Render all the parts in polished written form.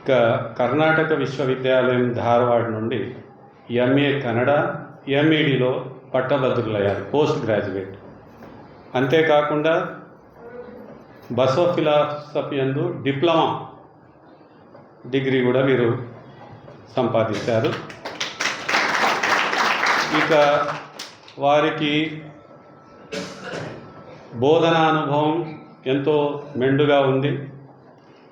ఇక కర్ణాటక విశ్వవిద్యాలయం ధార్వాడ్ నుండి ఎంఏ కన్నడ, ఎంఈడిలో పట్టభద్రులయ్యారు, పోస్ట్ గ్రాడ్యుయేట్. అంతేకాకుండా బసవ ఫిలాసఫీ యందు డిప్లొమా డిగ్రీ కూడా వీరు సంపాదించారు. ఇక వారికి బోధనా అనుభవం ఎంతో మెండుగా ఉంది.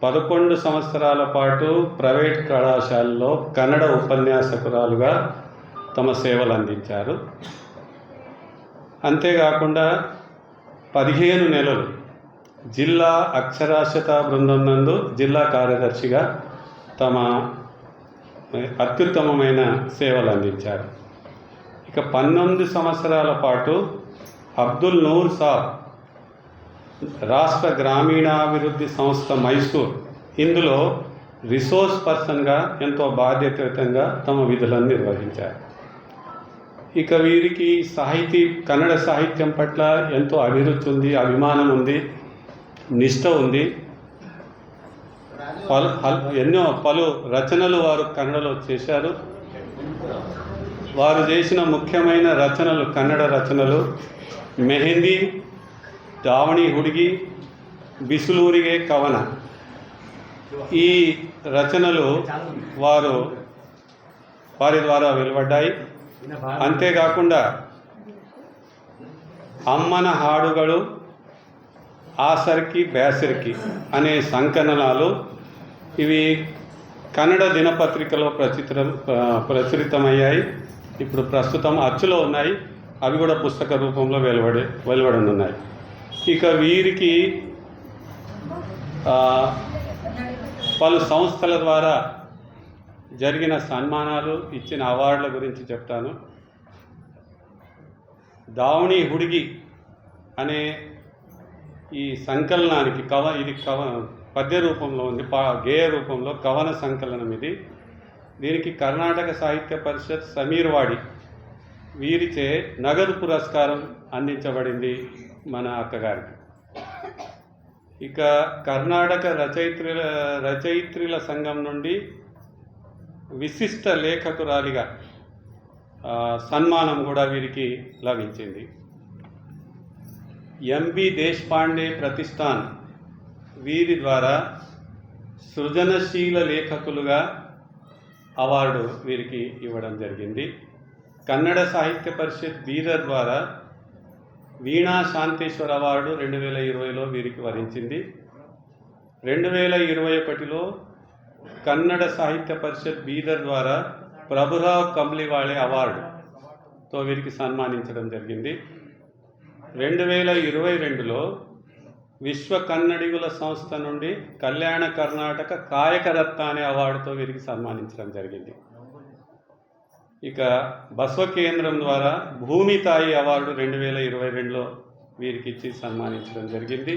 11 సంవత్సరాల పాటు ప్రైవేట్ కళాశాలలో కన్నడ ఉపన్యాసకురాలుగా తమ సేవలు అందించారు. అంతేకాకుండా 15 నెలలు జిల్లా అక్షరాస్యతా బృందం నందు జిల్లా కార్యదర్శిగా తమ అత్యుత్తమమైన సేవలు అందించారు. ఇక 19 సంవత్సరాల పాటు అబ్దుల్ నూర్ సాబ్ రాష్ట్ర గ్రామీణాభివృద్ధి సంస్థ మైసూర్ ఇందులో రిసోర్స్ పర్సన్గా ఎంతో బాధ్యతాయుతంగా తమ విధులను నిర్వహించారు. ఇక వీరికి కన్నడ సాహిత్యం పట్ల ఎంతో అభిరుచి ఉంది, అభిమానం ఉంది, నిష్ఠ ఉంది. పలు రచనలు వారు కన్నడలో చేశారు. వారు చేసిన ముఖ్యమైన రచనలు, కన్నడ రచనలు మెహందీ, ದಾವಣಿ ಹುಡುಗಿ, ಬಿಸಿಲೂರಿಗೆ ಕವನ. ఈ రచనలు వారి ద్వారా వెలువడ్డాయి. అంతేకాకుండా అమ్మన హాడుಗಳು, ఆసరికి బ్యాసరికి అనే సంకలనాలు ఇవి కన్నడ దినపత్రికలో ప్రచురితమయ్యాయి. ఇప్పుడు ప్రస్తుతం అచ్చులో ఉన్నాయి. అవి కూడా పుస్తక రూపంలో వెలువడనున్నాయి. ఇక వీరికి పలు సంస్థల ద్వారా జరిగిన సన్మానాలు, ఇచ్చిన అవార్డుల గురించి చెప్తాను. దావణి హుడిగి అనే ఈ సంకలనానికి ఇది పద్య రూపంలో ఉంది, గేయ రూపంలో కవన సంకలనం ఇది. దీనికి కర్ణాటక సాహిత్య పరిషత్ సమీర్వాడి వీరిచే నగదు పురస్కారం అందించబడింది మన అక్కగారికి. ఇక కర్ణాటక రచయిత్రుల సంఘం నుండి విశిష్ట లేఖకురాలిగా సన్మానం కూడా వీరికి లభించింది. ఎంబి దేశపాండే ప్రతిష్టాన్ వీరి ద్వారా సృజనశీల లేఖకులుగా అవార్డు వీరికి ఇవ్వడం జరిగింది. కన్నడ సాహిత్య పరిషత్ బీదర్ ద్వారా వీణా శాంతేశ్వర్ అవార్డు 2020లో వీరికి వరించింది. 2021లో కన్నడ సాహిత్య పరిషత్ బీదర్ ద్వారా ప్రభురావ్ కంబ్లివాళే అవార్డుతో వీరికి సన్మానించడం జరిగింది. 2022లో విశ్వ కన్నడిగుల సంస్థ నుండి కళ్యాణ కర్ణాటక కాయకరత్న అనే అవార్డుతో వీరికి సన్మానించడం జరిగింది. ఇక బసవ కేంద్రం ద్వారా భూమి తాయి అవార్డు 2022లో వీరికి ఇచ్చి సన్మానించడం జరిగింది.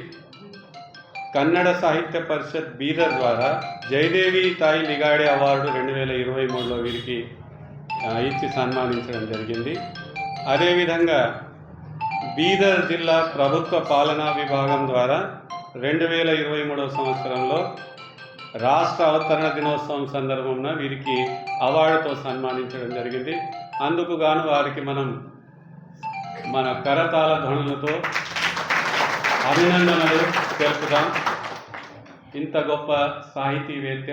కన్నడ సాహిత్య పరిషత్ బీదర్ ద్వారా జయదేవి తాయి లిగాడే అవార్డు 2023లో వీరికి ఇచ్చి సన్మానించడం జరిగింది. అదేవిధంగా బీదర్ జిల్లా ప్రభుత్వ పాలనా విభాగం ద్వారా 2023 సంవత్సరంలో రాష్ట్ర అవతరణ దినోత్సవం సందర్భంలో వీరికి అవార్డుతో సన్మానించడం జరిగింది. అందుకు గాను వారికి మన కరతాళ ధ్వనులతో అభినందనలు తెలుపుదాం. ఇంత గొప్ప సాహితీవేత్త,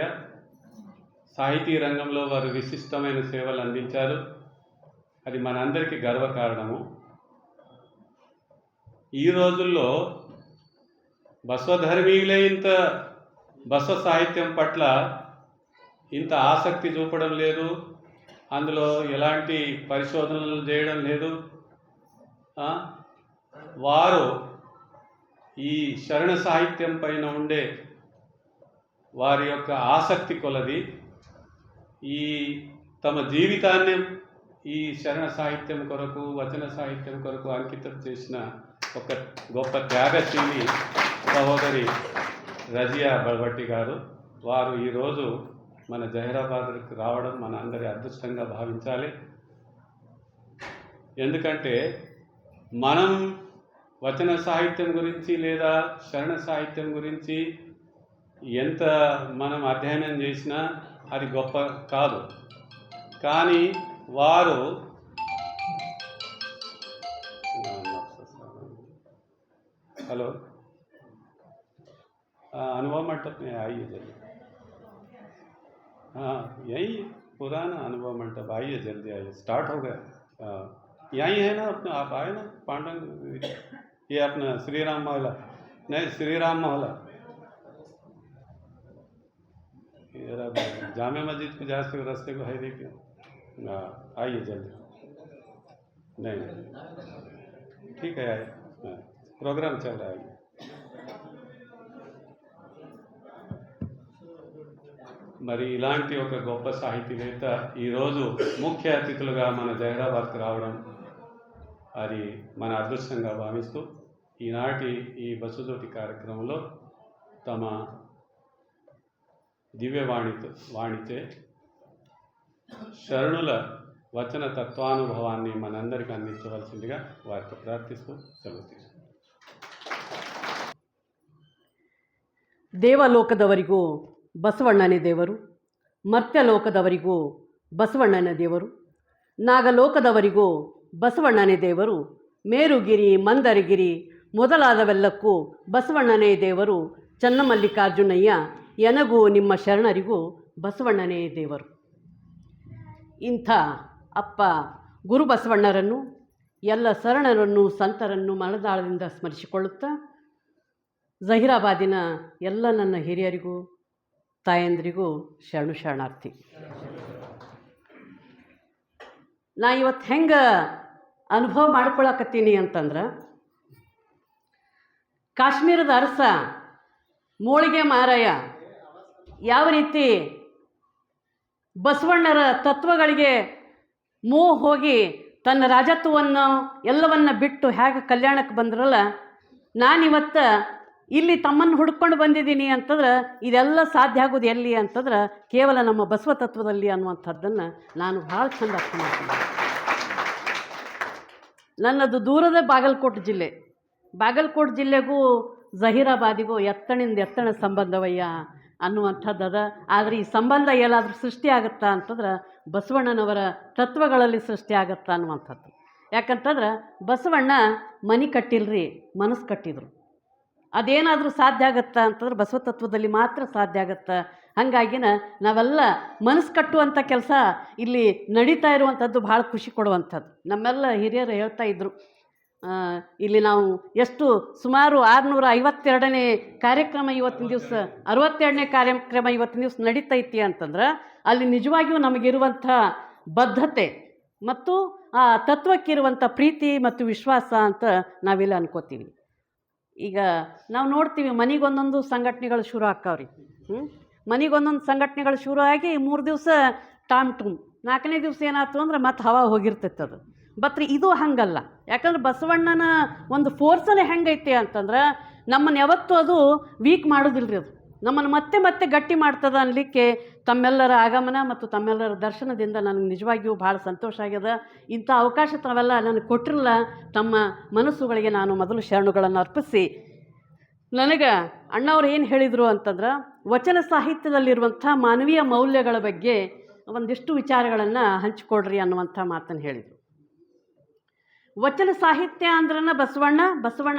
సాహితీ రంగంలో వారు విశిష్టమైన సేవలు అందించారు. అది మనందరికీ గర్వకారణము. ఈ రోజుల్లో బసవధర్మీయులే బసవ సాహిత్యం పట్ల ఇంత ఆసక్తి చూపడం లేదు, అందులో ఎలాంటి పరిశోధనలు చేయడం లేదు. వారు ఈ శరణ సాహిత్యం పైన ఉండే వారి యొక్క ఆసక్తి కొలది తమ జీవితాన్ని ఈ శరణ సాహిత్యం కొరకు, వచన సాహిత్యం కొరకు అంకితం చేసిన ఒక గొప్ప త్యాగశీలి సహోదరి రజియా బల్బట్టి గారు. వారు ఈరోజు మన జహీరాబాద్కి రావడం మన అందరి అదృష్టంగా భావించాలి. ఎందుకంటే మనం వచన సాహిత్యం గురించి లేదా శరణ సాహిత్యం గురించి ఎంత మనం అధ్యయనం చేసినా అది గొప్ప కాదు. కానీ వారు हेलो अनुभव मंडप में आइए जल्दी. हाँ यही पुराना अनुभव मंडप, आइए जल्दी आइए, स्टार्ट हो गया. यहीं है ना अपना, आप आए ना पांडंग, ये अपना श्री राम मोहल्ला, नहीं श्री राम मोहल्ला, जामे मस्जिद के जहाँ से रास्ते को है देखिए. हाँ आइए जल्दी. नहीं ठीक है आइए, प्रोग्राम चल रहा है. మరి ఇలాంటి ఒక గొప్ప సాహితీవేత్త ఈరోజు ముఖ్య అతిథులుగా మన జహీరాబాద్కి రావడం అది మన అదృష్టంగా భావిస్తూ ఈనాటి ఈ బస్సుజోటి కార్యక్రమంలో తమ వాణితే శరణుల వచన తత్వానుభవాన్ని మనందరికీ అందించవలసిందిగా వారికి ప్రార్థిస్తూ సెలవు తీసుకుంటాం. ದೇವಲೋಕದವರಿಗೂ ಬಸವಣ್ಣನೇ ದೇವರು, ಮರ್ತ್ಯಲೋಕದವರಿಗೂ ಬಸವಣ್ಣನೇ ದೇವರು, ನಾಗಲೋಕದವರಿಗೂ ಬಸವಣ್ಣನೇ ದೇವರು, ಮೇರುಗಿರಿ ಮಂದರಗಿರಿ ಮೊದಲಾದವೆಲ್ಲಕ್ಕೂ ಬಸವಣ್ಣನೇ ದೇವರು, ಚನ್ನಮಲ್ಲಿಕಾರ್ಜುನಯ್ಯ ಎನಗೂ ನಿಮ್ಮ ಶರಣರಿಗೂ ಬಸವಣ್ಣನೇ ದೇವರು. ಇಂಥ ಅಪ್ಪ ಗುರು ಬಸವಣ್ಣರನ್ನು ಎಲ್ಲ ಶರಣರನ್ನು ಸಂತರನ್ನು ಮನದಾಳದಿಂದ ಸ್ಮರಿಸಿಕೊಳ್ಳುತ್ತಾ ಜಹೀರಾಬಾದಿನ ಎಲ್ಲ ನನ್ನ ಹಿರಿಯರಿಗೂ ತಾಯಂದ್ರಿಗೂ ಶರಣಾರ್ಥಿ. ನಾ ಇವತ್ತು ಹೆಂಗೆ ಅನುಭವ ಮಾಡ್ಕೊಳಕತ್ತೀನಿ ಅಂತಂದ್ರೆ, ಕಾಶ್ಮೀರದ ಅರಸ ಮೋಳಿಗೆ ಮಾರಾಯ ಯಾವ ರೀತಿ ಬಸವಣ್ಣರ ತತ್ವಗಳಿಗೆ ಹೋಗಿ ತನ್ನ ರಾಜತ್ವವನ್ನು ಎಲ್ಲವನ್ನ ಬಿಟ್ಟು ಹೇಗೆ ಕಲ್ಯಾಣಕ್ಕೆ ಬಂದ್ರಲ್ಲ, ನಾನಿವತ್ತು ಇಲ್ಲಿ ತಮ್ಮನ್ನು ಹುಡ್ಕೊಂಡು ಬಂದಿದ್ದೀನಿ ಅಂತಂದ್ರೆ ಇದೆಲ್ಲ ಸಾಧ್ಯ ಆಗೋದು ಎಲ್ಲಿ ಅಂತಂದ್ರೆ ಕೇವಲ ನಮ್ಮ ಬಸವ ತತ್ವದಲ್ಲಿ ಅನ್ನುವಂಥದ್ದನ್ನು ನಾನು ಭಾಳ ಚಂದ ಅರ್ಥ ಮಾಡ್ತೀನಿ. ನನ್ನದು ದೂರದ ಬಾಗಲಕೋಟೆ ಜಿಲ್ಲೆಗೂ ಜಹೀರಾಬಾದಿಗೂ ಎತ್ತಣ ಸಂಬಂಧವಯ್ಯ ಅನ್ನುವಂಥದ್ದದ. ಆದರೆ ಈ ಸಂಬಂಧ ಎಲ್ಲಾದರೂ ಸೃಷ್ಟಿ ಆಗುತ್ತಾ ಅಂತಂದ್ರೆ ಬಸವಣ್ಣನವರ ತತ್ವಗಳಲ್ಲಿ ಸೃಷ್ಟಿ ಆಗುತ್ತಾ ಅನ್ನುವಂಥದ್ದು. ಯಾಕಂತಂದ್ರೆ ಬಸವಣ್ಣ ಮನೆ ಕಟ್ಟಿಲ್ರಿ, ಮನಸ್ಸು ಕಟ್ಟಿದ್ರು. ಅದೇನಾದರೂ ಸಾಧ್ಯ ಆಗತ್ತಾ ಅಂತಂದ್ರೆ ಬಸವ ತತ್ವದಲ್ಲಿ ಮಾತ್ರ ಸಾಧ್ಯ ಆಗತ್ತಾ. ಹಾಗಾಗಿನ ನಾವೆಲ್ಲ ಮನಸ್ಸು ಕಟ್ಟುವಂಥ ಕೆಲಸ ಇಲ್ಲಿ ನಡೀತಾ ಇರುವಂಥದ್ದು ಭಾಳ ಖುಷಿ ಕೊಡುವಂಥದ್ದು. ನಮ್ಮೆಲ್ಲ ಹಿರಿಯರು ಹೇಳ್ತಾ ಇದ್ದರು, ಇಲ್ಲಿ ನಾವು ಎಷ್ಟು ಸುಮಾರು 652ನೇ ಕಾರ್ಯಕ್ರಮ ಇವತ್ತಿನ ದಿವಸ, 62ನೇ ಕಾರ್ಯಕ್ರಮ ಇವತ್ತಿನ ದಿವಸ ನಡೀತೈತಿ ಅಂತಂದ್ರೆ ಅಲ್ಲಿ ನಿಜವಾಗಿಯೂ ನಮಗಿರುವಂಥ ಬದ್ಧತೆ ಮತ್ತು ಆ ತತ್ವಕ್ಕಿರುವಂಥ ಪ್ರೀತಿ ಮತ್ತು ವಿಶ್ವಾಸ ಅಂತ ನಾವೆಲ್ಲ ಅನ್ಕೋತೀವಿ. ಈಗ ನಾವು ನೋಡ್ತೀವಿ ಮನೆಗೊಂದೊಂದು ಸಂಘಟನೆಗಳು ಶುರು ಆಕ್ಕಾವ್ರಿ. ಮನೆಗೊಂದೊಂದು ಸಂಘಟನೆಗಳು ಶುರು ಆಗಿ 3 ದಿವಸ ಟೂಮ್ 4ನೇ ದಿವಸ ಏನಾಯ್ತು ಅಂದ್ರೆ ಮತ್ತೆ ಹವಾ ಹೋಗಿರ್ತೈತೆ ಅದು. ಇದು ಹಂಗಲ್ಲ. ಯಾಕಂದ್ರೆ ಬಸವಣ್ಣನ ಒಂದು ಫೋರ್ಸಲ್ಲಿ ಹೆಂಗೈತೆ ಅಂತಂದ್ರೆ ನಮ್ಮನ್ನು ಯಾವತ್ತೂ ಅದು ವೀಕ್ ಮಾಡೋದಿಲ್ರಿ, ಅದು ನಮ್ಮನ್ನು ಮತ್ತೆ ಗಟ್ಟಿ ಮಾಡ್ತದ ಅನ್ಲಿಕ್ಕೆ ತಮ್ಮೆಲ್ಲರ ಆಗಮನ ಮತ್ತು ತಮ್ಮೆಲ್ಲರ ದರ್ಶನದಿಂದ ನನಗೆ ನಿಜವಾಗಿಯೂ ಭಾಳ ಸಂತೋಷ ಆಗ್ಯದ. ಇಂಥ ಅವಕಾಶ ತಾವೆಲ್ಲ ನನಗೆ ಕೊಟ್ಟಿರಲ್ಲ. ತಮ್ಮ ಮನಸ್ಸುಗಳಿಗೆ ನಾನು ಮೊದಲು ಶರಣುಗಳನ್ನು ಅರ್ಪಿಸಿ, ನನಗೆ ಅಣ್ಣವ್ರು ಏನು ಹೇಳಿದರು ಅಂತಂದ್ರೆ ವಚನ ಸಾಹಿತ್ಯದಲ್ಲಿರುವಂಥ ಮಾನವೀಯ ಮೌಲ್ಯಗಳ ಬಗ್ಗೆ ಒಂದಿಷ್ಟು ವಿಚಾರಗಳನ್ನು ಹಂಚಿಕೊಡ್ರಿ ಅನ್ನುವಂಥ ಮಾತನ್ನು ಹೇಳಿದರು. ವಚನ ಸಾಹಿತ್ಯ ಅಂದ್ರೇ ಬಸವಣ್ಣ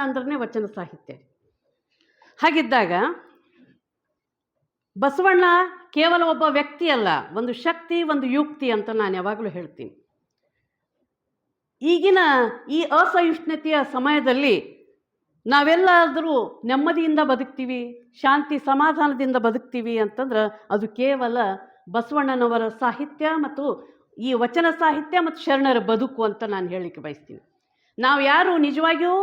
ಅಂದ್ರೇ ವಚನ ಸಾಹಿತ್ಯ. ಹಾಗಿದ್ದಾಗ ಬಸವಣ್ಣ ಕೇವಲ ಒಬ್ಬ ವ್ಯಕ್ತಿ ಅಲ್ಲ, ಒಂದು ಶಕ್ತಿ, ಒಂದು ಯುಕ್ತಿ ಅಂತ ನಾನು ಯಾವಾಗಲೂ ಹೇಳ್ತೀನಿ. ಈಗಿನ ಈ ಅಸಹಿಷ್ಣುತೆಯ ಸಮಯದಲ್ಲಿ ನಾವೆಲ್ಲಾದರೂ ನೆಮ್ಮದಿಯಿಂದ ಬದುಕ್ತೀವಿ, ಶಾಂತಿ ಸಮಾಧಾನದಿಂದ ಬದುಕ್ತೀವಿ ಅಂತಂದ್ರೆ ಅದು ಕೇವಲ ಬಸವಣ್ಣನವರ ಸಾಹಿತ್ಯ ಮತ್ತು ಈ ವಚನ ಸಾಹಿತ್ಯ ಮತ್ತು ಶರಣರ ಬದುಕು ಅಂತ ನಾನು ಹೇಳಲಿಕ್ಕೆ ಬಯಸ್ತೀನಿ. ನಾವು ಯಾರು ನಿಜವಾಗಿಯೂ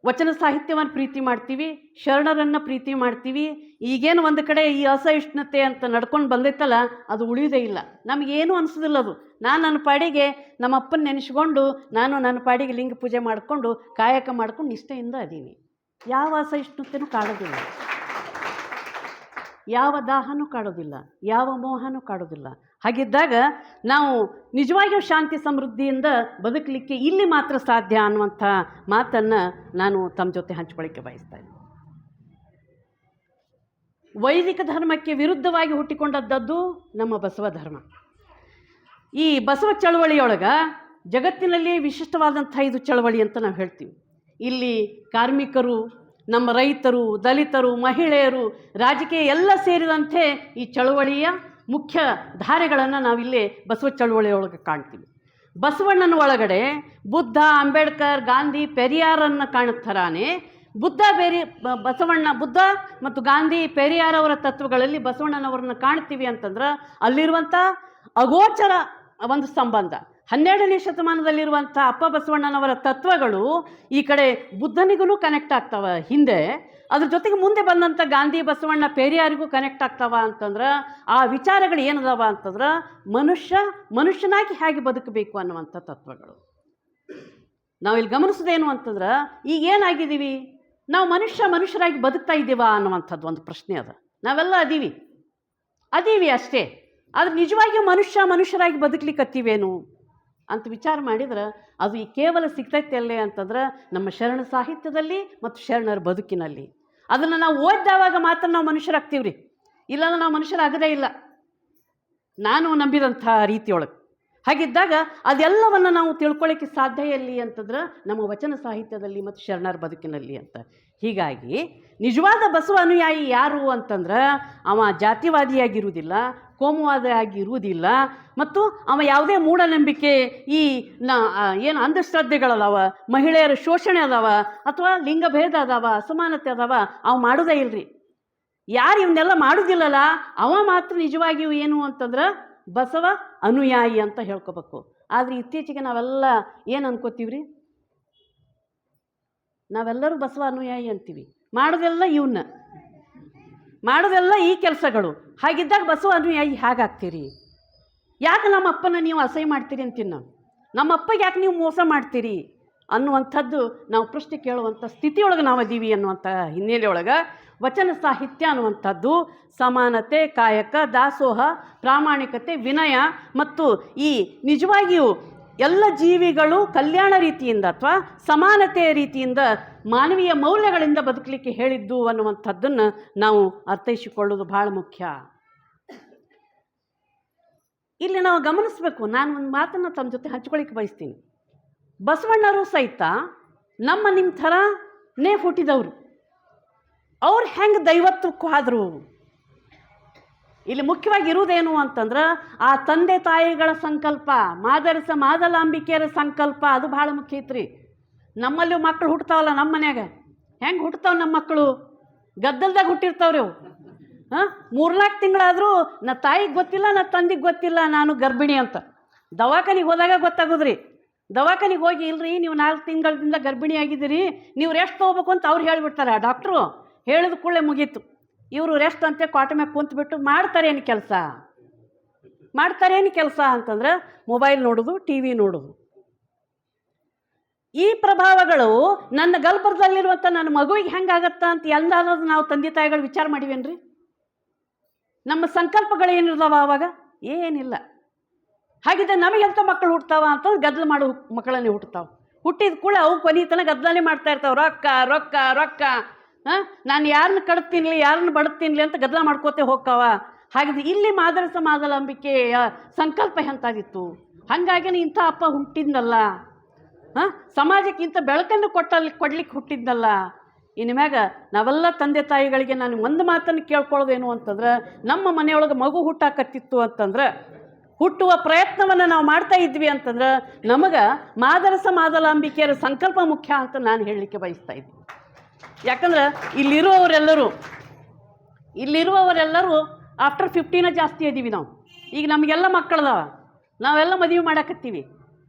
ವಚನ ಸಾಹಿತ್ಯವನ್ನು ಪ್ರೀತಿ ಮಾಡ್ತೀವಿ, ಶರಣರನ್ನು ಪ್ರೀತಿ ಮಾಡ್ತೀವಿ, ಈಗೇನು ಒಂದು ಕಡೆ ಈ ಅಸಹಿಷ್ಣುತೆ ಅಂತ ನಡ್ಕೊಂಡು ಬಂದೈತಲ್ಲ ಅದು ಉಳಿಯೋದೇ ಇಲ್ಲ. ನಮಗೇನು ಅನಿಸೋದಿಲ್ಲ. ಅದು ನಾನು ನನ್ನ ಪಾಡಿಗೆ ನಮ್ಮ ಅಪ್ಪನ ನೆನೆಸ್ಕೊಂಡು ನಾನು ನನ್ನ ಪಾಡಿಗೆ ಲಿಂಗ ಪೂಜೆ ಮಾಡಿಕೊಂಡು ಕಾಯಕ ಮಾಡ್ಕೊಂಡು ನಿಷ್ಠೆಯಿಂದ ಅದೀನಿ. ಯಾವ ಅಸಹಿಷ್ಣುತೆನೂ ಕಾಡೋದಿಲ್ಲ, ಯಾವ ದಾಹನೂ ಕಾಡೋದಿಲ್ಲ, ಯಾವ ಮೋಹನೂ ಕಾಡೋದಿಲ್ಲ. ಹಾಗಿದ್ದಾಗ ನಾವು ನಿಜವಾಗಿಯೂ ಶಾಂತಿ ಸಮೃದ್ಧಿಯಿಂದ ಬದುಕಲಿಕ್ಕೆ ಇಲ್ಲಿ ಮಾತ್ರ ಸಾಧ್ಯ ಅನ್ನುವಂಥ ಮಾತನ್ನು ನಾನು ತಮ್ಮ ಜೊತೆ ಹಂಚ್ಕೊಳ್ಳಿಕ್ಕೆ ಬಯಸ್ತಾ ಇದ್ದೀನಿ. ವೈದಿಕ ಧರ್ಮಕ್ಕೆ ವಿರುದ್ಧವಾಗಿ ಹುಟ್ಟಿಕೊಂಡದ್ದು ನಮ್ಮ ಬಸವ ಧರ್ಮ. ಈ ಬಸವ ಚಳವಳಿಯೊಳಗೆ ಜಗತ್ತಿನಲ್ಲಿ ವಿಶಿಷ್ಟವಾದಂಥ ಇದು ಚಳವಳಿ ಅಂತ ನಾವು ಹೇಳ್ತೀವಿ. ಇಲ್ಲಿ ಕಾರ್ಮಿಕರು, ನಮ್ಮ ರೈತರು, ದಲಿತರು, ಮಹಿಳೆಯರು, ರಾಜಕೀಯ ಎಲ್ಲ ಸೇರಿದಂತೆ ಈ ಚಳವಳಿಯ ಮುಖ್ಯ ಧಾರೆಗಳನ್ನು ನಾವಿಲ್ಲಿ ಬಸವ ಚಳವಳಿಯೊಳಗೆ ಕಾಣ್ತೀವಿ. ಬಸವಣ್ಣನ ಒಳಗಡೆ ಬುದ್ಧ, ಅಂಬೇಡ್ಕರ್, ಗಾಂಧಿ, ಪೆರಿಯಾರನ್ನು ಕಾಣುತ್ತಾರಾನೆ ಬುದ್ಧ ಮತ್ತು ಗಾಂಧಿ, ಪೆರಿಯಾರ್ ಅವರ ತತ್ವಗಳಲ್ಲಿ ಬಸವಣ್ಣನವರನ್ನು ಕಾಣ್ತೀವಿ ಅಂತಂದ್ರೆ ಅಲ್ಲಿರುವಂಥ ಅಗೋಚರ ಒಂದು ಸಂಬಂಧ. 12ನೇ ಶತಮಾನದಲ್ಲಿರುವಂಥ ಅಪ್ಪ ಬಸವಣ್ಣನವರ ತತ್ವಗಳು ಈ ಕಡೆ ಬುದ್ಧನಿಗೂ ಕನೆಕ್ಟ್ ಆಗ್ತಾವ ಹಿಂದೆ, ಅದ್ರ ಜೊತೆಗೆ ಮುಂದೆ ಬಂದಂಥ ಗಾಂಧಿ, ಬಸವಣ್ಣ, ಪೆರಿಯಾರಿಗೂ ಕನೆಕ್ಟ್ ಆಗ್ತಾವ ಅಂತಂದ್ರೆ ಆ ವಿಚಾರಗಳು ಏನದಾವ ಅಂತಂದ್ರೆ ಮನುಷ್ಯನಾಗಿ ಹೇಗೆ ಬದುಕಬೇಕು ಅನ್ನುವಂಥ ತತ್ವಗಳು. ನಾವಿಲ್ಲಿ ಗಮನಿಸೋದೇನು ಅಂತಂದ್ರೆ ಈಗ ಏನಾಗಿದ್ದೀವಿ, ನಾವು ಮನುಷ್ಯರಾಗಿ ಬದುಕ್ತಾ ಇದ್ದೀವಾ ಅನ್ನುವಂಥದ್ದು ಒಂದು ಪ್ರಶ್ನೆ ಅದ. ನಾವೆಲ್ಲ ಅದೀವಿ ಅಷ್ಟೇ, ಆದರೆ ನಿಜವಾಗಿಯೂ ಮನುಷ್ಯರಾಗಿ ಬದುಕಲಿಕ್ಕತ್ತೀವೇನು ಅಂತ ವಿಚಾರ ಮಾಡಿದ್ರೆ ಅದು ಈ ಕೇವಲ ಸಿಗ್ತೈತೆ ಅಲ್ಲೇ ಅಂತಂದ್ರೆ ನಮ್ಮ ಶರಣ ಸಾಹಿತ್ಯದಲ್ಲಿ ಮತ್ತು ಶರಣರ ಬದುಕಿನಲ್ಲಿ. ಅದನ್ನು ನಾವು ಓದಿದವಾಗ ಮಾತ್ರ ನಾವು ಮನುಷ್ಯರಾಗ್ತೀವಿ ರೀ, ಇಲ್ಲಾಂದ್ರೆ ನಾವು ಮನುಷ್ಯರಾಗದೇ ಇಲ್ಲ, ನಾನು ನಂಬಿದಂಥ ರೀತಿಯೊಳಗೆ. ಹಾಗಿದ್ದಾಗ ಅದೆಲ್ಲವನ್ನು ನಾವು ತಿಳ್ಕೊಳ್ಳೋಕ್ಕೆ ಸಾಧ್ಯ ಎಲ್ಲಿ ಅಂತಂದ್ರೆ ನಮ್ಮ ವಚನ ಸಾಹಿತ್ಯದಲ್ಲಿ ಮತ್ತು ಶರಣರ ಬದುಕಿನಲ್ಲಿ ಅಂತ. ಹೀಗಾಗಿ ನಿಜವಾದ ಬಸವ ಅನುಯಾಯಿ ಯಾರು ಅಂತಂದ್ರೆ ಅವ ಜಾತಿವಾದಿಯಾಗಿರುವುದಿಲ್ಲ, ಕೋಮುವಾದ ಆಗಿರುವುದಿಲ್ಲ, ಮತ್ತು ಅವ ಯಾವುದೇ ಮೂಢನಂಬಿಕೆ ಈ ಏನು ಅಂಧಶ್ರದ್ಧೆಗಳದಾವ, ಮಹಿಳೆಯರ ಶೋಷಣೆ ಅದಾವ, ಅಥವಾ ಲಿಂಗಭೇದ ಅದಾವ, ಅಸಮಾನತೆ ಅದಾವ, ಅವು ಮಾಡೋದೇ ಇಲ್ರಿ. ಯಾರು ಇವನ್ನೆಲ್ಲ ಮಾಡೋದಿಲ್ಲಲ್ಲ ಅವ ಮಾತ್ರ ನಿಜವಾಗಿಯೂ ಏನು ಅಂತಂದ್ರೆ ಬಸವ ಅನುಯಾಯಿ ಅಂತ ಹೇಳ್ಕೊಬೇಕು. ಆದರೆ ಇತ್ತೀಚೆಗೆ ನಾವೆಲ್ಲ ಏನು ಅನ್ಕೋತೀವ್ರಿ, ನಾವೆಲ್ಲರೂ ಬಸವ ಅನುಯಾಯಿ ಅಂತೀವಿ, ಮಾಡೋದೆಲ್ಲ ಮಾಡೋದೆಲ್ಲ ಈ ಕೆಲಸಗಳು. ಹಾಗಿದ್ದಾಗ ಬಸವ ಅನುಯಾಯಿ ಹೇಗಾಗ್ತೀರಿ? ಯಾಕೆ ನಮ್ಮ ಅಪ್ಪನ ನೀವು ಅಸಹ್ಯ ಮಾಡ್ತೀರಿ ಅಂತೀನಿ ನಾವು, ನಮ್ಮ ಅಪ್ಪಗೆ ಯಾಕೆ ನೀವು ಮೋಸ ಮಾಡ್ತೀರಿ ಅನ್ನುವಂಥದ್ದು ನಾವು ಪ್ರಶ್ನೆ ಕೇಳುವಂಥ ಸ್ಥಿತಿಯೊಳಗೆ ನಾವು ಅದೀವಿ ಅನ್ನುವಂಥ ಹಿನ್ನೆಲೆಯೊಳಗೆ ವಚನ ಸಾಹಿತ್ಯ ಅನ್ನುವಂಥದ್ದು ಸಮಾನತೆ, ಕಾಯಕ, ದಾಸೋಹ, ಪ್ರಾಮಾಣಿಕತೆ, ವಿನಯ ಮತ್ತು ಈ ನಿಜವಾಗಿಯೂ ಎಲ್ಲ ಜೀವಿಗಳು ಕಲ್ಯಾಣ ರೀತಿಯಿಂದ ಅಥವಾ ಸಮಾನತೆಯ ರೀತಿಯಿಂದ ಮಾನವೀಯ ಮೌಲ್ಯಗಳಿಂದ ಬದುಕಲಿಕ್ಕೆ ಹೇಳಿದ್ದು ಅನ್ನುವಂಥದ್ದನ್ನು ನಾವು ಅರ್ಥೈಸಿಕೊಳ್ಳೋದು ಭಾಳ ಮುಖ್ಯ. ಇಲ್ಲಿ ನಾವು ಗಮನಿಸಬೇಕು, ನಾನು ಒಂದು ಮಾತನ್ನು ತಮ್ಮ ಜೊತೆ ಹಂಚ್ಕೊಳ್ಳಿಕ್ಕೆ ಬಯಸ್ತೀನಿ. ಬಸವಣ್ಣರು ಸಹಿತ ನಿಮ್ಮ ಥರನೇ ಹುಟ್ಟಿದವರು. ಅವ್ರು ಹೆಂಗೆ ದೈವತ್ವಕ್ಕೂ ಆದರು? ಇಲ್ಲಿ ಮುಖ್ಯವಾಗಿ ಇರುವುದೇನು ಅಂತಂದ್ರೆ ಆ ತಂದೆ ತಾಯಿಗಳ ಸಂಕಲ್ಪ, ಮಾದಲಾಂಬಿಕೆಯರ ಸಂಕಲ್ಪ, ಅದು ಭಾಳ ಮುಖ್ಯ ಐತ್ರಿ. ನಮ್ಮಲ್ಲೂ ಮಕ್ಕಳು ಹುಟ್ಟತಾವಲ್ಲ, ನಮ್ಮ ಮನ್ಯಾಗ ಹೆಂಗೆ ಹುಟ್ಟತಾವ ನಮ್ಮ ಮಕ್ಕಳು? ಗದ್ದಲ್ದಾಗ ಹುಟ್ಟಿರ್ತಾವ್ರಿ ಅವು. 3-4 ತಿಂಗಳಾದರೂ ನಾ ತಾಯಿಗೆ ಗೊತ್ತಿಲ್ಲ, ನಾ ತಂದೆಗೆ ಗೊತ್ತಿಲ್ಲ ನಾನು ಗರ್ಭಿಣಿ ಅಂತ. ದವಾಖಾನಿಗೆ ಹೋದಾಗ ಗೊತ್ತಾಗೋದ್ರಿ. ದವಾಖಾನಿಗೆ ಹೋಗಿ ಇಲ್ರಿ ನೀವು 4 ತಿಂಗಳಿಂದ ಗರ್ಭಿಣಿ ಆಗಿದ್ದೀರಿ, ನೀವು ರೆಸ್ಟ್ ತೊಗೋಬೇಕು ಅಂತ ಅವ್ರು ಹೇಳಿಬಿಡ್ತಾರೆ. ಆ ಡಾಕ್ಟ್ರು ಹೇಳಿದ ಕೂಡಲೇ ಮುಗೀತು. ಇವರು ರೆಸ್ಟ್ ಅಂತೆ ಕ್ವಾಟ ಮ್ಯಾಗ ಕುಂತ್ಬಿಟ್ಟು ಮಾಡ್ತಾರೇನು ಕೆಲಸ ಅಂತಂದ್ರೆ ಮೊಬೈಲ್ ನೋಡೋದು, ಟಿ ವಿ ನೋಡೋದು. ಈ ಪ್ರಭಾವಗಳು ನನ್ನ ಗರ್ಭದಲ್ಲಿರುವಂಥ ನನ್ನ ಮಗುವಿಗೆ ಹೆಂಗಾಗತ್ತಾ ಅಂತ ಎಲ್ಲಾದ್ರೂ ನಾವು ತಂದೆ ತಾಯಿಗಳು ವಿಚಾರ ಮಾಡಿವೇನ್ರಿ? ನಮ್ಮ ಸಂಕಲ್ಪಗಳೇನಿರ್ತಾವ ಆವಾಗ? ಏನಿಲ್ಲ. ಹಾಗಿದ್ದರೆ ನಮಗೆಂಥ ಮಕ್ಕಳು ಹುಡ್ತಾವ ಅಂತಂದ್ರೆ ಗದ್ದಲು ಮಾಡೋ ಮಕ್ಕಳನ್ನೇ ಹುಟ್ಟುತ್ತಾವೆ. ಹುಟ್ಟಿದ ಕೂಡ ಅವು ಕೊನೆತನ ಗದ್ದಲನೇ ಮಾಡ್ತಾ ಇರ್ತಾವೆ. ರೊಕ್ಕ ರೊಕ್ಕ ರೊಕ್ಕ, ನಾನು ಯಾರನ್ನ ಕಡ್ತೀನಿಲಿ, ಯಾರನ್ನ ಬಡ್ತೀನಿಲಿ ಅಂತ ಗದ್ದಲ ಮಾಡ್ಕೋತೆ ಹೋಗ್ತಾವ. ಹಾಗಿದ್ರೆ ಇಲ್ಲಿ ಮಾದಲಾಂಬಿಕೆಯ ಸಂಕಲ್ಪ ಎಂತಾಗಿತ್ತು? ಹಾಗಾಗಿನೇ ಇಂಥ ಅಪ್ಪ ಹುಟ್ಟಿದ್ನಲ್ಲ, ಸಮಾಜಕ್ಕೆ ಇಂಥ ಬೆಳಕನ್ನು ಕೊಡ್ಲಿಕ್ಕೆ ಹುಟ್ಟಿದ್ನಲ್ಲ. ಇನ್ನು ಮ್ಯಾಗ ನಾವೆಲ್ಲ ತಂದೆ ತಾಯಿಗಳಿಗೆ ನಾನು ಒಂದು ಮಾತನ್ನು ಕೇಳ್ಕೊಳ್ಳೋದೇನು ಅಂತಂದ್ರೆ, ನಮ್ಮ ಮನೆಯೊಳಗೆ ಮಗು ಹುಟ್ಟಾಕತ್ತಿತ್ತು ಅಂತಂದ್ರೆ, ಹುಟ್ಟುವ ಪ್ರಯತ್ನವನ್ನು ನಾವು ಮಾಡ್ತಾ ಇದ್ವಿ ಅಂತಂದ್ರೆ ನಮಗೆ ಮಾದಲಾಂಬಿಕೆಯರ ಸಂಕಲ್ಪ ಮುಖ್ಯ ಅಂತ ನಾನು ಹೇಳಲಿಕ್ಕೆ ಬಯಸ್ತಾ ಇದ್ದೆ. ಯಾಕಂದ್ರೆ ಇಲ್ಲಿರುವವರೆಲ್ಲರೂ ಆಫ್ಟರ್ 15 ಜಾಸ್ತಿ ಇದ್ದೀವಿ ನಾವು. ಈಗ ನಮಗೆಲ್ಲ ಮಕ್ಕಳದಾವ, ನಾವೆಲ್ಲ ಮದುವೆ ಮಾಡಾಕತ್ತೀವಿ.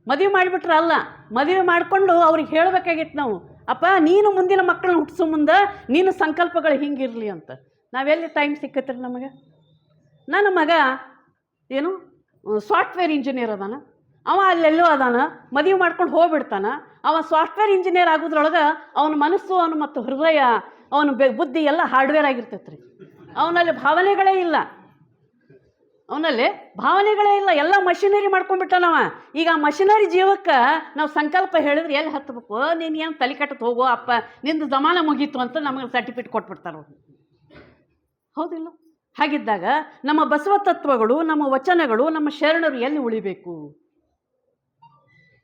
ಮದುವೆ ಮಾಡಿಬಿಟ್ರೆ ಅಲ್ಲ, ಮದುವೆ ಮಾಡಿಕೊಂಡು ಅವ್ರಿಗೆ ಹೇಳಬೇಕಾಗಿತ್ತು ನಾವು, ಅಪ್ಪ ನೀನು ಮುಂದಿನ ಮಕ್ಕಳನ್ನ ಹುಟ್ಟಿಸೋ ಮುಂದೆ ನೀನು ಸಂಕಲ್ಪಗಳು ಹಿಂಗಿರಲಿ ಅಂತ. ನಾವೆಲ್ಲಿ ಟೈಮ್ ಸಿಕ್ಕತ್ರಿ ನಮಗೆ? ನನ್ನ ಮಗ ಏನು ಸಾಫ್ಟ್ವೇರ್ ಇಂಜಿನಿಯರ್ ಅದಾನ, ಅವ ಅಲ್ಲೆಲ್ಲೋ ಅದಾನ, ಮದುವೆ ಮಾಡ್ಕೊಂಡು ಹೋಗ್ಬಿಡ್ತಾನೆ. ಅವ ಸಾಫ್ಟ್ವೇರ್ ಇಂಜಿನಿಯರ್ ಆಗೋದ್ರೊಳಗೆ ಅವನ ಮನಸ್ಸು, ಅವನು ಮತ್ತು ಹೃದಯ, ಅವನ ಬುದ್ಧಿ ಎಲ್ಲ ಹಾರ್ಡ್ವೇರ್ ಆಗಿರ್ತೈತೆ ರೀ. ಅವನಲ್ಲಿ ಭಾವನೆಗಳೇ ಇಲ್ಲ, ಎಲ್ಲ ಮಷಿನರಿ ಮಾಡ್ಕೊಂಡ್ಬಿಟ್ಟನವ. ಈಗ ಆ ಮಷಿನರಿ ಜೀವಕ್ಕೆ ನಾವು ಸಂಕಲ್ಪ ಹೇಳಿದ್ರೆ ಎಲ್ಲಿ ಹತ್ತಬೇಕು? ನೀನು ಏನು ತಲೆ ಕಟ್ಟಕ್ಕೆ ಹೋಗೋ ಅಪ್ಪ, ನಿಂದು ಜಮಾನ ಮುಗೀತು ಅಂತ ನಮಗೆ ಸರ್ಟಿಫಿಕೇಟ್ ಕೊಟ್ಬಿಡ್ತಾರೆ. ಹೌದಿಲ್ಲ? ಹಾಗಿದ್ದಾಗ ನಮ್ಮ ಬಸವ ತತ್ವಗಳು, ನಮ್ಮ ವಚನಗಳು, ನಮ್ಮ ಶರಣರು ಎಲ್ಲಿ ಉಳಿಬೇಕು?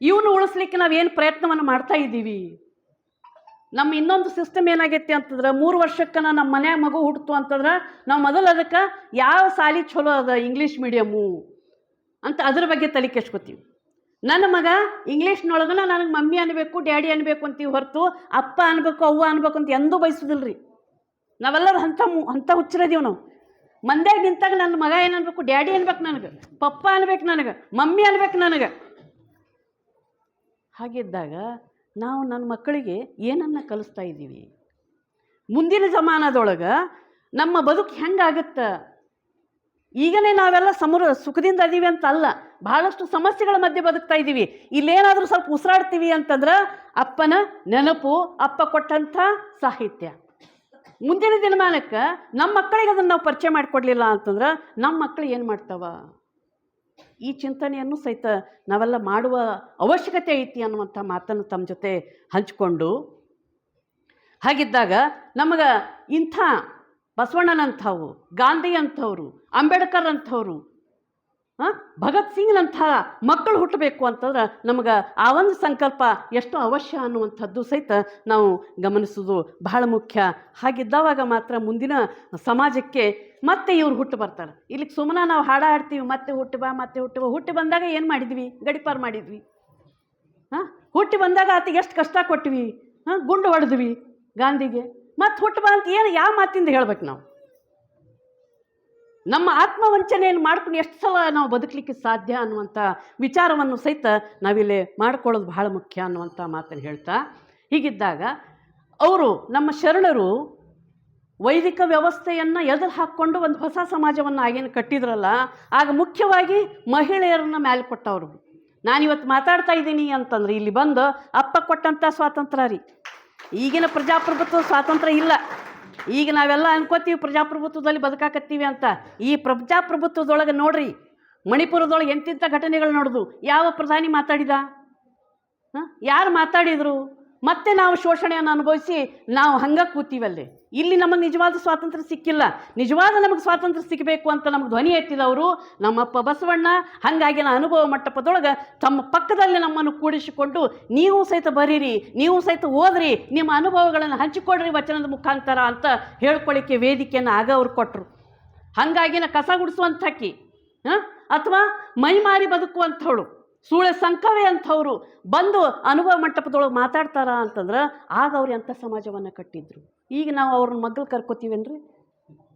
ಇವನು ಉಳಿಸ್ಲಿಕ್ಕೆ ನಾವೇನು ಪ್ರಯತ್ನವನ್ನು ಮಾಡ್ತಾ ಇದ್ದೀವಿ? ನಮ್ಮ ಇನ್ನೊಂದು ಸಿಸ್ಟಮ್ ಏನಾಗೈತಿ ಅಂತಂದ್ರೆ 3 ವರ್ಷಕ್ಕೆ ನಮ್ಮ ಮನ್ಯಾಗ ಮಗು ಹುಟ್ಟಿತು ಅಂತಂದ್ರೆ ನಾವು ಮೊದಲು ಅದಕ್ಕೆ ಯಾವ ಸಾಲಿ ಚಲೋ ಅದ, ಇಂಗ್ಲೀಷ್ ಮೀಡಿಯಮ್ಮು ಅಂತ ಅದ್ರ ಬಗ್ಗೆ ತಲೆ ಕೆಡ್ಸ್ಕೊತೀವಿ. ನನ್ನ ಮಗ ಇಂಗ್ಲೀಷ್ನೊಳಗನ ನನಗೆ ಮಮ್ಮಿ ಅನ್ಬೇಕು, ಡ್ಯಾಡಿ ಅನ್ಬೇಕು ಅಂತೀವಿ ಹೊರತು ಅಪ್ಪ ಅನ್ಬೇಕು, ಅವ್ವ ಅನ್ಬೇಕು ಅಂತ ಎಂದೂ ಬಯಸೋದಿಲ್ಲ ರೀ. ನಾವೆಲ್ಲರೂ ಅಂಥ ಹುಚ್ಚರದೀವಿ ನಾವು. ಮಂದ್ಯಾಗ ನಿಂತಾಗ ನನ್ನ ಮಗ ಏನು ಅನ್ಬೇಕು? ಡ್ಯಾಡಿ ಅನ್ಬೇಕು ನನಗೆ, ಪಪ್ಪ ಅನ್ಬೇಕು ನನಗೆ, ಮಮ್ಮಿ ಅನ್ಬೇಕು ನನಗೆ. ಹಾಗಿದ್ದಾಗ ನಾವು ನನ್ನ ಮಕ್ಕಳಿಗೆ ಏನನ್ನು ಕಲಿಸ್ತಾ ಇದ್ದೀವಿ? ಮುಂದಿನ ಜಮಾನದೊಳಗೆ ನಮ್ಮ ಬದುಕು ಹೆಂಗಾಗುತ್ತೆ? ಈಗನೇ ನಾವೆಲ್ಲ ಸುಖದಿಂದ ಅದೀವಿ ಅಂತ ಅಲ್ಲ, ಬಹಳಷ್ಟು ಸಮಸ್ಯೆಗಳ ಮಧ್ಯೆ ಬದುಕ್ತಾ ಇದ್ದೀವಿ. ಇಲ್ಲೇನಾದರೂ ಸ್ವಲ್ಪ ಉಸಿರಾಡ್ತೀವಿ ಅಂತಂದ್ರೆ ಅಪ್ಪನ ನೆನಪು, ಅಪ್ಪ ಕೊಟ್ಟಂಥ ಸಾಹಿತ್ಯ. ಮುಂದಿನ ದಿನಮಾನಕ್ಕೆ ನಮ್ಮ ಮಕ್ಕಳಿಗೆ ಅದನ್ನು ನಾವು ಪರಿಚಯ ಮಾಡಿಕೊಡ್ಲಿಲ್ಲ ಅಂತಂದ್ರೆ ನಮ್ಮ ಮಕ್ಕಳು ಏನು ಮಾಡ್ತಾವ? ಈ ಚಿಂತನೆಯನ್ನು ಸಹಿತ ನಾವೆಲ್ಲ ಮಾಡುವ ಅವಶ್ಯಕತೆ ಐತಿ ಅನ್ನುವಂಥ ಮಾತನ್ನು ತಮ್ಮ ಜೊತೆ ಹಂಚಿಕೊಂಡು, ಹಾಗಿದ್ದಾಗ ನಮಗೆ ಇಂಥ ಬಸವಣ್ಣನಂಥವು, ಗಾಂಧಿ ಅಂಥವ್ರು, ಅಂಬೇಡ್ಕರ್ ಅಂಥವ್ರು, ಭಗತ್ ಸಿಂಗ್ನಂಥ ಮಕ್ಕಳು ಹುಟ್ಟಬೇಕು ಅಂತಂದ್ರೆ ನಮಗೆ ಆ ಒಂದು ಸಂಕಲ್ಪ ಎಷ್ಟು ಅವಶ್ಯ ಅನ್ನುವಂಥದ್ದು ಸಹಿತ ನಾವು ಗಮನಿಸೋದು ಬಹಳ ಮುಖ್ಯ. ಹಾಗಿದ್ದವಾಗ ಮಾತ್ರ ಮುಂದಿನ ಸಮಾಜಕ್ಕೆ ಮತ್ತೆ ಇವ್ರು ಹುಟ್ಟು ಬರ್ತಾರೆ. ಇಲ್ಲಿಗೆ ಸುಮ್ಮನೆ ನಾವು ಹಾಡ್ತೀವಿ, ಮತ್ತೆ ಹುಟ್ಟಿ ಬಾ, ಮತ್ತೆ ಹುಟ್ಟಿ ಬಾ. ಹುಟ್ಟಿ ಬಂದಾಗ ಏನು ಮಾಡಿದ್ವಿ? ಗಡಿಪಾರು ಮಾಡಿದ್ವಿ. ಹುಟ್ಟಿ ಬಂದಾಗ ಆತಿಗೆ ಎಷ್ಟು ಕಷ್ಟ ಕೊಟ್ವಿ, ಗುಂಡು ಹೊಡೆದ್ವಿ ಗಾಂಧಿಗೆ. ಮತ್ತೆ ಹುಟ್ಟು ಬಾ ಅಂತ ಏನು ಯಾವ ಮಾತಿಂದ ಹೇಳ್ಬೇಕು ನಾವು? ನಮ್ಮ ಆತ್ಮವಂಚನೆಯನ್ನು ಮಾಡ್ಕೊಂಡು ಎಷ್ಟು ಸಲ ನಾವು ಬದುಕಲಿಕ್ಕೆ ಸಾಧ್ಯ ಅನ್ನುವಂಥ ವಿಚಾರವನ್ನು ಸಹಿತ ನಾವಿಲ್ಲಿ ಮಾಡ್ಕೊಳ್ಳೋದು ಬಹಳ ಮುಖ್ಯ ಅನ್ನುವಂಥ ಮಾತನ್ನು ಹೇಳ್ತಾ, ಹೀಗಿದ್ದಾಗ ಅವರು ನಮ್ಮ ಶರಣರು ವೈದಿಕ ವ್ಯವಸ್ಥೆಯನ್ನು ಎದುರು ಹಾಕ್ಕೊಂಡು ಒಂದು ಹೊಸ ಸಮಾಜವನ್ನು ಆಗೇನು ಕಟ್ಟಿದ್ರಲ್ಲ, ಆಗ ಮುಖ್ಯವಾಗಿ ಮಹಿಳೆಯರನ್ನು ಮೇಲೆ ಕೊಟ್ಟವರು. ನಾನಿವತ್ತು ಮಾತಾಡ್ತಾ ಇದ್ದೀನಿ ಅಂತಂದ್ರೆ ಇಲ್ಲಿ ಬಂದು ಅಪ್ಪ ಕೊಟ್ಟಂಥ ಸ್ವಾತಂತ್ರ್ಯ ರೀ. ಈಗಿನ ಪ್ರಜಾಪ್ರಭುತ್ವ ಸ್ವಾತಂತ್ರ್ಯ ಇಲ್ಲ. ಈಗ ನಾವೆಲ್ಲ ಅನ್ಕೋತೀವಿ ಪ್ರಜಾಪ್ರಭುತ್ವದಲ್ಲಿ ಬದುಕಾಕತ್ತೀವಿ ಅಂತ. ಈ ಪ್ರಜಾಪ್ರಭುತ್ವದೊಳಗೆ ನೋಡ್ರಿ, ಮಣಿಪುರದೊಳಗೆ ಎಂತಿಂಥ ಘಟನೆಗಳು ನೋಡ್ದು. ಯಾವ ಪ್ರಧಾನಿ ಮಾತಾಡಿದ? ಯಾರು ಮಾತಾಡಿದರು? ಮತ್ತೆ ನಾವು ಶೋಷಣೆಯನ್ನು ಅನುಭವಿಸಿ ನಾವು ಹಂಗೆ ಕೂತೀವಲ್ಲಿ. ಇಲ್ಲಿ ನಮಗೆ ನಿಜವಾದ ಸ್ವಾತಂತ್ರ್ಯ ಸಿಕ್ಕಿಲ್ಲ. ನಿಜವಾದ ನಮಗೆ ಸ್ವಾತಂತ್ರ್ಯ ಸಿಗಬೇಕು ಅಂತ ನಮಗೆ ಧ್ವನಿ ಎತ್ತಿದವರು ನಮ್ಮಪ್ಪ ಬಸವಣ್ಣ. ಹಾಗಾಗಿನ ಅನುಭವ ಮಂಟಪದೊಳಗೆ ತಮ್ಮ ಪಕ್ಕದಲ್ಲಿ ನಮ್ಮನ್ನು ಕೂಡಿಸಿಕೊಂಡು, ನೀವು ಸಹಿತ ಬರೀರಿ, ನೀವು ಸಹಿತ ಓದ್ರಿ, ನಿಮ್ಮ ಅನುಭವಗಳನ್ನು ಹಂಚಿಕೊಡ್ರಿ ವಚನದ ಮುಖಾಂತರ ಅಂತ ಹೇಳ್ಕೊಳ್ಳಿಕ್ಕೆ ವೇದಿಕೆಯನ್ನು ಆಗ ಅವ್ರು ಕೊಟ್ಟರು. ಹಾಗಾಗಿನ ಕಸ ಗುಡಿಸುವಂಥಕ್ಕಿ ಅಥವಾ ಮೈಮಾರಿ ಬದುಕುವಂಥವಳು ಸೂಳೆ ಸಂಕವೇ ಅಂಥವ್ರು ಬಂದು ಅನುಭವ ಮಂಟಪದೊಳಗೆ ಮಾತಾಡ್ತಾರ ಅಂತಂದ್ರೆ ಆಗ ಅವ್ರು ಎಂಥ ಸಮಾಜವನ್ನು ಕಟ್ಟಿದ್ರು. ಈಗ ನಾವು ಅವ್ರನ್ನ ಮಗ್ಳು ಕರ್ಕೋತೀವೇನ್ರಿ?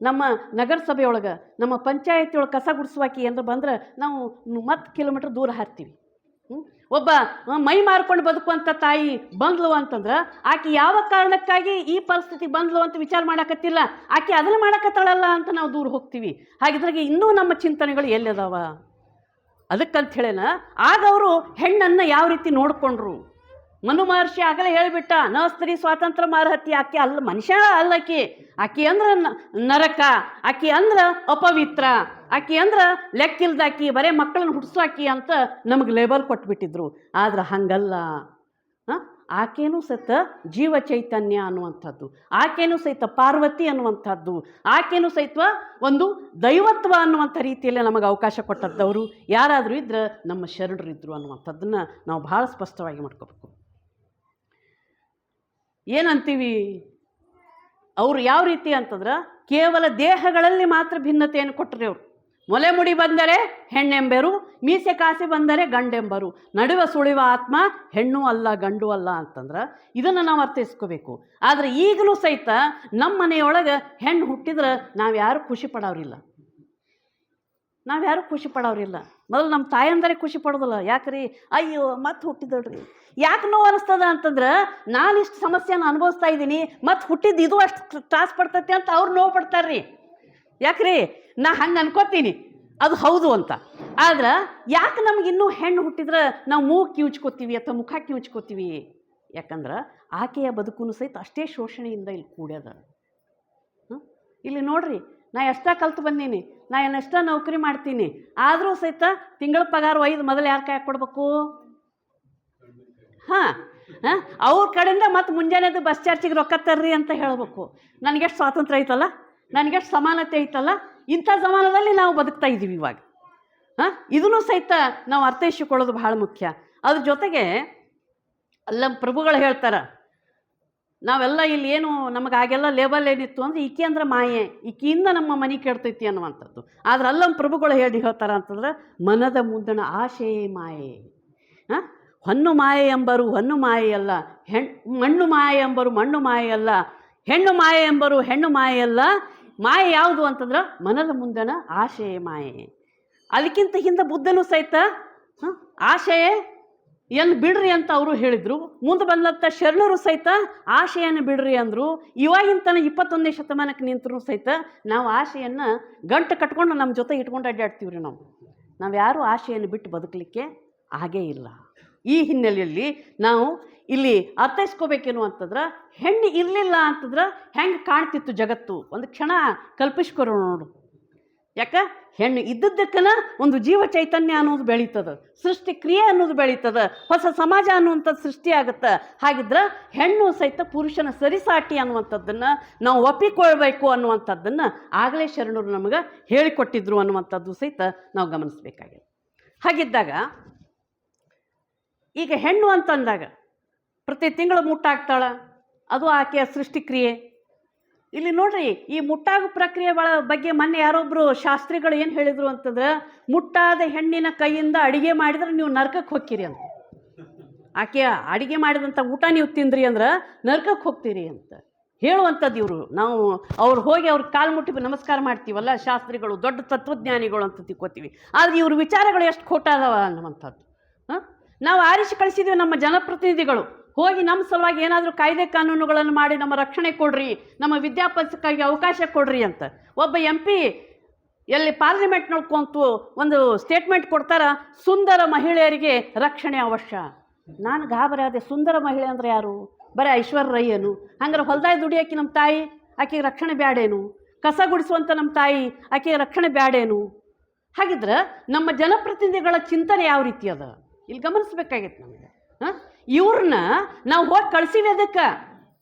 ನಮ್ಮ ನಗರಸಭೆಯೊಳಗೆ, ನಮ್ಮ ಪಂಚಾಯತಿಯೊಳಗೆ ಕಸ ಗುಡಿಸುವಾಕಿ ಏನಾರ ಬಂದ್ರೆ ನಾವು ಮತ್ತೆ ಕಿಲೋಮೀಟ್ರ್ ದೂರ ಹಾರ್ತೀವಿ. ಒಬ್ಬ ಮೈ ಮಾರ್ಕೊಂಡು ಬದುಕುವಂಥ ತಾಯಿ ಬಂದ್ಲು ಅಂತಂದ್ರೆ ಆಕೆ ಯಾವ ಕಾರಣಕ್ಕಾಗಿ ಈ ಪರಿಸ್ಥಿತಿ ಬಂದ್ಲು ಅಂತ ವಿಚಾರ ಮಾಡಕತ್ತಿಲ್ಲ, ಆಕೆ ಅದನ್ನು ಮಾಡಕತ್ತಾಳಲ್ಲ ಅಂತ ನಾವು ದೂರ ಹೋಗ್ತೀವಿ. ಹಾಗಿದ್ರಾಗೆ ಇನ್ನೂ ನಮ್ಮ ಚಿಂತನೆಗಳು ಎಲ್ಲಿದಾವ? ಅದಕ್ಕಂತ ಹೇಳೇನ ಆಗ ಅವರು ಹೆಣ್ಣನ್ನು ಯಾವ ರೀತಿ ನೋಡಿಕೊಂಡ್ರು. ಮನು ಮಹರ್ಷಿ ಆಗಲೇ ಹೇಳಿಬಿಟ್ಟ, ನ ಸ್ತ್ರೀ ಸ್ವಾತಂತ್ರ್ಯ ಮಾರಹತಿ. ಆಕೆ ಅಲ್ಲ, ಮನುಷ್ಯ ಅಲ್ಲಕಿ. ಆಕೆ ಅಂದ್ರೆ ನರಕ, ಆಕೆ ಅಂದ್ರೆ ಅಪವಿತ್ರ, ಆಕೆ ಅಂದ್ರೆ ಲೆಕ್ಕಿಲ್ದಾಕಿ, ಬರೇ ಮಕ್ಕಳನ್ನ ಹುಟ್ಟಿಸಾಕಿ ಅಂತ ನಮಗೆ ಲೇಬಲ್ ಕೊಟ್ಬಿಟ್ಟಿದ್ರು. ಆದ್ರೆ ಹಂಗಲ್ಲ. ಆಕೆನೂ ಸಹಿತ ಜೀವ ಚೈತನ್ಯ ಅನ್ನುವಂಥದ್ದು, ಆಕೆನೂ ಸಹಿತ ಪಾರ್ವತಿ ಅನ್ನುವಂಥದ್ದು, ಆಕೆನೂ ಸಹಿತ ಒಂದು ದೈವತ್ವ ಅನ್ನುವಂಥ ರೀತಿಯಲ್ಲಿ ನಮಗೆ ಅವಕಾಶ ಕೊಟ್ಟದ್ದವರು ಯಾರಾದರೂ ಇದ್ರೆ ನಮ್ಮ ಶರಣರು ಇದ್ದರು ಅನ್ನುವಂಥದ್ದನ್ನು ನಾವು ಭಾಳ ಸ್ಪಷ್ಟವಾಗಿ ಮಾಡ್ಕೋಬೇಕು. ಏನಂತೀವಿ? ಅವರು ಯಾವ ರೀತಿ ಅಂತಂದ್ರೆ ಕೇವಲ ದೇಹಗಳಲ್ಲಿ ಮಾತ್ರ ಭಿನ್ನತೆಯನ್ನು ಕೊಟ್ಟರೆ ಅವರು. ಮೊಲೆ ಮುಡಿ ಬಂದರೆ ಹೆಣ್ಣೆಂಬರು, ಮೀಸೆ ಕಾಸೆ ಬಂದರೆ ಗಂಡೆಂಬರು, ನಡುವೆ ಸುಳಿವ ಆತ್ಮ ಹೆಣ್ಣು ಅಲ್ಲ ಗಂಡು ಅಲ್ಲ ಅಂತಂದ್ರೆ ಇದನ್ನು ನಾವು ಅರ್ಥೈಸ್ಕೋಬೇಕು. ಆದರೆ ಈಗಲೂ ಸಹಿತ ನಮ್ಮ ಮನೆಯೊಳಗೆ ಹೆಣ್ಣು ಹುಟ್ಟಿದ್ರೆ ನಾವ್ಯಾರು ಖುಷಿ ಪಡೋರಿಲ್ಲ. ಮೊದಲು ನಮ್ಮ ತಾಯಂದರೆ ಖುಷಿ ಪಡೋದಿಲ್ಲ. ಯಾಕ್ರಿ? ಅಯ್ಯೋ ಮತ್ತೆ ಹುಟ್ಟಿದಳ್ರಿ. ಯಾಕೆ ನೋವು ಅನಿಸ್ತದ ಅಂತಂದ್ರೆ ನಾನಿಷ್ಟು ಸಮಸ್ಯೆನ ಅನುಭವಿಸ್ತಾ ಇದ್ದೀನಿ, ಮತ್ತೆ ಹುಟ್ಟಿದ್ದು ಇದು ಅಷ್ಟು ತ್ರಾಸ ಪಡ್ತೈತಿ ಅಂತ ಅವ್ರು ನೋವು ಪಡ್ತಾರ್ರಿ. ಯಾಕ್ರಿ? ನಾ ಹಂಗೆ ಅನ್ಕೋತೀನಿ ಅದು ಹೌದು ಅಂತ. ಆದ್ರೆ ಯಾಕೆ ನಮಗಿನ್ನೂ ಹೆಣ್ಣು ಹುಟ್ಟಿದ್ರೆ ನಾವು ಮೂಗು ಕಿವುಚ್ಕೋತೀವಿ ಅಥವಾ ಮುಖ ಕಿವುಚ್ಕೋತೀವಿ? ಯಾಕಂದ್ರೆ ಆಕೆಯ ಬದುಕು ಸಹಿತ ಅಷ್ಟೇ ಶೋಷಣೆಯಿಂದ ಇಲ್ಲಿ ಕೂಡ್ಯದ. ಇಲ್ಲಿ ನೋಡ್ರಿ, ನಾ ಎಷ್ಟ ಕಲ್ತು ಬಂದೀನಿ, ನಾ ಎಷ್ಟ ನೌಕರಿ ಮಾಡ್ತೀನಿ, ಆದರೂ ಸಹಿತ ತಿಂಗಳ ಪಗಾರ ಒಯ್ದು ಮೊದಲು ಯಾರು ಕೈ ಕೊಡ್ಬೇಕು? ಅವ್ರ ಕಡೆಯಿಂದ ಮತ್ತೆ ಮುಂಜಾನೆದು ಬಸ್ ಚಾರ್ಜಿಗೆ ರೊಕ್ಕ ತರ್ರಿ ಅಂತ ಹೇಳಬೇಕು. ನನಗೆಷ್ಟು ಸ್ವಾತಂತ್ರ್ಯ ಐತಲ್ಲ, ನನಗೆಷ್ಟು ಸಮಾನತೆ ಐತಲ್ಲ, ಇಂಥ ಸಮಾನದಲ್ಲಿ ನಾವು ಬದುಕ್ತಾ ಇದ್ದೀವಿ ಇವಾಗ. ಇದನ್ನು ಸಹಿತ ನಾವು ಅರ್ಥೈಸಿಕೊಳ್ಳೋದು ಭಾಳ ಮುಖ್ಯ. ಅದ್ರ ಜೊತೆಗೆ ಅಲ್ಲ ಪ್ರಭುಗಳು ಹೇಳ್ತಾರೆ, ನಾವೆಲ್ಲ ಇಲ್ಲಿ ಏನು ನಮಗೆ ಆಗೆಲ್ಲ ಲೇಬಲ್ ಏನಿತ್ತು ಅಂದರೆ ಈಕೆ ಅಂದ್ರೆ ಮಾಯೆ, ಈಕೆಯಿಂದ ನಮ್ಮ ಮನೆ ಕೆಡ್ತೈತಿ ಅನ್ನುವಂಥದ್ದು. ಆದ್ರೆ ಅಲ್ಲಮ್ಮ ಪ್ರಭುಗಳು ಹೇಳ್ತಾರೆ ಅಂತಂದ್ರೆ ಮನದ ಮುಂದಣ ಆಶೆಯೇ ಮಾಯೆ. ಹೊನ್ನು ಮಾಯೆ ಎಂಬರು ಹೊನ್ನು ಮಾಯೆಯಲ್ಲ, ಮಣ್ಣು ಮಾಯೆ ಎಂಬರು ಮಣ್ಣು ಮಾಯೆಯಲ್ಲ, ಹೆಣ್ಣು ಮಾಯೆ ಎಂಬರು ಹೆಣ್ಣು ಮಾಯೆಯಲ್ಲ. ಮಾಯೆ ಯಾವುದು ಅಂತಂದ್ರೆ ಮನದ ಮುಂದಣ ಆಶೆಯೇ ಮಾಯೆ. ಅದಕ್ಕಿಂತ ಹಿಂದೆ ಬುದ್ಧನೂ ಸಹಿತ ಆಶೆಯೇ ಎಲ್ಲಿ ಬಿಡ್ರಿ ಅಂತ ಅವರು ಹೇಳಿದರು. ಮುಂದೆ ಬಂದಂಥ ಶರಣರು ಸಹಿತ ಆಶೆಯನ್ನು ಬಿಡ್ರಿ ಅಂದರು. ಇವಾಗಿನ ತನಕ 21ನೇ ಶತಮಾನಕ್ಕೆ ನಿಂತರೂ ಸಹಿತ ನಾವು ಆಶೆಯನ್ನು ಗಂಟು ಕಟ್ಕೊಂಡು ನಮ್ಮ ಜೊತೆ ಇಟ್ಕೊಂಡು ಅಡ್ಡಾಡ್ತೀವಿ ರೀ. ನಾವು ಯಾರೂ ಆಶೆಯನ್ನು ಬಿಟ್ಟು ಬದುಕಲಿಕ್ಕೆ ಆಗೇ ಇಲ್ಲ. ಈ ಹಿನ್ನೆಲೆಯಲ್ಲಿ ನಾವು ಇಲ್ಲಿ ಅರ್ಥೈಸ್ಕೋಬೇಕೇನು ಅಂತಂದ್ರೆ, ಹೆಣ್ಣು ಇರಲಿಲ್ಲ ಅಂತಂದ್ರೆ ಹೆಂಗೆ ಕಾಣ್ತಿತ್ತು ಜಗತ್ತು, ಒಂದು ಕ್ಷಣ ಕಲ್ಪಿಸ್ಕೊರೋಣ ನೋಡು. ಯಾಕೆ ಹೆಣ್ಣು ಇದ್ದದ್ದಕ್ಕನ ಒಂದು ಜೀವ ಚೈತನ್ಯ ಅನ್ನೋದು ಬೆಳೀತದೆ, ಸೃಷ್ಟಿ ಕ್ರಿಯೆ ಅನ್ನೋದು ಬೆಳೀತದೆ, ಹೊಸ ಸಮಾಜ ಅನ್ನುವಂಥದ್ದು ಸೃಷ್ಟಿಯಾಗುತ್ತೆ. ಹಾಗಿದ್ರೆ ಹೆಣ್ಣು ಸಹಿತ ಪುರುಷನ ಸರಿಸಾಟಿ ಅನ್ನುವಂಥದ್ದನ್ನು ನಾವು ಒಪ್ಪಿಕೊಳ್ಬೇಕು ಅನ್ನುವಂಥದ್ದನ್ನು ಆಗಲೇ ಶರಣರು ನಮಗೆ ಹೇಳಿಕೊಟ್ಟಿದ್ರು ಅನ್ನುವಂಥದ್ದು ಸಹಿತ ನಾವು ಗಮನಿಸಬೇಕಾಗಿದೆ. ಹಾಗಿದ್ದಾಗ ಈಗ ಹೆಣ್ಣು ಅಂತಂದಾಗ ಪ್ರತಿ ತಿಂಗಳು ಮುಟ್ಟಾಗ್ತಾಳೆ, ಅದು ಆಕೆಯ ಸೃಷ್ಟಿಕ್ರಿಯೆ. ಇಲ್ಲಿ ನೋಡ್ರಿ, ಈ ಮುಟ್ಟಾಗೋ ಪ್ರಕ್ರಿಯೆ ಬಗ್ಗೆ ಮೊನ್ನೆ ಯಾರೊಬ್ಬರು ಶಾಸ್ತ್ರಿಗಳು ಏನು ಹೇಳಿದರು ಅಂತಂದ್ರೆ, ಮುಟ್ಟಾದ ಹೆಣ್ಣಿನ ಕೈಯಿಂದ ಅಡಿಗೆ ಮಾಡಿದ್ರೆ ನೀವು ನರಕಕ್ಕೆ ಹೋಗ್ತೀರಿ ಅಂತ. ಆಕೆಯ ಅಡಿಗೆ ಮಾಡಿದಂಥ ಊಟ ನೀವು ತಿಂದ್ರಿ ಅಂದ್ರೆ ನರಕಕ್ಕೆ ಹೋಗ್ತೀರಿ ಅಂತ ಹೇಳುವಂಥದ್ದು ಇವರು. ನಾವು ಅವ್ರು ಹೋಗಿ ಅವ್ರ ಕಾಲು ಮುಟ್ಟಿ ನಮಸ್ಕಾರ ಮಾಡ್ತೀವಲ್ಲ, ಶಾಸ್ತ್ರಿಗಳು ದೊಡ್ಡ ತತ್ವಜ್ಞಾನಿಗಳು ಅಂತ ತಿಳ್ಕೊತೀವಿ. ಆದರೆ ಇವ್ರ ವಿಚಾರಗಳು ಎಷ್ಟು ಖೋಟಾದವ ಅನ್ನುವಂಥದ್ದು. ನಾವು ಆರಿಸಿ ಕಳಿಸಿದ್ವಿ ನಮ್ಮ ಜನಪ್ರತಿನಿಧಿಗಳು, ಹೋಗಿ ನಮ್ಮ ಸಲುವಾಗಿ ಏನಾದರೂ ಕಾಯ್ದೆ ಕಾನೂನುಗಳನ್ನು ಮಾಡಿ ನಮ್ಮ ರಕ್ಷಣೆ ಕೊಡ್ರಿ, ನಮ್ಮ ವಿದ್ಯಾಭ್ಯಾಸಕ್ಕಾಗಿ ಅವಕಾಶ ಕೊಡ್ರಿ ಅಂತ. ಒಬ್ಬ MP ಎಲ್ಲಿ ಪಾರ್ಲಿಮೆಂಟ್ನೊಳಗೆ ಕುಂತು ಒಂದು ಸ್ಟೇಟ್ಮೆಂಟ್ ಕೊಡ್ತಾರ, ಸುಂದರ ಮಹಿಳೆಯರಿಗೆ ರಕ್ಷಣೆ ಅವಶ್ಯ. ನಾನು ಗಾಬರಿ ಆದೆ, ಸುಂದರ ಮಹಿಳೆ ಅಂದರೆ ಯಾರು? ಬರೀ ಐಶ್ವರ್ಯ ರೈ ಏನು? ಹಂಗಾರೆ ಹೊಲ್ದಾಯ ದುಡಿಯೋಕೆ ನಮ್ಮ ತಾಯಿ, ಆಕೆಗೆ ರಕ್ಷಣೆ ಬ್ಯಾಡೇನು? ಕಸ ಗುಡಿಸುವಂಥ ನಮ್ಮ ತಾಯಿ, ಆಕೆಗೆ ರಕ್ಷಣೆ ಬ್ಯಾಡೇನು? ಹಾಗಿದ್ರೆ ನಮ್ಮ ಜನಪ್ರತಿನಿಧಿಗಳ ಚಿಂತನೆ ಯಾವ ರೀತಿ ಅದ ಇಲ್ಲಿ ಗಮನಿಸ್ಬೇಕಾಗಿತ್ತು ನಮಗೆ. ಇವ್ರನ್ನ ನಾವು ಹೋಗಿ ಕಳಿಸಿವಿ ಅದಕ್ಕೆ.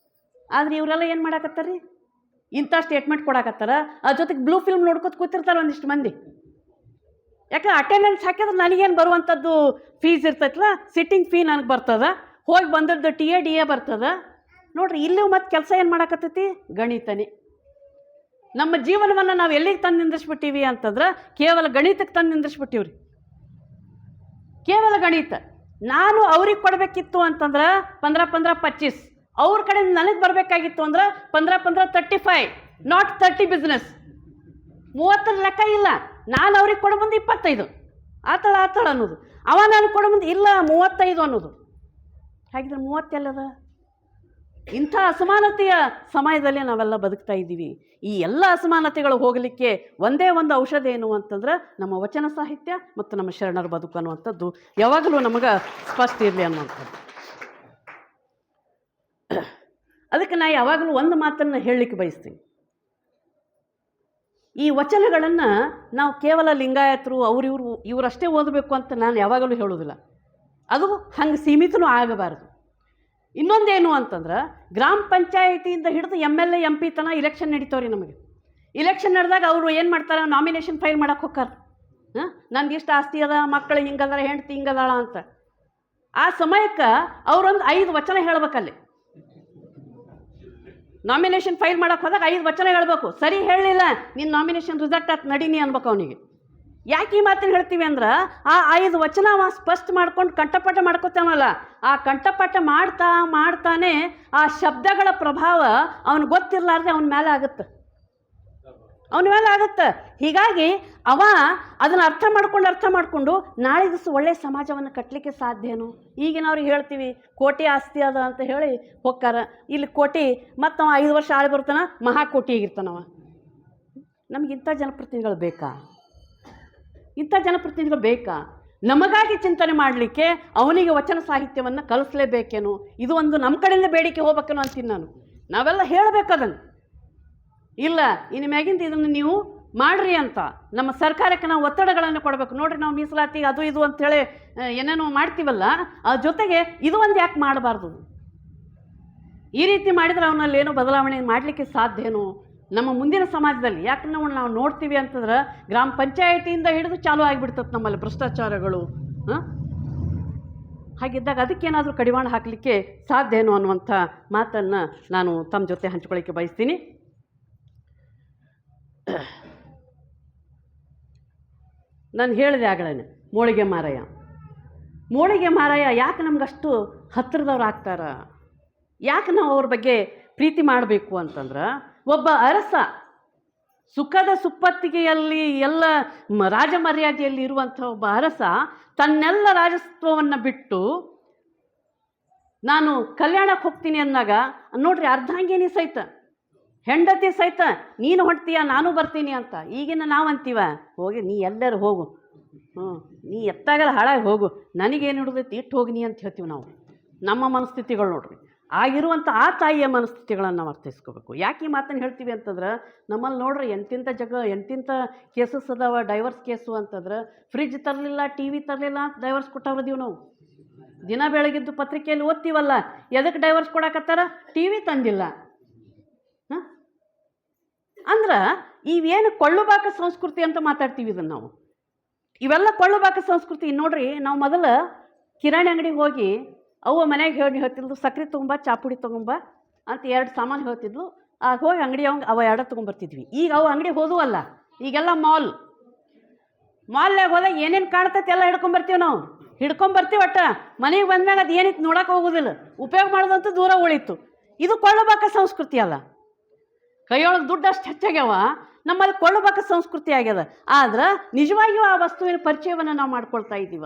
ಆದರೆ ಇವರೆಲ್ಲ ಏನು ಮಾಡಾಕತ್ತಾರ ರೀ, ಇಂಥ ಸ್ಟೇಟ್ಮೆಂಟ್ ಕೊಡಾಕತ್ತಾರ. ಅದ್ರ ಜೊತೆಗೆ ಬ್ಲೂ ಫಿಲ್ಮ್ ನೋಡ್ಕೊತ ಕೂತಿರ್ತಾರೆ ಒಂದಿಷ್ಟು ಮಂದಿ. ಯಾಕೆ ಅಟೆಂಡೆನ್ಸ್ ಹಾಕಿದ್ರೆ ನನಗೇನು ಬರುವಂಥದ್ದು ಫೀಸ್ ಇರ್ತೈತಲ್ಲ, ಸಿಟ್ಟಿಂಗ್ ಫೀ ನನಗೆ ಬರ್ತದೆ, ಹೋಗಿ ಬಂದದ್ದು TA DA ಬರ್ತದೆ. ನೋಡ್ರಿ, ಇಲ್ಲೂ ಮತ್ತು ಕೆಲಸ ಏನು ಮಾಡಾಕತ್ತೈತಿ, ಗಣಿತನೇ. ನಮ್ಮ ಜೀವನವನ್ನು ನಾವು ಎಲ್ಲಿಗೆ ತಂದು ನಿಂದಿಸ್ಬಿಟ್ಟಿವಿ ಅಂತಂದ್ರೆ ಕೇವಲ ಗಣಿತಕ್ಕೆ ತಂದು ನಿಂದಿಸ್ಬಿಟ್ಟಿವ್ರಿ. ಕೇವಲ ಗಣಿತ. ನಾನು ಅವ್ರಿಗೆ ಕೊಡಬೇಕಿತ್ತು ಅಂತಂದ್ರೆ 15-15-25, ಅವ್ರ ಕಡೆ ನನಗೆ ಬರಬೇಕಾಗಿತ್ತು ಅಂದ್ರೆ 15-15-35, ನಾಟ್ 30 ಬಿಸ್ನೆಸ್. 30 ಲೆಕ್ಕ ಇಲ್ಲ. ನಾನು ಅವ್ರಿಗೆ ಕೊಡೋ ಮುಂದೆ 25 ಆತಳ ಅನ್ನೋದು, ಅವ ನಾನು ಕೊಡೋ ಮುಂದೆ ಇಲ್ಲ 35 ಅನ್ನೋದು. ಹಾಗಿದ್ರೆ 30 ಎಲ್ಲದ? ಇಂಥ ಅಸಮಾನತೆಯ ಸಮಯದಲ್ಲಿ ನಾವೆಲ್ಲ ಬದುಕ್ತಾ ಇದ್ದೀವಿ. ಈ ಎಲ್ಲ ಅಸಮಾನತೆಗಳು ಹೋಗಲಿಕ್ಕೆ ಒಂದೇ ಒಂದು ಔಷಧ ಏನು ಅಂತಂದ್ರೆ ನಮ್ಮ ವಚನ ಸಾಹಿತ್ಯ ಮತ್ತು ನಮ್ಮ ಶರಣರ ಬದುಕು ಅನ್ನುವಂಥದ್ದು ಯಾವಾಗಲೂ ನಮಗೆ ಸ್ಪಷ್ಟ ಇರಲಿ ಅನ್ನುವಂಥದ್ದು. ಅದಕ್ಕೆ ನಾನು ಯಾವಾಗಲೂ ಒಂದು ಮಾತನ್ನು ಹೇಳಲಿಕ್ಕೆ ಬಯಸ್ತೀನಿ. ಈ ವಚನಗಳನ್ನು ನಾವು ಕೇವಲ ಲಿಂಗಾಯತರು ಇವರಷ್ಟೇ ಓದಬೇಕು ಅಂತ ನಾನು ಯಾವಾಗಲೂ ಹೇಳೋದಿಲ್ಲ. ಅದು ಹಂಗೆ ಸೀಮಿತನೂ ಆಗಬಾರ್ದು. ಇನ್ನೊಂದೇನು ಅಂತಂದ್ರೆ, ಗ್ರಾಮ ಪಂಚಾಯಿತಿಯಿಂದ ಹಿಡಿದು MLA MP ತನ ಇಲೆಕ್ಷನ್ ನಡೀತಾವ್ರಿ. ನಮಗೆ ಇಲೆಕ್ಷನ್ ನಡೆದಾಗ ಅವರು ಏನು ಮಾಡ್ತಾರೆ, ನಾಮಿನೇಷನ್ ಫೈಲ್ ಮಾಡಕ್ಕೆ ಹೋಗ್ತಾರೆ. ನಂದು ಇಷ್ಟು ಆಸ್ತಿ ಅದ, ಮಕ್ಕಳು ಹಿಂಗದಾರ, ಹೆಂಡತಿ ಹಿಂಗದಾಳ ಅಂತ. ಆ ಸಮಯಕ್ಕೆ ಅವರೊಂದು 5 ವಚನ ಹೇಳ್ಬೇಕಲ್ಲಿ. ನಾಮಿನೇಷನ್ ಫೈಲ್ ಮಾಡಕ್ಕೆ ಹೋದಾಗ 5 ವಚನ ಹೇಳ್ಬೇಕು. ಸರಿ ಹೇಳಲಿಲ್ಲ, ನಿನ್ನ ನಾಮಿನೇಷನ್ ರಿಸಲ್ಟ್ ಆಯ್ತು ನಡೀನಿ ಅನ್ಬೇಕು ಅವನಿಗೆ. ಯಾಕೆ ಈ ಮಾತನ್ನು ಹೇಳ್ತೀವಿ ಅಂದ್ರೆ, ಆ 5 ವಚನ ಅವ ಸ್ಪಷ್ಟ ಮಾಡ್ಕೊಂಡು ಕಂಠಪಾಠ ಮಾಡ್ಕೊತಾನಲ್ಲ, ಆ ಕಂಠಪಾಠ ಮಾಡ್ತಾನೆ ಆ ಶಬ್ದಗಳ ಪ್ರಭಾವ ಅವನಿಗೆ ಗೊತ್ತಿರಲಾರ್ದೆ ಅವನ ಮೇಲೆ ಆಗುತ್ತೆ. ಹೀಗಾಗಿ ಅವ ಅದನ್ನು ಅರ್ಥ ಮಾಡ್ಕೊಂಡು ನಾಳೆ ದಿವಸ ಒಳ್ಳೆಯ ಸಮಾಜವನ್ನು ಕಟ್ಟಲಿಕ್ಕೆ ಸಾಧ್ಯನು. ಈಗಿನವ್ರಿಗೆ ಹೇಳ್ತೀವಿ ಕೋಟಿ ಆಸ್ತಿ ಅದ ಅಂತ ಹೇಳಿ ಹೋಗ್ತಾರ. ಇಲ್ಲಿ ಕೋಟಿ ಮತ್ತು ಅವ 5 ವರ್ಷ ಆಳಿ ಬರ್ತಾನ, ಮಹಾಕೋಟಿ ಆಗಿರ್ತಾನವ. ನಮಗಿಂಥ ಜನಪ್ರತಿನಿಧಿಗಳು ಬೇಕಾ? ಇಂಥ ಜನಪ್ರತಿನಿಧಿಗಳು ಬೇಕಾ? ನಮಗಾಗಿ ಚಿಂತನೆ ಮಾಡಲಿಕ್ಕೆ ಅವನಿಗೆ ವಚನ ಸಾಹಿತ್ಯವನ್ನು ಕಲಿಸ್ಲೇಬೇಕೇನು? ಇದು ಒಂದು ನಮ್ಮ ಕಡೆಯಿಂದ ಬೇಡಿಕೆ ಹೋಗ್ಬೇಕೇನೋ ಅಂತೀನಿ ನಾನು. ನಾವೆಲ್ಲ ಹೇಳಬೇಕದನ್ನು. ಇಲ್ಲ, ಇನ್ನು ಮ್ಯಾಗಿಂದ ಇದನ್ನು ನೀವು ಮಾಡ್ರಿ ಅಂತ ನಮ್ಮ ಸರ್ಕಾರಕ್ಕೆ ನಾವು ಒತ್ತಡಗಳನ್ನು ಕೊಡಬೇಕು. ನೋಡಿರಿ, ನಾವು ಮೀಸಲಾತಿ ಅದು ಇದು ಅಂಥೇಳಿ ಏನೇನೋ ಮಾಡ್ತೀವಲ್ಲ, ಅದ್ರ ಜೊತೆಗೆ ಇದು ಒಂದು ಯಾಕೆ ಮಾಡಬಾರ್ದು? ಈ ರೀತಿ ಮಾಡಿದರೆ ಅವನಲ್ಲಿ ಏನೋ ಬದಲಾವಣೆ ಮಾಡಲಿಕ್ಕೆ ಸಾಧ್ಯನೋ ನಮ್ಮ ಮುಂದಿನ ಸಮಾಜದಲ್ಲಿ. ಯಾಕೆ ನಾವು ನೋಡ್ತೀವಿ ಅಂತಂದ್ರೆ ಗ್ರಾಮ ಪಂಚಾಯಿತಿಯಿಂದ ಹಿಡಿದು ಚಾಲೂ ಆಗಿಬಿಡ್ತದೆ ನಮ್ಮಲ್ಲಿ ಭ್ರಷ್ಟಾಚಾರಗಳು. ಹಾಗಿದ್ದಾಗ ಅದಕ್ಕೇನಾದರೂ ಕಡಿವಾಣ ಹಾಕಲಿಕ್ಕೆ ಸಾಧ್ಯ ಏನು ಅನ್ನುವಂಥ ಮಾತನ್ನು ನಾನು ತಮ್ಮ ಜೊತೆ ಹಂಚ್ಕೊಳ್ಳಿಕ್ಕೆ ಬಯಸ್ತೀನಿ. ನಾನು ಹೇಳಿದೆ ಆಗಲೇ ಮೋಳಿಗೆ ಮಾರಾಯ ಯಾಕೆ ನಮಗಷ್ಟು ಹತ್ತಿರದವ್ರು ಆಗ್ತಾರ, ಯಾಕೆ ನಾವು ಅವ್ರ ಬಗ್ಗೆ ಪ್ರೀತಿ ಮಾಡಬೇಕು ಅಂತಂದ್ರೆ, ಒಬ್ಬ ಅರಸ ಸುಖದ ಸುಪ್ಪತ್ತಿಗೆಯಲ್ಲಿ ಎಲ್ಲ ರಾಜಮರ್ಯಾದೆಯಲ್ಲಿ ಇರುವಂಥ ಒಬ್ಬ ಅರಸ ತನ್ನೆಲ್ಲ ರಾಜಸ್ವವನ್ನು ಬಿಟ್ಟು ನಾನು ಕಲ್ಯಾಣಕ್ಕೆ ಹೋಗ್ತೀನಿ ಅಂದಾಗ ನೋಡ್ರಿ ಅರ್ಧಾಂಗಿನಿ ಸಹಿತ ಹೆಂಡತಿ ಸಹಿತ ನೀನು ಹೊಡ್ತೀಯ ನಾನು ಬರ್ತೀನಿ ಅಂತ. ಈಗಿನ ನಾವು ಅಂತೀವ ಹೋಗಿ ನೀ ಎಲ್ಲರೂ ಹೋಗು, ನೀ ಎತ್ತಾಗಲ್ಲ ಹಾಳಾಗಿ ಹೋಗು, ನನಗೇನು ಹಿಡಿದೈತಿ ಇಟ್ಟು ಹೋಗಿ ನೀ ಅಂತ ಹೇಳ್ತೀವಿ ನಾವು. ನಮ್ಮ ಮನಸ್ಥಿತಿಗಳು ನೋಡ್ರಿ, ಆಗಿರುವಂಥ ಆ ತಾಯಿಯ ಮನಸ್ಥಿತಿಗಳನ್ನು ನಾವು ಅರ್ಥೈಸ್ಕೋಬೇಕು. ಯಾಕೆ ಈ ಮಾತನ್ನು ಹೇಳ್ತೀವಿ ಅಂತಂದ್ರೆ, ನಮ್ಮಲ್ಲಿ ನೋಡ್ರಿ ಎಂತಿಂಥ ಕೇಸಸ್ ಅದಾವ, ಡೈವರ್ಸ್ ಕೇಸು ಅಂತಂದ್ರೆ ಫ್ರಿಜ್ ತರಲಿಲ್ಲ, ಟಿ ವಿ ತರಲಿಲ್ಲ ಅಂತ ಡೈವರ್ಸ್ ಕೊಟ್ಟವ್ರದೀವಿ ನಾವು. ದಿನ ಬೆಳಗಿದ್ದು ಪತ್ರಿಕೆಯಲ್ಲಿ ಓದ್ತೀವಲ್ಲ, ಎದಕ್ಕೆ ಡೈವರ್ಸ್ ಕೊಡಕತ್ತಾರ? ಟಿ ವಿ ತಂದಿಲ್ಲ. ಅಂದ್ರೆ ಇವೇನು ಕೊಳ್ಳುಬಾಕ ಸಂಸ್ಕೃತಿ ಅಂತ ಮಾತಾಡ್ತೀವಿ ಇದನ್ನು ನಾವು. ಇವೆಲ್ಲ ಕೊಳ್ಳುಬಾಕ ಸಂಸ್ಕೃತಿ. ನೋಡ್ರಿ, ನಾವು ಮೊದಲು ಕಿರಾಣಿ ಅಂಗಡಿಗೆ ಹೋಗಿ ಅವ್ವ ಮನೆಗೆ ಹೇಳ್ತಿದ್ಲು ಸಕ್ಕರೆ ತೊಗೊಂಬ, ಚಾಪುಡಿ ತೊಗೊಂಬ ಅಂತ 2 ಸಾಮಾನು ಹೇಳ್ತಿದ್ಲು. ಆಗ ಹೋಗಿ ಅಂಗಡಿ ಅವ 2 ತೊಗೊಂಬರ್ತಿದ್ವಿ. ಈಗ ಅವು ಅಂಗಡಿ ಹೋದುವಲ್ಲ, ಈಗೆಲ್ಲ ಮಾಲ್ನಾಗ ಹೋದಾಗ ಏನೇನು ಕಾಣ್ತೈತೆ ಎಲ್ಲ ಹಿಡ್ಕೊಂಬರ್ತೀವಿ ನಾವು. ಹಿಡ್ಕೊಂಬರ್ತೀವಿ ಒಟ್ಟ ಮನೆಗೆ ಬಂದ್ಮ್ಯಾಗ ಅದು ಏನಿತ್ತು ನೋಡೋಕೆ ಹೋಗೋದಿಲ್ಲ, ಉಪಯೋಗ ಮಾಡೋದಂತೂ ದೂರ ಉಳಿತು. ಇದು ಕೊಳ್ಳುಬಾಕ ಸಂಸ್ಕೃತಿ ಅಲ್ಲ. ಕೈಯೊಳಗೆ ದುಡ್ಡು ಅಷ್ಟು ಹೆಚ್ಚಾಗ್ಯಾವ, ನಮ್ಮಲ್ಲಿ ಕೊಳ್ಳುಬಾಕ ಸಂಸ್ಕೃತಿ ಆಗ್ಯದ. ಆದ್ರೆ ನಿಜವಾಗಿಯೂ ಆ ವಸ್ತುವಿನ ಪರಿಚಯವನ್ನು ನಾವು ಮಾಡ್ಕೊಳ್ತಾ ಇದ್ದೀವ.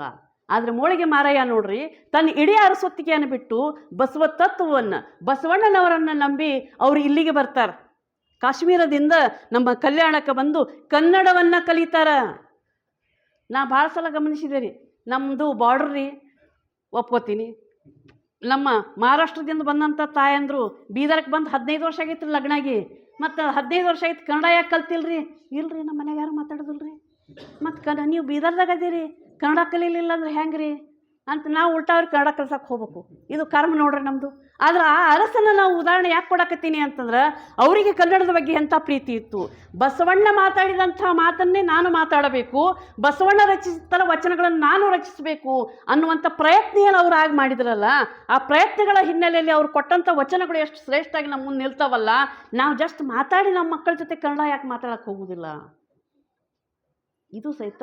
ಆದರೆ ಮೋಳಿಗೆ ಮಾರಾಯ ನೋಡ್ರಿ, ತನ್ನ ಇಡೀ ಅರಸೊತ್ತಿಗೆಯನ್ನು ಬಿಟ್ಟು ಬಸವ ತತ್ವವನ್ನು, ಬಸವಣ್ಣನವರನ್ನು ನಂಬಿ ಅವರು ಇಲ್ಲಿಗೆ ಬರ್ತಾರೆ. ಕಾಶ್ಮೀರದಿಂದ ನಮ್ಮ ಕಲ್ಯಾಣಕ್ಕೆ ಬಂದು ಕನ್ನಡವನ್ನು ಕಲಿತಾರ. ನಾ ಭಾಳ ಸಲ ಗಮನಿಸಿದೆ ರೀ, ನಮ್ಮದು ಬಾರ್ಡ್ರ್ ರೀ, ಒಪ್ಕೋತೀನಿ. ನಮ್ಮ ಮಹಾರಾಷ್ಟ್ರದಿಂದ ಬಂದಂಥ ತಾಯಂದರು ಬೀದರ್ಗೆ ಬಂದು 15 ವರ್ಷ ಆಗೈತೆ ರೀ ಲಗ್ನಾಗಿ. ಮತ್ತು 15 ವರ್ಷ ಆಯ್ತು ಕನ್ನಡ ಯಾಕೆ ಕಲ್ತಿಲ್ರಿ? ಇಲ್ರಿ, ನಮ್ಮ ಮನೆಗೆ ಯಾರು ಮಾತಾಡೋದಿಲ್ರಿ. ಮತ್ತು ನೀವು ಬೀದರ್ದಾಗ ಅದೀರಿ, ಕನ್ನಡ ಕಲೀಲಿಲ್ಲ ಅಂದ್ರೆ ಹೆಂಗೆ ರೀ ಅಂತ ನಾವು ಉಲ್ಟಾವ್ರಿಗೆ ಕನ್ನಡ ಕಲ್ಸಕ್ಕೆ ಹೋಗ್ಬೇಕು. ಇದು ಕರ್ಮ ನೋಡ್ರಿ ನಮ್ಮದು. ಆದ್ರೆ ಆ ಅರಸನ್ನು ನಾವು ಉದಾಹರಣೆ ಯಾಕೆ ಕೊಡಕತ್ತೀನಿ ಅಂತಂದ್ರೆ, ಅವರಿಗೆ ಕನ್ನಡದ ಬಗ್ಗೆ ಎಂಥ ಪ್ರೀತಿ ಇತ್ತು. ಬಸವಣ್ಣ ಮಾತಾಡಿದಂಥ ಮಾತನ್ನೇ ನಾನು ಮಾತಾಡಬೇಕು, ಬಸವಣ್ಣ ರಚಿಸಿದ ವಚನಗಳನ್ನು ನಾನು ರಚಿಸಬೇಕು ಅನ್ನುವಂಥ ಪ್ರಯತ್ನ ಏನು ಅವ್ರು ಆಗಿ ಮಾಡಿದ್ರಲ್ಲ, ಆ ಪ್ರಯತ್ನಗಳ ಹಿನ್ನೆಲೆಯಲ್ಲಿ ಅವ್ರು ಕೊಟ್ಟಂಥ ವಚನಗಳು ಎಷ್ಟು ಶ್ರೇಷ್ಠವಾಗಿ ನಮ್ಮ ಮುಂದೆ ನಿಲ್ತಾವಲ್ಲ. ನಾವು ಜಸ್ಟ್ ಮಾತಾಡಿ ನಮ್ಮ ಮಕ್ಕಳ ಜೊತೆ ಕನ್ನಡ ಯಾಕೆ ಮಾತಾಡೋಕ್ಕೆ ಹೋಗೋದಿಲ್ಲ? ಇದು ಸಹಿತ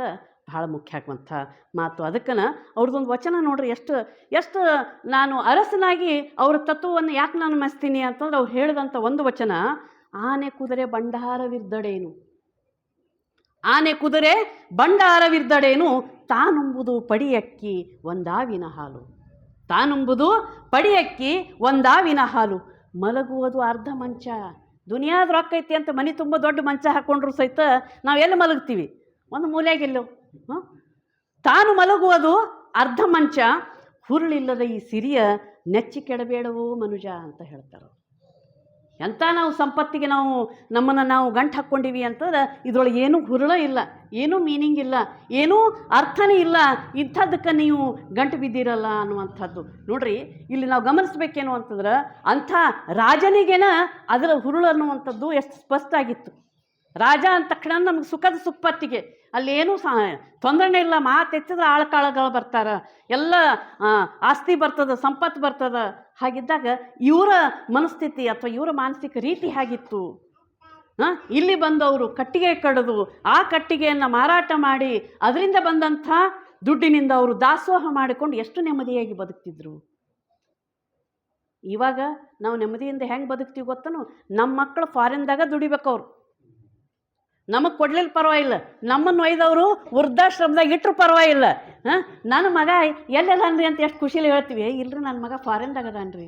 ಭಾಳ ಮುಖ್ಯ ಆಗುವಂಥ ಮಾತು. ಅದಕ್ಕನ ಅವ್ರದ್ದೊಂದು ವಚನ ನೋಡ್ರಿ, ಎಷ್ಟು ನಾನು ಅರಸನಾಗಿ ಅವ್ರ ತತ್ವವನ್ನು ಯಾಕೆ ನಾನು ಮೆಚ್ತೀನಿ ಅಂತಂದ್ರೆ, ಅವ್ರು ಹೇಳಿದಂಥ ಒಂದು ವಚನ, ಆನೆ ಕುದುರೆ ಬಂಡಾರವಿದ್ದಡೇನು, ಆನೆ ಕುದುರೆ ಬಂಡಾರವಿದ್ದಡೇನು, ತಾನುಂಬುದು ಪಡಿಯಕ್ಕಿ ಒಂದಾವಿನ ಹಾಲು, ತಾನುಂಬುದು ಪಡಿಯಕ್ಕಿ ಒಂದಾವಿನ ಹಾಲು, ಮಲಗುವುದು ಅರ್ಧ ಮಂಚ. ದುನಿಯಾದ ರೊಕ್ಕ ಐತಿ ಅಂತ ಮನೆ ತುಂಬ ದೊಡ್ಡ ಮಂಚ ಹಾಕ್ಕೊಂಡ್ರು ಸಹಿತ ನಾವು ಎಲ್ಲಿ ಮಲಗ್ತೀವಿ? ಒಂದು ಮೂಲೆಯಾಗೆಲ್ಲೋ. ತಾನು ಮಲಗುವುದು ಅರ್ಧ ಮಂಚ, ಹುರುಳಿಲ್ಲದ ಈ ಸಿರಿಯ ನೆಚ್ಚಿ ಕೆಡಬೇಡವೋ ಮನುಜ ಅಂತ ಹೇಳ್ತಾರೆ. ಎಂಥ ನಾವು ಸಂಪತ್ತಿಗೆ ನಮ್ಮನ್ನು ನಾವು ಗಂಟು ಹಾಕ್ಕೊಂಡಿವಿ ಅಂತಂದ್ರೆ ಇದರೊಳಗೆ ಏನೂ ಹುರುಳ ಇಲ್ಲ, ಏನೂ ಮೀನಿಂಗ್ ಇಲ್ಲ, ಏನೂ ಅರ್ಥನೇ ಇಲ್ಲ. ಇಂಥದ್ದಕ್ಕೆ ನೀವು ಗಂಟು ಬಿದ್ದಿರಲ್ಲ ಅನ್ನುವಂಥದ್ದು ನೋಡ್ರಿ. ಇಲ್ಲಿ ನಾವು ಗಮನಿಸ್ಬೇಕೇನು ಅಂತಂದ್ರೆ, ಅಂಥ ರಾಜನಿಗೇನ ಅದರ ಹುರುಳು ಅನ್ನುವಂಥದ್ದು ಎಷ್ಟು ಸ್ಪಷ್ಟ ಆಗಿತ್ತು. ರಾಜ ಅಂದ ತಕ್ಷಣ ನಮ್ಗೆ ಸುಖದ ಸುಪ್ಪತ್ತಿಗೆ, ಅಲ್ಲೇನೂ ತೊಂದರೆನೇ ಇಲ್ಲ. ಮಾತೆತ್ತಿದ್ರೆ ಆಳ್ಕಾಳಗಳು ಬರ್ತಾರೆ, ಎಲ್ಲ ಆಸ್ತಿ ಬರ್ತದೆ, ಸಂಪತ್ತು ಬರ್ತದೆ. ಹಾಗಿದ್ದಾಗ ಇವರ ಮನಸ್ಥಿತಿ ಅಥವಾ ಇವರ ಮಾನಸಿಕ ರೀತಿ ಹೇಗಿತ್ತು? ಇಲ್ಲಿ ಬಂದವರು ಕಟ್ಟಿಗೆ ಕಡಿದು ಆ ಕಟ್ಟಿಗೆಯನ್ನು ಮಾರಾಟ ಮಾಡಿ ಅದರಿಂದ ಬಂದಂಥ ದುಡ್ಡಿನಿಂದ ಅವರು ದಾಸೋಹ ಮಾಡಿಕೊಂಡು ಎಷ್ಟು ನೆಮ್ಮದಿಯಾಗಿ ಬದುಕ್ತಿದ್ರು. ಇವಾಗ ನಾವು ನೆಮ್ಮದಿಯಿಂದ ಹೆಂಗೆ ಬದುಕ್ತೀವಿ ಗೊತ್ತನು? ನಮ್ಮ ಮಕ್ಕಳು ಫಾರಿನ್ದಾಗ ದುಡಿಬೇಕು, ಅವರು ನಮಗೆ ಕೊಡ್ಲಿಲ್ಲ ಪರವಾಗಿಲ್ಲ, ನಮ್ಮನ್ನು ಒಯ್ದವರು ವೃದ್ಧಾಶ್ರಮದಾಗ ಇಟ್ಟರು ಪರವಾಗಿಲ್ಲ. ನನ್ನ ಮಗ ಎಲ್ಲದನ್ರಿ ಅಂತ ಎಷ್ಟು ಖುಷಿಲಿ ಹೇಳ್ತೀವಿ. ಇಲ್ಲರಿ, ನನ್ನ ಮಗ ಫಾರಿನ್ದಾಗ ಅದಾನ್ರಿ.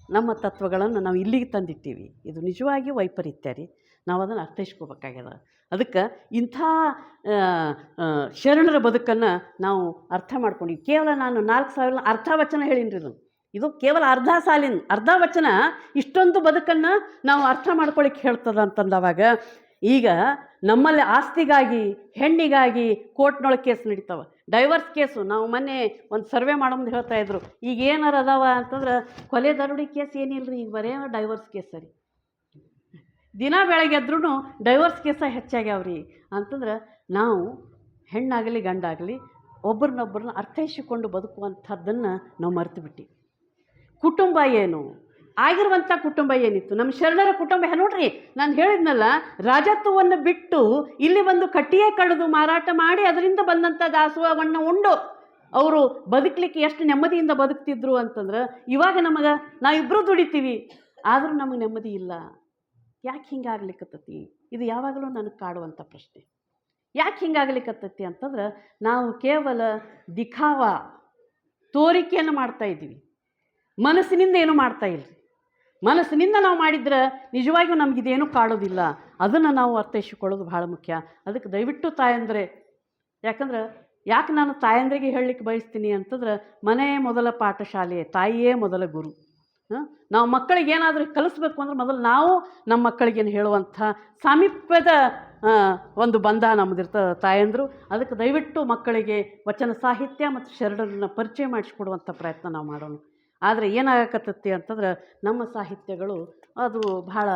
ನಮ್ಮ ತತ್ವಗಳನ್ನು ನಾವು ಇಲ್ಲಿಗೆ ತಂದಿಟ್ಟಿವಿ. ಇದು ನಿಜವಾಗಿಯೂ ವೈಪರೀತ್ಯ ರೀ. ನಾವು ಅದನ್ನು ಅರ್ಥೈಸ್ಕೋಬೇಕಾಗ್ಯದ. ಅದಕ್ಕೆ ಇಂಥ ಶರಣರ ಬದುಕನ್ನು ನಾವು ಅರ್ಥ ಮಾಡ್ಕೊಂಡಿವಿ. ಕೇವಲ ನಾನು 4,000 ಅರ್ಧ ವಚನ ಹೇಳಿನ್ರಿ. ಇದು ಕೇವಲ ಅರ್ಧ ವಚನ ಇಷ್ಟೊಂದು ಬದುಕನ್ನು ನಾವು ಅರ್ಥ ಮಾಡ್ಕೊಳ್ಳಿಕ್ಕೆ ಹೇಳ್ತದ ಅಂತಂದವಾಗ, ಈಗ ನಮ್ಮಲ್ಲಿ ಆಸ್ತಿಗಾಗಿ, ಹೆಣ್ಣಿಗಾಗಿ ಕೋರ್ಟ್ನೊಳಗೆ ಕೇಸ್ ನಡೀತಾವೆ. ಡೈವರ್ಸ್ ಕೇಸು ನಾವು ಮೊನ್ನೆ ಒಂದು ಸರ್ವೆ ಮಾಡೋದು ಹೇಳ್ತಾ ಇದ್ರು. ಈಗ ಏನಾರು ಅದಾವ ಅಂತಂದ್ರೆ, ಕೊಲೆ ದರೋಡಿ ಕೇಸ್ ಏನಿಲ್ಲ ರೀ, ಈಗ ಬರೇ ಡೈವರ್ಸ್ ಕೇಸ್ ಸರಿ. ದಿನ ಬೆಳಗ್ಗೆ ಎದ್ರೂ ಡೈವರ್ಸ್ ಕೇಸ ಹೆಚ್ಚಾಗ್ಯಾವ್ರಿ ಅಂತಂದ್ರೆ ನಾವು ಹೆಣ್ಣಾಗಲಿ ಗಂಡಾಗಲಿ ಒಬ್ಬರನ್ನೊಬ್ಬರನ್ನ ಅರ್ಥೈಸಿಕೊಂಡು ಬದುಕುವಂಥದ್ದನ್ನು ನಾವು ಮರೆತು ಬಿಟ್ಟು ಕುಟುಂಬ ಏನು ಆಗಿರುವಂಥ ಕುಟುಂಬ ಏನಿತ್ತು ನಮ್ಮ ಶರಣರ ಕುಟುಂಬ ನೋಡ್ರಿ ನಾನು ಹೇಳಿದ್ನಲ್ಲ ರಾಜತ್ವವನ್ನು ಬಿಟ್ಟು ಇಲ್ಲಿ ಬಂದು ಕಟ್ಟಿಗೆ ಕಡಿದು ಮಾರಾಟ ಮಾಡಿ ಅದರಿಂದ ಬಂದಂಥ ದಾಸೋಹವನ್ನು ಉಂಡು ಅವರು ಬದುಕಲಿಕ್ಕೆ ಎಷ್ಟು ನೆಮ್ಮದಿಯಿಂದ ಬದುಕ್ತಿದ್ರು ಅಂತಂದ್ರೆ ಇವಾಗ ನಮಗೆ ನಾವಿಬ್ಬರೂ ದುಡಿತೀವಿ ಆದರೂ ನಮಗೆ ನೆಮ್ಮದಿ ಇಲ್ಲ. ಯಾಕೆ ಹಿಂಗಾಗ್ಲಿಕ್ಕತ್ತತಿ? ಇದು ಯಾವಾಗಲೂ ನನಗೆ ಕಾಡುವಂಥ ಪ್ರಶ್ನೆ. ಯಾಕೆ ಹಿಂಗಾಗ್ಲಿಕ್ಕತ್ತತಿ ಅಂತಂದ್ರೆ ನಾವು ಕೇವಲ ದಿಖಾವ ತೋರಿಕೆಯನ್ನು ಮಾಡ್ತಾಯಿದ್ದೀವಿ, ಮನಸ್ಸಿನಿಂದ ಏನೂ ಮಾಡ್ತಾ ಇಲ್ರಿ. ಮನಸ್ಸಿನಿಂದ ನಾವು ಮಾಡಿದ್ರೆ ನಿಜವಾಗಿಯೂ ನಮಗಿದೇನೂ ಕಾಡೋದಿಲ್ಲ. ಅದನ್ನು ನಾವು ಅರ್ಥೈಸಿಕೊಳ್ಳೋದು ಭಾಳ ಮುಖ್ಯ. ಅದಕ್ಕೆ ದಯವಿಟ್ಟು ತಾಯಂದರೆ, ಯಾಕಂದ್ರೆ ಯಾಕೆ ನಾನು ತಾಯಂದ್ರಿಗೆ ಹೇಳಲಿಕ್ಕೆ ಬಯಸ್ತೀನಿ ಅಂತಂದ್ರೆ ಮನೆಯೇ ಮೊದಲ ಪಾಠಶಾಲೆ, ತಾಯಿಯೇ ಮೊದಲ ಗುರು. ನಾವು ಮಕ್ಕಳಿಗೆ ಏನಾದರೂ ಕಲಿಸ್ಬೇಕು ಅಂದ್ರೆ ಮೊದಲು ನಾವು ನಮ್ಮ ಮಕ್ಕಳಿಗೇನು ಹೇಳುವಂಥ ಸಾಮೀಪ್ಯದ ಒಂದು ಬಂಧ ನಮ್ಮದಿರ್ತದೆ ತಾಯಂದರು. ಅದಕ್ಕೆ ದಯವಿಟ್ಟು ಮಕ್ಕಳಿಗೆ ವಚನ ಸಾಹಿತ್ಯ ಮತ್ತು ಶರಣರನ್ನ ಪರಿಚಯ ಮಾಡಿಸ್ಕೊಡುವಂಥ ಪ್ರಯತ್ನ ನಾವು ಮಾಡೋಣ. ಆದರೆ ಏನಾಗಕತ್ತತಿ ಅಂತಂದ್ರೆ ನಮ್ಮ ಸಾಹಿತ್ಯಗಳು ಅದು ಭಾಳ,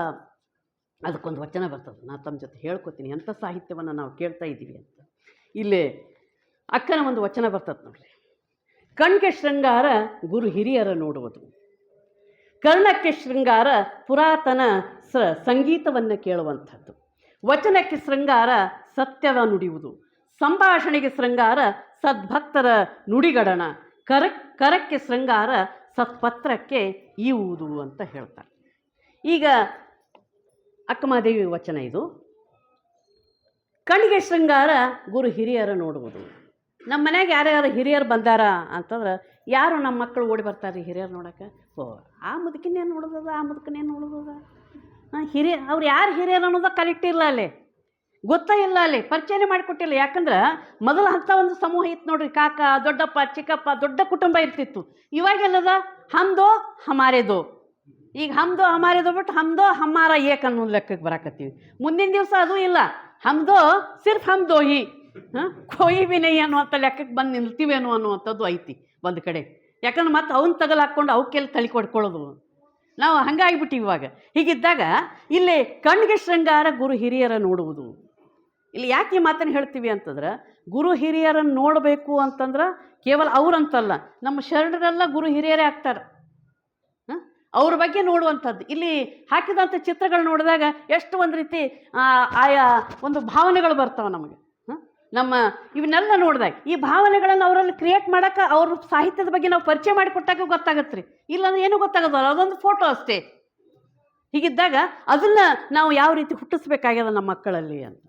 ಅದಕ್ಕೊಂದು ವಚನ ಬರ್ತದೆ, ನಾನು ತಮ್ಮ ಜೊತೆ ಹೇಳ್ಕೊತೀನಿ ಎಂಥ ಸಾಹಿತ್ಯವನ್ನು ನಾವು ಕೇಳ್ತಾ ಇದ್ದೀವಿ ಅಂತ. ಇಲ್ಲೇ ಅಕ್ಕನ ಒಂದು ವಚನ ಬರ್ತದೆ ನೋಡ್ರಿ. ಕಣ್ಗೆ ಶೃಂಗಾರ ಗುರು ಹಿರಿಯರ ನೋಡುವುದು, ಕರ್ಣಕ್ಕೆ ಶೃಂಗಾರ ಪುರಾತನ ಸಂಗೀತವನ್ನು ಕೇಳುವಂಥದ್ದು, ವಚನಕ್ಕೆ ಶೃಂಗಾರ ಸತ್ಯವ ನುಡಿಯುವುದು, ಸಂಭಾಷಣೆಗೆ ಶೃಂಗಾರ ಸದ್ಭಕ್ತರ ನುಡಿಗಡಣ, ಕರಕ್ಕೆ ಶೃಂಗಾರ ಸತ್ಪತ್ರಕ್ಕೆ ಈವುದು ಅಂತ ಹೇಳ್ತಾರೆ. ಈಗ ಅಕ್ಕಮಹಾದೇವಿ ವಚನ ಇದು. ಕಣ್ಣಿಗೆ ಶೃಂಗಾರ ಗುರು ಹಿರಿಯರ ನೋಡುವುದು. ನಮ್ಮ ಮನೆಯಾಗ ಯಾರ್ಯಾರು ಹಿರಿಯರು ಬಂದಾರ ಅಂತಂದ್ರೆ ಯಾರು ನಮ್ಮ ಮಕ್ಕಳು ಓಡಿ ಬರ್ತಾರೆ ರೀ ಹಿರಿಯರು ನೋಡೋಕೆ. ಓ ಆ ಮುದುಕಿನೇನು ನೋಡೋದದ, ಆ ಮುದುಕನೇನು ನೋಡೋದದ, ಹಿರಿಯ ಅವ್ರು ಯಾರು ಹಿರಿಯರು ಅನ್ನೋದ ಕರೆಕ್ಟ್ ಇಲ್ಲ, ಅಲ್ಲಿ ಗೊತ್ತಾ ಇಲ್ಲ, ಅಲ್ಲಿ ಪರಿಚಯನೇ ಮಾಡಿಕೊಟ್ಟಿಲ್ಲ. ಯಾಕಂದ್ರೆ ಮೊದಲು ಅಂಥ ಒಂದು ಸಮೂಹ ಇತ್ತು ನೋಡ್ರಿ, ಕಾಕ ದೊಡ್ಡಪ್ಪ ಚಿಕ್ಕಪ್ಪ ದೊಡ್ಡ ಕುಟುಂಬ ಇರ್ತಿತ್ತು. ಇವಾಗೆಲ್ಲದ ಹಮ್ದೋ ಹಮಾರೇದೋ. ಈಗ ಹಮ್ದೋ ಹಮಾರೇದೋ ಬಿಟ್ಟು ಹಮ್ದೋ ಹಮಾರ ಏಕ್ ಅನ್ನೋ ಲೆಕ್ಕಕ್ಕೆ ಬರಾಕತ್ತೀವಿ. ಮುಂದಿನ ದಿವಸ ಅದು ಇಲ್ಲ, ಹಮ್ದೋ ಸಿರ್ಫ್ ಹಮ್ದೋ ಹಿ ಕೊಯ್ ವಿನಯ್ ಅನ್ನುವಂಥ ಲೆಕ್ಕಕ್ಕೆ ಬಂದು ನಿಲ್ತೀವೇನೋ ಅನ್ನುವಂಥದ್ದು ಐತಿ ಒಂದು ಕಡೆ. ಯಾಕಂದ್ರೆ ಮತ್ತೆ ಅವನ್ನ ತಗಲು ಹಾಕ್ಕೊಂಡು ಅವಕ್ಕೆಲ್ಲ ತಲೆ ಕೊಡ್ಕೊಳ್ಳೋದು ನಾವು ಹಂಗಾಗಿಬಿಟ್ಟಿವಿ ಇವಾಗ. ಹೀಗಿದ್ದಾಗ ಇಲ್ಲಿ ಕಣ್ಣಿಗೆ ಶೃಂಗಾರ ಗುರು ಹಿರಿಯರ ನೋಡುವುದು. ಇಲ್ಲಿ ಯಾಕೆ ಈ ಮಾತನ್ನು ಹೇಳ್ತೀವಿ ಅಂತಂದ್ರೆ ಗುರು ಹಿರಿಯರನ್ನು ನೋಡಬೇಕು ಅಂತಂದ್ರೆ ಕೇವಲ ಅವ್ರಂತಲ್ಲ, ನಮ್ಮ ಶರಣರೆಲ್ಲ ಗುರು ಹಿರಿಯರೇ ಆಗ್ತಾರೆ. ಅವ್ರ ಬಗ್ಗೆ ನೋಡುವಂಥದ್ದು. ಇಲ್ಲಿ ಹಾಕಿದಂಥ ಚಿತ್ರಗಳು ನೋಡಿದಾಗ ಎಷ್ಟು ಒಂದು ರೀತಿ ಆಯಾ ಒಂದು ಭಾವನೆಗಳು ಬರ್ತಾವೆ ನಮಗೆ. ನಮ್ಮ ಇವನ್ನೆಲ್ಲ ನೋಡಿದಾಗ ಈ ಭಾವನೆಗಳನ್ನು ಅವರಲ್ಲಿ ಕ್ರಿಯೇಟ್ ಮಾಡೋಕೆ ಅವ್ರ ಸಾಹಿತ್ಯದ ಬಗ್ಗೆ ನಾವು ಪರಿಚಯ ಮಾಡಿಕೊಟ್ಟಾಗ ಗೊತ್ತಾಗತ್ತೆ ರೀ. ಇಲ್ಲಾಂದ್ರೆ ಏನೂ ಗೊತ್ತಾಗೋದಲ್ಲ, ಅದೊಂದು ಫೋಟೋ ಅಷ್ಟೇ. ಹೀಗಿದ್ದಾಗ ಅದನ್ನು ನಾವು ಯಾವ ರೀತಿ ಹುಟ್ಟಿಸ್ಬೇಕಾಗ್ಯದ ನಮ್ಮ ಮಕ್ಕಳಲ್ಲಿ ಅಂತ.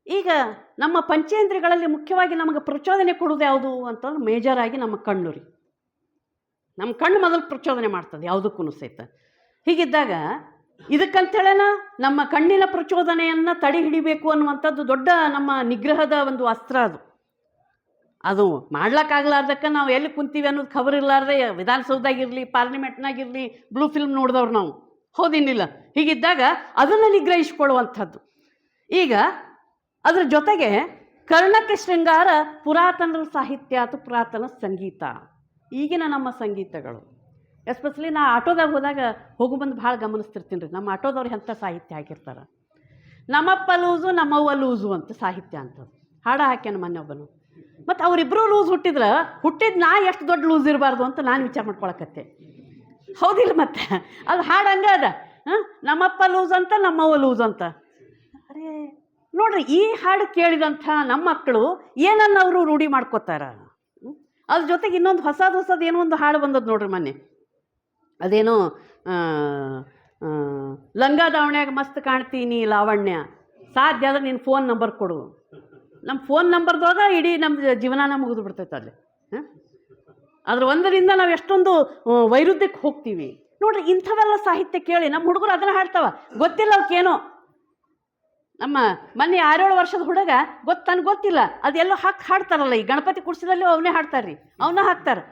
ಈಗ ನಮ್ಮ ಪಂಚೇಂದ್ರಿಯಗಳಲ್ಲಿ ಮುಖ್ಯವಾಗಿ ನಮಗೆ ಪ್ರಚೋದನೆ ಕೊಡೋದು ಯಾವುದು ಅಂತಂದ್ರೆ ಮೇಜರ್ ಆಗಿ ನಮ್ಮ ಕಣ್ಣು ರೀ. ನಮ್ಮ ಕಣ್ಣು ಮೊದಲು ಪ್ರಚೋದನೆ ಮಾಡ್ತದೆ ಯಾವುದಕ್ಕೂ ಸಹಿತ. ಹೀಗಿದ್ದಾಗ ಇದಕ್ಕಂತೇಳೇನ ನಮ್ಮ ಕಣ್ಣಿನ ಪ್ರಚೋದನೆಯನ್ನು ತಡೆ ಹಿಡಿಬೇಕು ಅನ್ನುವಂಥದ್ದು ದೊಡ್ಡ ನಮ್ಮ ನಿಗ್ರಹದ ಒಂದು ಅಸ್ತ್ರ. ಅದು ಮಾಡ್ಲಿಕ್ಕಾಗಲಾರ್ದಕ್ಕೆ ನಾವು ಎಲ್ಲಿ ಕುಂತೀವಿ ಅನ್ನೋದು ಖಬರ್ ಇರಲಾರ್ದೆ ವಿಧಾನಸೌಧದಾಗಿರಲಿ ಪಾರ್ಲಿಮೆಂಟ್ನಾಗಿರಲಿ ಬ್ಲೂ ಫಿಲ್ಮ್ ನೋಡಿದವ್ರು ನಾವು, ಹೌದಿನ್ನಿಲ್ಲ. ಹೀಗಿದ್ದಾಗ ಅದನ್ನು ನಿಗ್ರಹಿಸಿಕೊಳ್ಳುವಂಥದ್ದು. ಈಗ ಅದ್ರ ಜೊತೆಗೆ ಕರ್ಣಕ್ಕೆ ಶೃಂಗಾರ ಪುರಾತನ ಸಾಹಿತ್ಯ ಅಥವಾ ಪುರಾತನ ಸಂಗೀತ. ಈಗಿನ ನಮ್ಮ ಸಂಗೀತಗಳು ಎಸ್ಪೆಷಲಿ ನಾ ಆಟೋದಾಗ ಹೋದಾಗ ಹೋಗು ಬಂದು ಭಾಳ ಗಮನಿಸ್ತಿರ್ತೀನಿ ರೀ. ನಮ್ಮ ಆಟೋದವ್ರು ಎಂಥ ಸಾಹಿತ್ಯ ಹಾಕಿರ್ತಾರೆ. ನಮ್ಮಪ್ಪ ಲೂಸು ನಮ್ಮವ್ವ ಲೂಸು ಅಂತ ಸಾಹಿತ್ಯ ಅಂತದ್ದು ಹಾಡ ಹಾಕ್ಯಾನ ಮೊನ್ನೆ ಒಬ್ಬನು. ಮತ್ತು ಅವರಿಬ್ಬರು ಲೂಸ್ ಹುಟ್ಟಿದ್ರೆ ಹುಟ್ಟಿದ ನಾ ಎಷ್ಟು ದೊಡ್ಡ ಲೂಸ್ ಇರಬಾರ್ದು ಅಂತ ನಾನು ವಿಚಾರ ಮಾಡ್ಕೊಳಕತ್ತೆ, ಹೌದಿಲ್ಲ? ಮತ್ತೆ ಅದು ಹಾಡು ಹಂಗೆ ಅದ, ನಮ್ಮಪ್ಪ ಲೂಸ್ ಅಂತ ನಮ್ಮವ್ವ ಲೂಸ್ ಅಂತ. ಅರೇ ನೋಡ್ರಿ, ಈ ಹಾಡು ಕೇಳಿದಂಥ ನಮ್ಮ ಮಕ್ಕಳು ಏನನ್ನ ಅವರು ರೂಢಿ ಮಾಡ್ಕೋತಾರ. ಅದ್ರ ಜೊತೆಗೆ ಇನ್ನೊಂದು ಹೊಸದು ಏನೋ ಒಂದು ಹಾಡು ಬಂದದ್ದು ನೋಡ್ರಿ ಮೊನ್ನೆ. ಅದೇನೋ ಲಂಗ ದಾವಣ್ಯಾಗ ಮಸ್ತ್ ಕಾಣ್ತೀನಿ ಲಾವಣ್ಯ, ಸಾಧ್ಯ ಆದರೆ ನಿನ್ನ ಫೋನ್ ನಂಬರ್ ಕೊಡು. ನಮ್ಮ ಫೋನ್ ನಂಬರ್ದಾಗ ಇಡೀ ನಮ್ಮ ಜೀವನಾನ ಮುಗಿದು ಬಿಡ್ತೈತೆ ಅಲ್ಲಿ. ಅದ್ರ ಒಂದರಿಂದ ನಾವು ಎಷ್ಟೊಂದು ವೈರುಧ್ಯಕ್ಕೆ ಹೋಗ್ತೀವಿ ನೋಡ್ರಿ. ಇಂಥವೆಲ್ಲ ಸಾಹಿತ್ಯ ಕೇಳಿ ನಮ್ಮ ಹುಡುಗರು ಅದನ್ನು ಹಾಡ್ತಾವ, ಗೊತ್ತಿಲ್ಲ ಅವಕ್ಕೇನೋ. ನಮ್ಮ ಮೊನ್ನೆ 6-7 ವರ್ಷದ ಹುಡುಗ ನನಗೆ ಗೊತ್ತಿಲ್ಲ, ಅದೆಲ್ಲೋ ಹಾಡ್ತಾರಲ್ಲ, ಈ ಗಣಪತಿ ಕುರ್ಸಿದಲ್ಲಿ ಅವನೇ ಹಾಡ್ತಾರೆ ರೀ, ಅವನ್ನ ಹಾಕ್ತಾರೆ.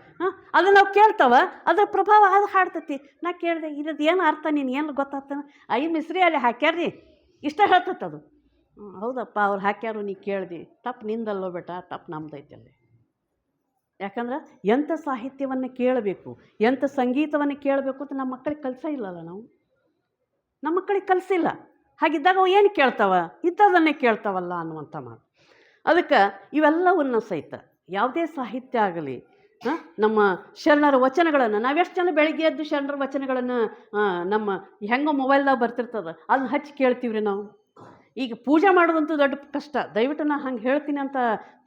ಅದನ್ನು ನಾವು ಕೇಳ್ತಾವ, ಅದ್ರ ಪ್ರಭಾವ ಅದು ಹಾಡ್ತತಿ. ನಾ ಕೇಳಿದೆ, ಇರೋದು ಏನು ಅರ್ಥ, ನೀನು ಏನು ಗೊತ್ತಾಗ್ತಾನೆ? ಮಿಸ್ರಿ ಅಲ್ಲಿ ಹಾಕ್ಯಾರ್ರಿ, ಇಷ್ಟ ಹೇಳ್ತತ್ತದು. ಹೌದಪ್ಪ ಅವ್ರು ಹಾಕ್ಯಾರು, ನೀ ಕೇಳ್ದಿ, ತಪ್ಪು ನಿಂದಲ್ಲೋ ಬೇಟ, ತಪ್ಪು ನಮ್ದೈತಲ್ಲಿ. ಯಾಕಂದ್ರೆ ಎಂಥ ಸಾಹಿತ್ಯವನ್ನು ಕೇಳಬೇಕು, ಎಂಥ ಸಂಗೀತವನ್ನು ಕೇಳಬೇಕು ಅಂತ ನಮ್ಮ ಮಕ್ಕಳಿಗೆ ಕಲಿಸ ಇಲ್ಲಲ್ಲ ನಾವು. ನಮ್ಮ ಮಕ್ಕಳಿಗೆ ಕಲಿಸಿಲ್ಲ. ಹಾಗಿದ್ದಾಗ ಅವು ಏನು ಕೇಳ್ತಾವ? ಇದ್ದದನ್ನೇ ಕೇಳ್ತಾವಲ್ಲ ಅನ್ನುವಂಥ ಮಾತು. ಅದಕ್ಕೆ ಇವೆಲ್ಲವನ್ನು ಸಹಿತ ಯಾವುದೇ ಸಾಹಿತ್ಯ ಆಗಲಿ, ನಮ್ಮ ಶರಣರ ವಚನಗಳನ್ನು ನಾವೆಷ್ಟು ಜನ ಬೆಳಿಗ್ಗೆ ಎದ್ದು ಶರಣರ ವಚನಗಳನ್ನು ನಮ್ಮ ಹೆಂಗೋ ಮೊಬೈಲ್ದಾಗ ಬರ್ತಿರ್ತದೆ ಅದನ್ನ ಹಚ್ಚಿ ಕೇಳ್ತೀವ್ರಿ ನಾವು. ಈಗ ಪೂಜೆ ಮಾಡೋದಂತೂ ದೊಡ್ಡ ಕಷ್ಟ. ದಯವಿಟ್ಟು ನಾನು ಹಂಗೆ ಹೇಳ್ತೀನಿ ಅಂತ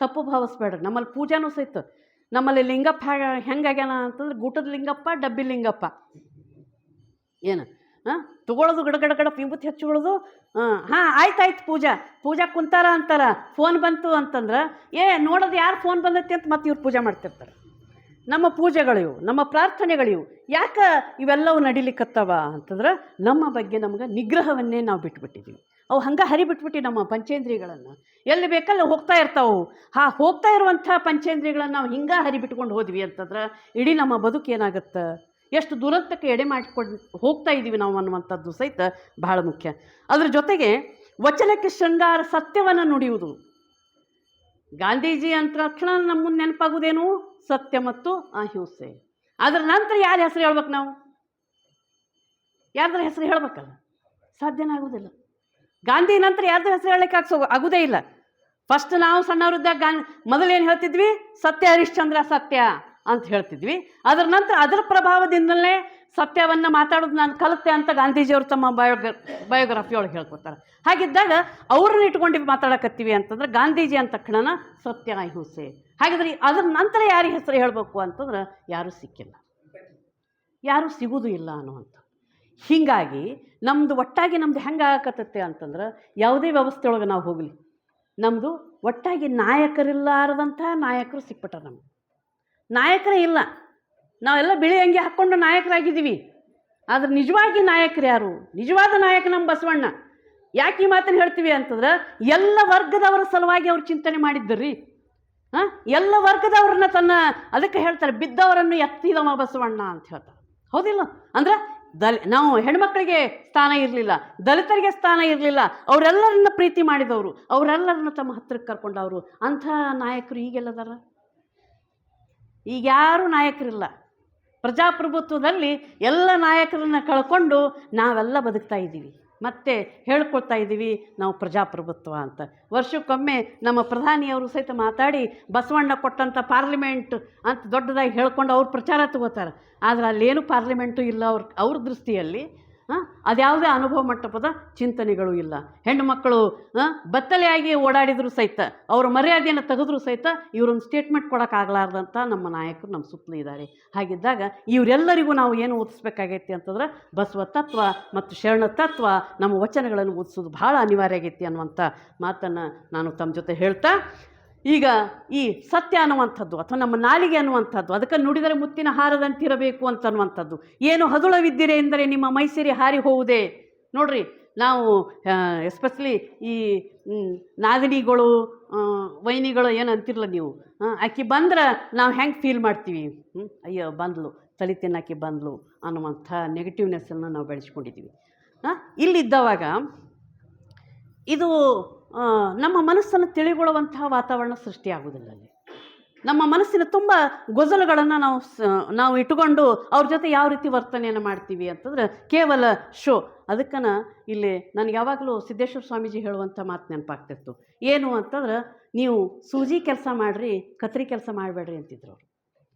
ತಪ್ಪು ಭಾವಿಸ್ಬೇಡ್ರಿ. ನಮ್ಮಲ್ಲಿ ಪೂಜಾನೂ ಸಹಿತ ನಮ್ಮಲ್ಲಿ ಲಿಂಗಪ್ಪ ಹೆಂಗಾಗ್ಯಾನ ಅಂತಂದ್ರೆ ಗೂಟದ ಲಿಂಗಪ್ಪ, ಡಬ್ಬಿ ಲಿಂಗಪ್ಪ. ಏನು ತಗೊಳ್ಳೋದು ಗಡಗಡ ವಿಭೂತಿ ಹಚ್ಕೊಳ್ಳೋದು. ಹಾಂ ಆಯ್ತಾಯ್ತು ಪೂಜಾ ಕುಂತಾರ ಅಂತಾರ. ಫೋನ್ ಬಂತು ಅಂತಂದ್ರೆ ನೋಡೋದು ಯಾರು ಫೋನ್ ಬಂದೈತಿ ಅಂತ ಮತ್ತೆ ಇವ್ರು ಪೂಜೆ ಮಾಡ್ತಿರ್ತಾರೆ. ನಮ್ಮ ಪೂಜೆಗಳಿವು, ನಮ್ಮ ಪ್ರಾರ್ಥನೆಗಳಿವು ಯಾಕೆ ಇವೆಲ್ಲವೂ ನಡಿಲಿಕ್ಕತ್ತವ ಅಂತಂದ್ರೆ ನಮ್ಮ ಬಗ್ಗೆ ನಮ್ಗೆ ನಿಗ್ರಹವನ್ನೇ ನಾವು ಬಿಟ್ಬಿಟ್ಟಿದ್ದೀವಿ. ಅವು ಹಂಗೆ ಹರಿಬಿಟ್ಬಿಟ್ಟು ನಮ್ಮ ಪಂಚೇಂದ್ರಿಯಗಳನ್ನು ಎಲ್ಲಿ ಬೇಕಲ್ಲಿ ಹೋಗ್ತಾ ಇರ್ತಾವೆ. ಹೋಗ್ತಾ ಇರುವಂಥ ಪಂಚೇಂದ್ರಿಯಗಳನ್ನು ನಾವು ಹಿಂಗೆ ಹರಿಬಿಟ್ಕೊಂಡು ಹೋದ್ವಿ ಅಂತಂದ್ರೆ ಇಡೀ ನಮ್ಮ ಬದುಕು ಏನಾಗುತ್ತೆ, ಎಷ್ಟು ದುರಂತಕ್ಕೆ ಎಡೆ ಮಾಡಿಕೊಂಡು ಹೋಗ್ತಾ ಇದ್ದೀವಿ ನಾವು ಅನ್ನುವಂಥದ್ದು ಸಹಿತ ಬಹಳ ಮುಖ್ಯ. ಅದ್ರ ಜೊತೆಗೆ ವಚನಕ್ಕೆ ಶೃಂಗಾರ, ಸತ್ಯವನ್ನು ನುಡಿಯುವುದು. ಗಾಂಧೀಜಿ ಅಂತ ತಕ್ಷಣ ನಮ್ಮ ಮುಂದೆ ನೆನಪಾಗೋದೇನು? ಸತ್ಯ ಮತ್ತು ಅಹಿಂಸೆ. ಅದರ ನಂತರ ಯಾರ ಹೆಸರು ಹೇಳ್ಬೇಕು ನಾವು? ಯಾರ್ದ್ರ ಹೆಸರು ಹೇಳ್ಬೇಕಲ್ಲ, ಸಾಧ್ಯನೇ ಆಗೋದಿಲ್ಲ. ಗಾಂಧಿ ನಂತರ ಯಾರ್ದ್ರ ಹೆಸರು ಹೇಳಲಿಕ್ಕೆ ಆಗೋದೇ ಇಲ್ಲ. ಫಸ್ಟ್ ನಾವು ಸಣ್ಣವರಿದ್ದಾಗ ಮೊದಲೇನು ಹೇಳ್ತಿದ್ವಿ? ಸತ್ಯ ಹರಿಶ್ಚಂದ್ರ ಸತ್ಯ ಅಂತ ಹೇಳ್ತಿದ್ವಿ. ಅದರ ನಂತರ ಅದರ ಪ್ರಭಾವದಿಂದಲೇ ಸತ್ಯವನ್ನು ಮಾತಾಡೋದು ನಾನು ಕಲಿತೆ ಅಂತ ಗಾಂಧೀಜಿಯವರು ತಮ್ಮ ಬಯೋಗ್ರಫಿ ಒಳಗೆ ಹೇಳ್ಕೊತಾರೆ. ಹಾಗಿದ್ದಾಗ ಅವ್ರನ್ನ ಇಟ್ಕೊಂಡು ಮಾತಾಡಕತ್ತೀವಿ ಅಂತಂದ್ರೆ ಗಾಂಧೀಜಿ ಅಂದ ತಕ್ಷಣ ಸತ್ಯ ಅಹಿಂಸೆ. ಹಾಗಿದ್ರೆ ಅದರ ನಂತರ ಯಾರಿಗೆ ಹೆಸರು ಹೇಳಬೇಕು ಅಂತಂದ್ರೆ ಯಾರೂ ಸಿಕ್ಕಿಲ್ಲ, ಯಾರೂ ಸಿಗೋದು ಇಲ್ಲ ಅನ್ನುವಂಥ. ಹೀಗಾಗಿ ನಮ್ಮದು ಒಟ್ಟಾಗಿ ನಮ್ಮದು ಹೆಂಗೆ ಆಗಕತ್ತತ್ತೆ ಅಂತಂದ್ರೆ ಯಾವುದೇ ವ್ಯವಸ್ಥೆ ಒಳಗೆ ನಾವು ಹೋಗಲಿ, ನಮ್ಮದು ಒಟ್ಟಾಗಿ ನಾಯಕರಿಲ್ಲಾರದಂಥ ನಾಯಕರು ಸಿಕ್ಬಿಟ್ಟಾರೆ. ನಮ್ಗೆ ನಾಯಕರೇ ಇಲ್ಲ. ನಾವೆಲ್ಲ ಬಿಳಿ ಅಂಗಿ ಹಾಕ್ಕೊಂಡು ನಾಯಕರಾಗಿದ್ದೀವಿ. ಆದರೆ ನಿಜವಾಗಿ ನಾಯಕರು ಯಾರು? ನಿಜವಾದ ನಾಯಕ ನಮ್ಮ ಬಸವಣ್ಣ. ಯಾಕೆ ಈ ಮಾತನ್ನು ಹೇಳ್ತೀವಿ ಅಂತಂದ್ರೆ ಎಲ್ಲ ವರ್ಗದವರ ಸಲುವಾಗಿ ಅವ್ರು ಚಿಂತನೆ ಮಾಡಿದ್ದರ್ರಿ. ಎಲ್ಲ ವರ್ಗದವ್ರನ್ನ ಅದಕ್ಕೆ ಹೇಳ್ತಾರೆ ಬಿದ್ದವರನ್ನು ಎತ್ತಿದವ ಬಸವಣ್ಣ ಅಂತ ಹೇಳ್ತಾರೆ. ಹೌದಿಲ್ಲ? ಅಂದ್ರೆ ನಾವು ಹೆಣ್ಮಕ್ಳಿಗೆ ಸ್ಥಾನ ಇರಲಿಲ್ಲ, ದಲಿತರಿಗೆ ಸ್ಥಾನ ಇರಲಿಲ್ಲ, ಅವರೆಲ್ಲರನ್ನ ಪ್ರೀತಿ ಮಾಡಿದವರು, ಅವರೆಲ್ಲರನ್ನ ತಮ್ಮ ಹತ್ತಿರಕ್ಕೆ ಕರ್ಕೊಂಡವರು. ಅಂಥ ನಾಯಕರು ಈಗೆಲ್ಲದಾರ? ಈಗ ಯಾರೂ ನಾಯಕರಿಲ್ಲ. ಪ್ರಜಾಪ್ರಭುತ್ವದಲ್ಲಿ ಎಲ್ಲ ನಾಯಕರನ್ನ ಕಳ್ಕೊಂಡು ನಾವೆಲ್ಲ ಬದುಕ್ತಾ ಇದ್ದೀವಿ. ಮತ್ತೆ ಹೇಳ್ಕೊಳ್ತಾ ಇದ್ದೀವಿ ನಾವು ಪ್ರಜಾಪ್ರಭುತ್ವ ಅಂತ. ವರ್ಷಕ್ಕೊಮ್ಮೆ ನಮ್ಮ ಪ್ರಧಾನಿಯವರು ಸಹಿತ ಮಾತಾಡಿ ಬಸವಣ್ಣ ಕೊಟ್ಟಂಥ ಪಾರ್ಲಿಮೆಂಟ್ ಅಂತ ದೊಡ್ಡದಾಗಿ ಹೇಳ್ಕೊಂಡು ಅವ್ರು ಪ್ರಚಾರ ತಗೋತಾರೆ. ಆದರೆ ಅಲ್ಲೇನು ಪಾರ್ಲಿಮೆಂಟು ಇಲ್ಲ ಅವ್ರ ದೃಷ್ಟಿಯಲ್ಲಿ. ಅದ್ಯಾವುದೇ ಅನುಭವ ಮಂಟಪದ ಚಿಂತನೆಗಳು ಇಲ್ಲ. ಹೆಣ್ಣು ಮಕ್ಕಳು ಬತ್ತಲೆಯಾಗಿ ಓಡಾಡಿದ್ರು ಸಹಿತ, ಅವರ ಮರ್ಯಾದೆಯನ್ನು ತೆಗೆದ್ರು ಸಹಿತ ಇವರೊಂದು ಸ್ಟೇಟ್ಮೆಂಟ್ ಕೊಡೋಕ್ಕಾಗಲಾರ್ದಂಥ ನಮ್ಮ ನಾಯಕರು ನಮ್ಮ ಸುತ್ತಲೂ ಇದ್ದಾರೆ. ಹಾಗಿದ್ದಾಗ ಇವರೆಲ್ಲರಿಗೂ ನಾವು ಏನು ಓದಿಸ್ಬೇಕಾಗೈತಿ ಅಂತಂದ್ರೆ ಬಸವ ತತ್ವ ಮತ್ತು ಶರಣ ತತ್ವ, ನಮ್ಮ ವಚನಗಳನ್ನು ಓದಿಸೋದು ಭಾಳ ಅನಿವಾರ್ಯ ಆಗೈತಿ ಅನ್ನುವಂಥ ಮಾತನ್ನು ನಾನು ತಮ್ಮ ಜೊತೆ ಹೇಳ್ತಾ, ಈಗ ಈ ಸತ್ಯ ಅನ್ನುವಂಥದ್ದು ಅಥವಾ ನಮ್ಮ ನಾಲಿಗೆ ಅನ್ನುವಂಥದ್ದು, ಅದಕ್ಕೆ ನುಡಿದರೆ ಮುತ್ತಿನ ಹಾರದಂತಿರಬೇಕು ಅಂತನ್ನುವಂಥದ್ದು. ಏನು ಹದುಳವಿದ್ದಿರೆ ಎಂದರೆ ನಿಮ್ಮ ಮೈಸೇರಿ ಹಾರಿ ಹೋವುದೇ. ನೋಡ್ರಿ, ನಾವು ಎಸ್ಪೆಷಲಿ ಈ ನಾದಿನಿಗಳು ವೈನಿಗಳು ಏನು ಅಂತಿರಲ್ಲ ನೀವು, ಆಕೆ ಬಂದ್ರೆ ನಾವು ಹೆಂಗೆ ಫೀಲ್ ಮಾಡ್ತೀವಿ? ಅಯ್ಯೋ ಬಂದ್ಲು, ತಲೆ ತಿನ್ನಕ್ಕೆ ಬಂದ್ಲು ಅನ್ನುವಂಥ ನೆಗೆಟಿವ್ನೆಸ್ಸನ್ನು ನಾವು ಬೆಳೆಸ್ಕೊಂಡಿದ್ದೀವಿ. ಇಲ್ಲಿದ್ದವಾಗ ಇದು ನಮ್ಮ ಮನಸ್ಸನ್ನು ತಿಳಿಗೊಳ್ಳುವಂತಹ ವಾತಾವರಣ ಸೃಷ್ಟಿಯಾಗುವುದಿಲ್ಲ. ಅಲ್ಲಿ ನಮ್ಮ ಮನಸ್ಸಿನ ತುಂಬ ಗೊಜಲುಗಳನ್ನು ನಾವು ಇಟ್ಟುಕೊಂಡು ಅವ್ರ ಜೊತೆ ಯಾವ ರೀತಿ ವರ್ತನೆಯನ್ನು ಮಾಡ್ತೀವಿ ಅಂತಂದ್ರೆ ಕೇವಲ ಶೋ. ಅದಕ್ಕೆ ಇಲ್ಲಿ ನನಗೆ ಯಾವಾಗಲೂ ಸಿದ್ದೇಶ್ವರ ಸ್ವಾಮೀಜಿ ಹೇಳುವಂಥ ಮಾತು ನೆನಪಾಗ್ತಿತ್ತು. ಏನು ಅಂತಂದ್ರೆ, ನೀವು ಸೂಜಿ ಕೆಲಸ ಮಾಡಿರಿ, ಕತ್ರಿ ಕೆಲಸ ಮಾಡಬೇಡ್ರಿ ಅಂತಿದ್ರು ಅವರು.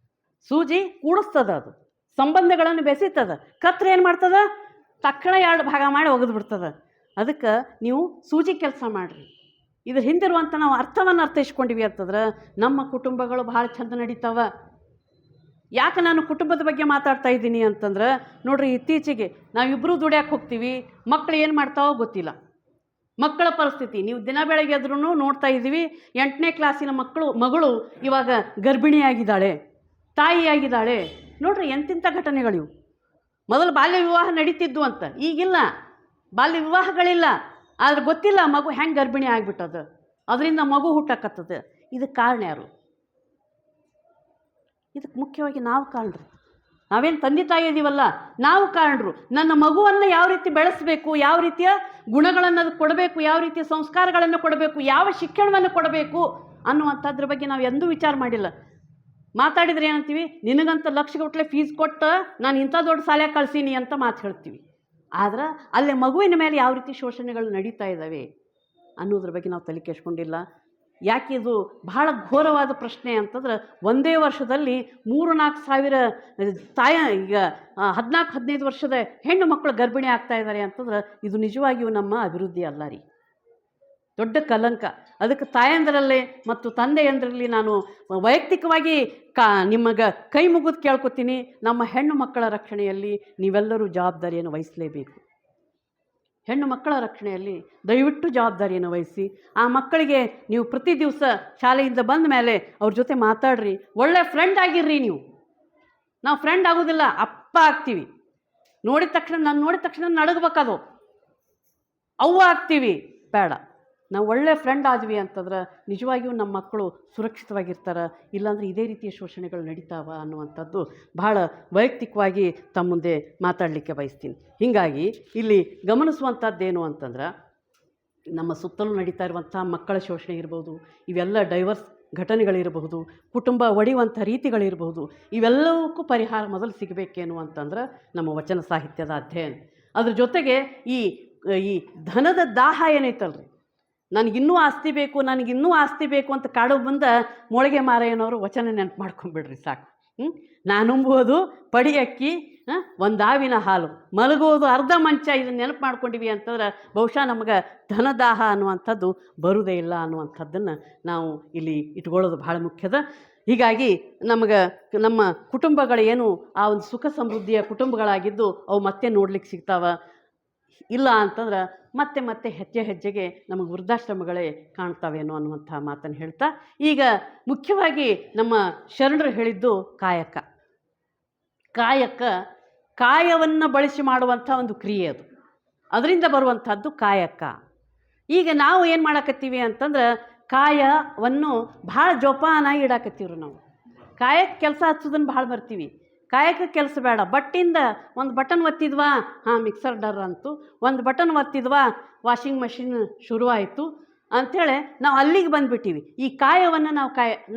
ಸೂಜಿ ಕೂಡಿಸ್ತದ, ಅದು ಸಂಬಂಧಗಳನ್ನು ಬೆಸೀತದ. ಕತ್ರಿ ಏನು ಮಾಡ್ತದ? ತಕ್ಷಣ 2 ಭಾಗ ಮಾಡಿ ಒಗೆದು ಬಿಡ್ತದ. ಅದಕ್ಕೆ ನೀವು ಸೂಜಿ ಕೆಲಸ ಮಾಡಿರಿ. ಇದ್ರ ಹಿಂದಿರುವಂಥ ನಾವು ಅರ್ಥವನ್ನು ಅರ್ಥೈಸ್ಕೊಂಡಿವಿ ಅಂತಂದ್ರೆ ನಮ್ಮ ಕುಟುಂಬಗಳು ಭಾಳ ಚಂದ ನಡೀತಾವ. ಯಾಕೆ ನಾನು ಕುಟುಂಬದ ಬಗ್ಗೆ ಮಾತಾಡ್ತಾ ಇದ್ದೀನಿ ಅಂತಂದ್ರೆ, ನೋಡ್ರಿ, ಇತ್ತೀಚೆಗೆ ನಾವಿಬ್ಬರೂ ದುಡ್ಯಾಕೆ ಹೋಗ್ತೀವಿ, ಮಕ್ಕಳು ಏನು ಮಾಡ್ತಾವೋ ಗೊತ್ತಿಲ್ಲ. ಮಕ್ಕಳ ಪರಿಸ್ಥಿತಿ ನೀವು ದಿನ ಬೆಳಗ್ಗೆ ಎದ್ರೂ ನೋಡ್ತಾ ಇದ್ದೀವಿ. 8ನೇ ಕ್ಲಾಸಿನ ಮಗಳು ಇವಾಗ ಗರ್ಭಿಣಿಯಾಗಿದ್ದಾಳೆ, ತಾಯಿಯಾಗಿದ್ದಾಳೆ. ನೋಡ್ರಿ, ಎಂತಿಂಥ ಘಟನೆಗಳಿವು. ಮೊದಲು ಬಾಲ್ಯ ವಿವಾಹ ನಡೀತಿದ್ದು ಅಂತ, ಈಗಿಲ್ಲ, ಬಾಲ್ಯ ವಿವಾಹಗಳಿಲ್ಲ. ಆದ್ರೆ ಗೊತ್ತಿಲ್ಲ ಮಗು ಹೆಂಗೆ ಗರ್ಭಿಣಿ ಆಗಿಬಿಟ್ಟದ, ಅದರಿಂದ ಮಗು ಹುಟ್ಟಕತ್ತದ. ಇದಕ್ಕೆ ಕಾರಣ ಯಾರು? ಇದಕ್ಕೆ ಮುಖ್ಯವಾಗಿ ನಾವು ಕಾರಣರು. ನಾವೇನು ತಂದೆ ತಾಯಿ ಇದೀವಲ್ಲ, ನಾವು ಕಾರಣರು. ನನ್ನ ಮಗುವನ್ನು ಯಾವ ರೀತಿ ಬೆಳೆಸಬೇಕು, ಯಾವ ರೀತಿಯ ಗುಣಗಳನ್ನು ಅದು ಕೊಡಬೇಕು, ಯಾವ ರೀತಿಯ ಸಂಸ್ಕಾರಗಳನ್ನು ಕೊಡಬೇಕು, ಯಾವ ಶಿಕ್ಷಣವನ್ನು ಕೊಡಬೇಕು ಅನ್ನುವಂಥದ್ರ ಬಗ್ಗೆ ನಾವು ಎಂದೂ ವಿಚಾರ ಮಾಡಿಲ್ಲ. ಮಾತಾಡಿದ್ರೆ ಏನಂತೀವಿ? ನಿನಗಂತ ಲಕ್ಷಗಟ್ಟಲೆ ಫೀಸ್ ಕೊಟ್ಟು ನಾನು ಇಂಥ ದೊಡ್ಡ ಶಾಲೆ ಕಳ್ಸೀನಿ ಅಂತ ಮಾತು ಹೇಳ್ತೀವಿ. ಆದ್ರೆ ಅಲ್ಲಿ ಮಗುವಿನ ಮೇಲೆ ಯಾವ ರೀತಿ ಶೋಷಣೆಗಳು ನಡೀತಾ ಇದ್ದಾವೆ ಅನ್ನೋದ್ರ ಬಗ್ಗೆ ನಾವು ತಲೆ ಕೆಡಿಸ್ಕೊಂಡಿಲ್ಲ. ಯಾಕೆ ಇದು ಬಹಳ ಘೋರವಾದ ಪ್ರಶ್ನೆ ಅಂತಂದ್ರೆ, ಒಂದೇ ವರ್ಷದಲ್ಲಿ 3-4 ಸಾವಿರ ಈಗ 14-15 ವರ್ಷದ ಹೆಣ್ಣು ಮಕ್ಕಳು ಗರ್ಭಿಣಿ ಆಗ್ತಾ ಇದ್ದಾರೆ ಅಂತಂದ್ರೆ ಇದು ನಿಜವಾಗಿಯೂ ನಮ್ಮ ಅಭಿವೃದ್ಧಿ ಅಲ್ಲ ರೀ, ದೊಡ್ಡ ಕಲಂಕ. ಅದಕ್ಕೆ ತಾಯಂದರಲ್ಲಿ ಮತ್ತು ತಂದೆಯಂದರಲ್ಲಿ ನಾನು ವೈಯಕ್ತಿಕವಾಗಿ ನಿಮಗೆ ಕೈ ಮುಗಿದು ಕೇಳ್ಕೊತೀನಿ, ನಮ್ಮ ಹೆಣ್ಣು ಮಕ್ಕಳ ರಕ್ಷಣೆಯಲ್ಲಿ ನೀವೆಲ್ಲರೂ ಜವಾಬ್ದಾರಿಯನ್ನು ವಹಿಸಲೇಬೇಕು. ಹೆಣ್ಣು ಮಕ್ಕಳ ರಕ್ಷಣೆಯಲ್ಲಿ ದಯವಿಟ್ಟು ಜವಾಬ್ದಾರಿಯನ್ನು ವಹಿಸಿ. ಆ ಮಕ್ಕಳಿಗೆ ನೀವು ಪ್ರತಿ ದಿವಸ ಶಾಲೆಯಿಂದ ಬಂದ ಮೇಲೆ ಅವ್ರ ಜೊತೆ ಮಾತಾಡ್ರಿ, ಒಳ್ಳೆ ಫ್ರೆಂಡ್ ಆಗಿರ್ರಿ. ನಾವು ಫ್ರೆಂಡ್ ಆಗೋದಿಲ್ಲ, ಅಪ್ಪ ಆಗ್ತೀವಿ. ನೋಡಿದ ತಕ್ಷಣ ನಡಗಬೇಕದು, ಅವ್ವ ಆಗ್ತೀವಿ, ಬೇಡ. ನಾವು ಒಳ್ಳೆ ಫ್ರೆಂಡ್ ಆದ್ವಿ ಅಂತಂದ್ರೆ ನಿಜವಾಗಿಯೂ ನಮ್ಮ ಮಕ್ಕಳು ಸುರಕ್ಷಿತವಾಗಿರ್ತಾರೆ. ಇಲ್ಲಾಂದರೆ ಇದೇ ರೀತಿಯ ಶೋಷಣೆಗಳು ನಡೀತಾವ ಅನ್ನುವಂಥದ್ದು ಭಾಳ ವೈಯಕ್ತಿಕವಾಗಿ ತಮ್ಮ ಮುಂದೆ ಮಾತಾಡಲಿಕ್ಕೆ ಬಯಸ್ತೀನಿ. ಹೀಗಾಗಿ ಇಲ್ಲಿ ಗಮನಿಸುವಂಥದ್ದೇನು ಅಂತಂದ್ರೆ, ನಮ್ಮ ಸುತ್ತಲೂ ನಡೀತಾ ಇರುವಂಥ ಮಕ್ಕಳ ಶೋಷಣೆ ಇರ್ಬೋದು, ಇವೆಲ್ಲ ಡೈವರ್ಸ್ ಘಟನೆಗಳಿರಬಹುದು, ಕುಟುಂಬ ಒಡೆಯುವಂಥ ರೀತಿಗಳಿರಬಹುದು, ಇವೆಲ್ಲವಕ್ಕೂ ಪರಿಹಾರ ಮೊದಲು ಸಿಗಬೇಕೇನು ಅಂತಂದ್ರೆ ನಮ್ಮ ವಚನ ಸಾಹಿತ್ಯದ ಅಧ್ಯಯನ. ಅದ್ರ ಜೊತೆಗೆ ಈ ಧನದ ದಾಹ ಏನೈತಲ್ರಿ, ನನಗಿನ್ನೂ ಆಸ್ತಿ ಬೇಕು ಅಂತ ಕಾಡೋ ಬಂದ ಮೊಳಗೆ ಮಾರಯ್ಯನವರು ವಚನ ನೆನಪು ಮಾಡ್ಕೊಂಬಿಡ್ರಿ ಸಾಕು. ನಾನುಂಬುವುದು ಪಡಿ ಅಕ್ಕಿ, ಒಂದಾವಿನ ಹಾಲು, ಮಲಗುವುದು ಅರ್ಧ ಮಂಚ, ಇದನ್ನು ನೆನಪು ಮಾಡ್ಕೊಂಡಿವಿ ಅಂತಂದ್ರೆ ಬಹುಶಃ ನಮಗೆ ಧನದಾಹ ಅನ್ನುವಂಥದ್ದು ಬರುವುದೇ ಇಲ್ಲ ಅನ್ನುವಂಥದ್ದನ್ನು ನಾವು ಇಲ್ಲಿ ಇಟ್ಕೊಳ್ಳೋದು ಭಾಳ ಮುಖ್ಯದ. ಹೀಗಾಗಿ ನಮ್ಮ ಕುಟುಂಬಗಳು ಏನು ಆ ಒಂದು ಸುಖ ಸಮೃದ್ಧಿಯ ಕುಟುಂಬಗಳಾಗಿದ್ದು ಅವು ಮತ್ತೆ ನೋಡ್ಲಿಕ್ಕೆ ಸಿಗ್ತಾವ. ಇಲ್ಲ ಅಂತಂದ್ರೆ ಮತ್ತೆ ಹೆಜ್ಜೆಗೆ ನಮಗೆ ವೃದ್ಧಾಶ್ರಮಗಳೇ ಕಾಣ್ತಾವೇನೋ ಅನ್ನುವಂಥ ಮಾತನ್ನು ಹೇಳ್ತಾ, ಈಗ ಮುಖ್ಯವಾಗಿ ನಮ್ಮ ಶರಣರು ಹೇಳಿದ್ದು ಕಾಯವನ್ನು ಬಳಸಿ ಮಾಡುವಂಥ ಒಂದು ಕ್ರಿಯೆ ಅದು, ಅದರಿಂದ ಬರುವಂಥದ್ದು ಕಾಯಕ. ಈಗ ನಾವು ಏನು ಮಾಡಕತ್ತೀವಿ ಅಂತಂದ್ರೆ ಕಾಯವನ್ನು ಭಾಳ ಜೋಪಾನಾಗಿ ಇಡಾಕತ್ತೀವ್ರಿ. ನಾವು ಕಾಯಕ್ಕೆ ಕೆಲಸ ಹಚ್ಚೋದನ್ನು ಭಾಳ ಬರ್ತೀವಿ, ಕಾಯಕ ಕೆಲಸ ಬೇಡ. ಬಟ್ಟಿಂದ ಒಂದು ಬಟನ್ ಒತ್ತಿದ್ವಾ, ಮಿಕ್ಸರ್ ಡರ್ ಅಂತು, ಒಂದು ಬಟನ್ ಒತ್ತಿದ್ವಾ ವಾಷಿಂಗ್ ಮಷಿನ್ ಶುರುವಾಯಿತು ಅಂಥೇಳಿ ನಾವು ಅಲ್ಲಿಗೆ ಬಂದುಬಿಟ್ಟಿವಿ. ಈ ಕಾಯವನ್ನು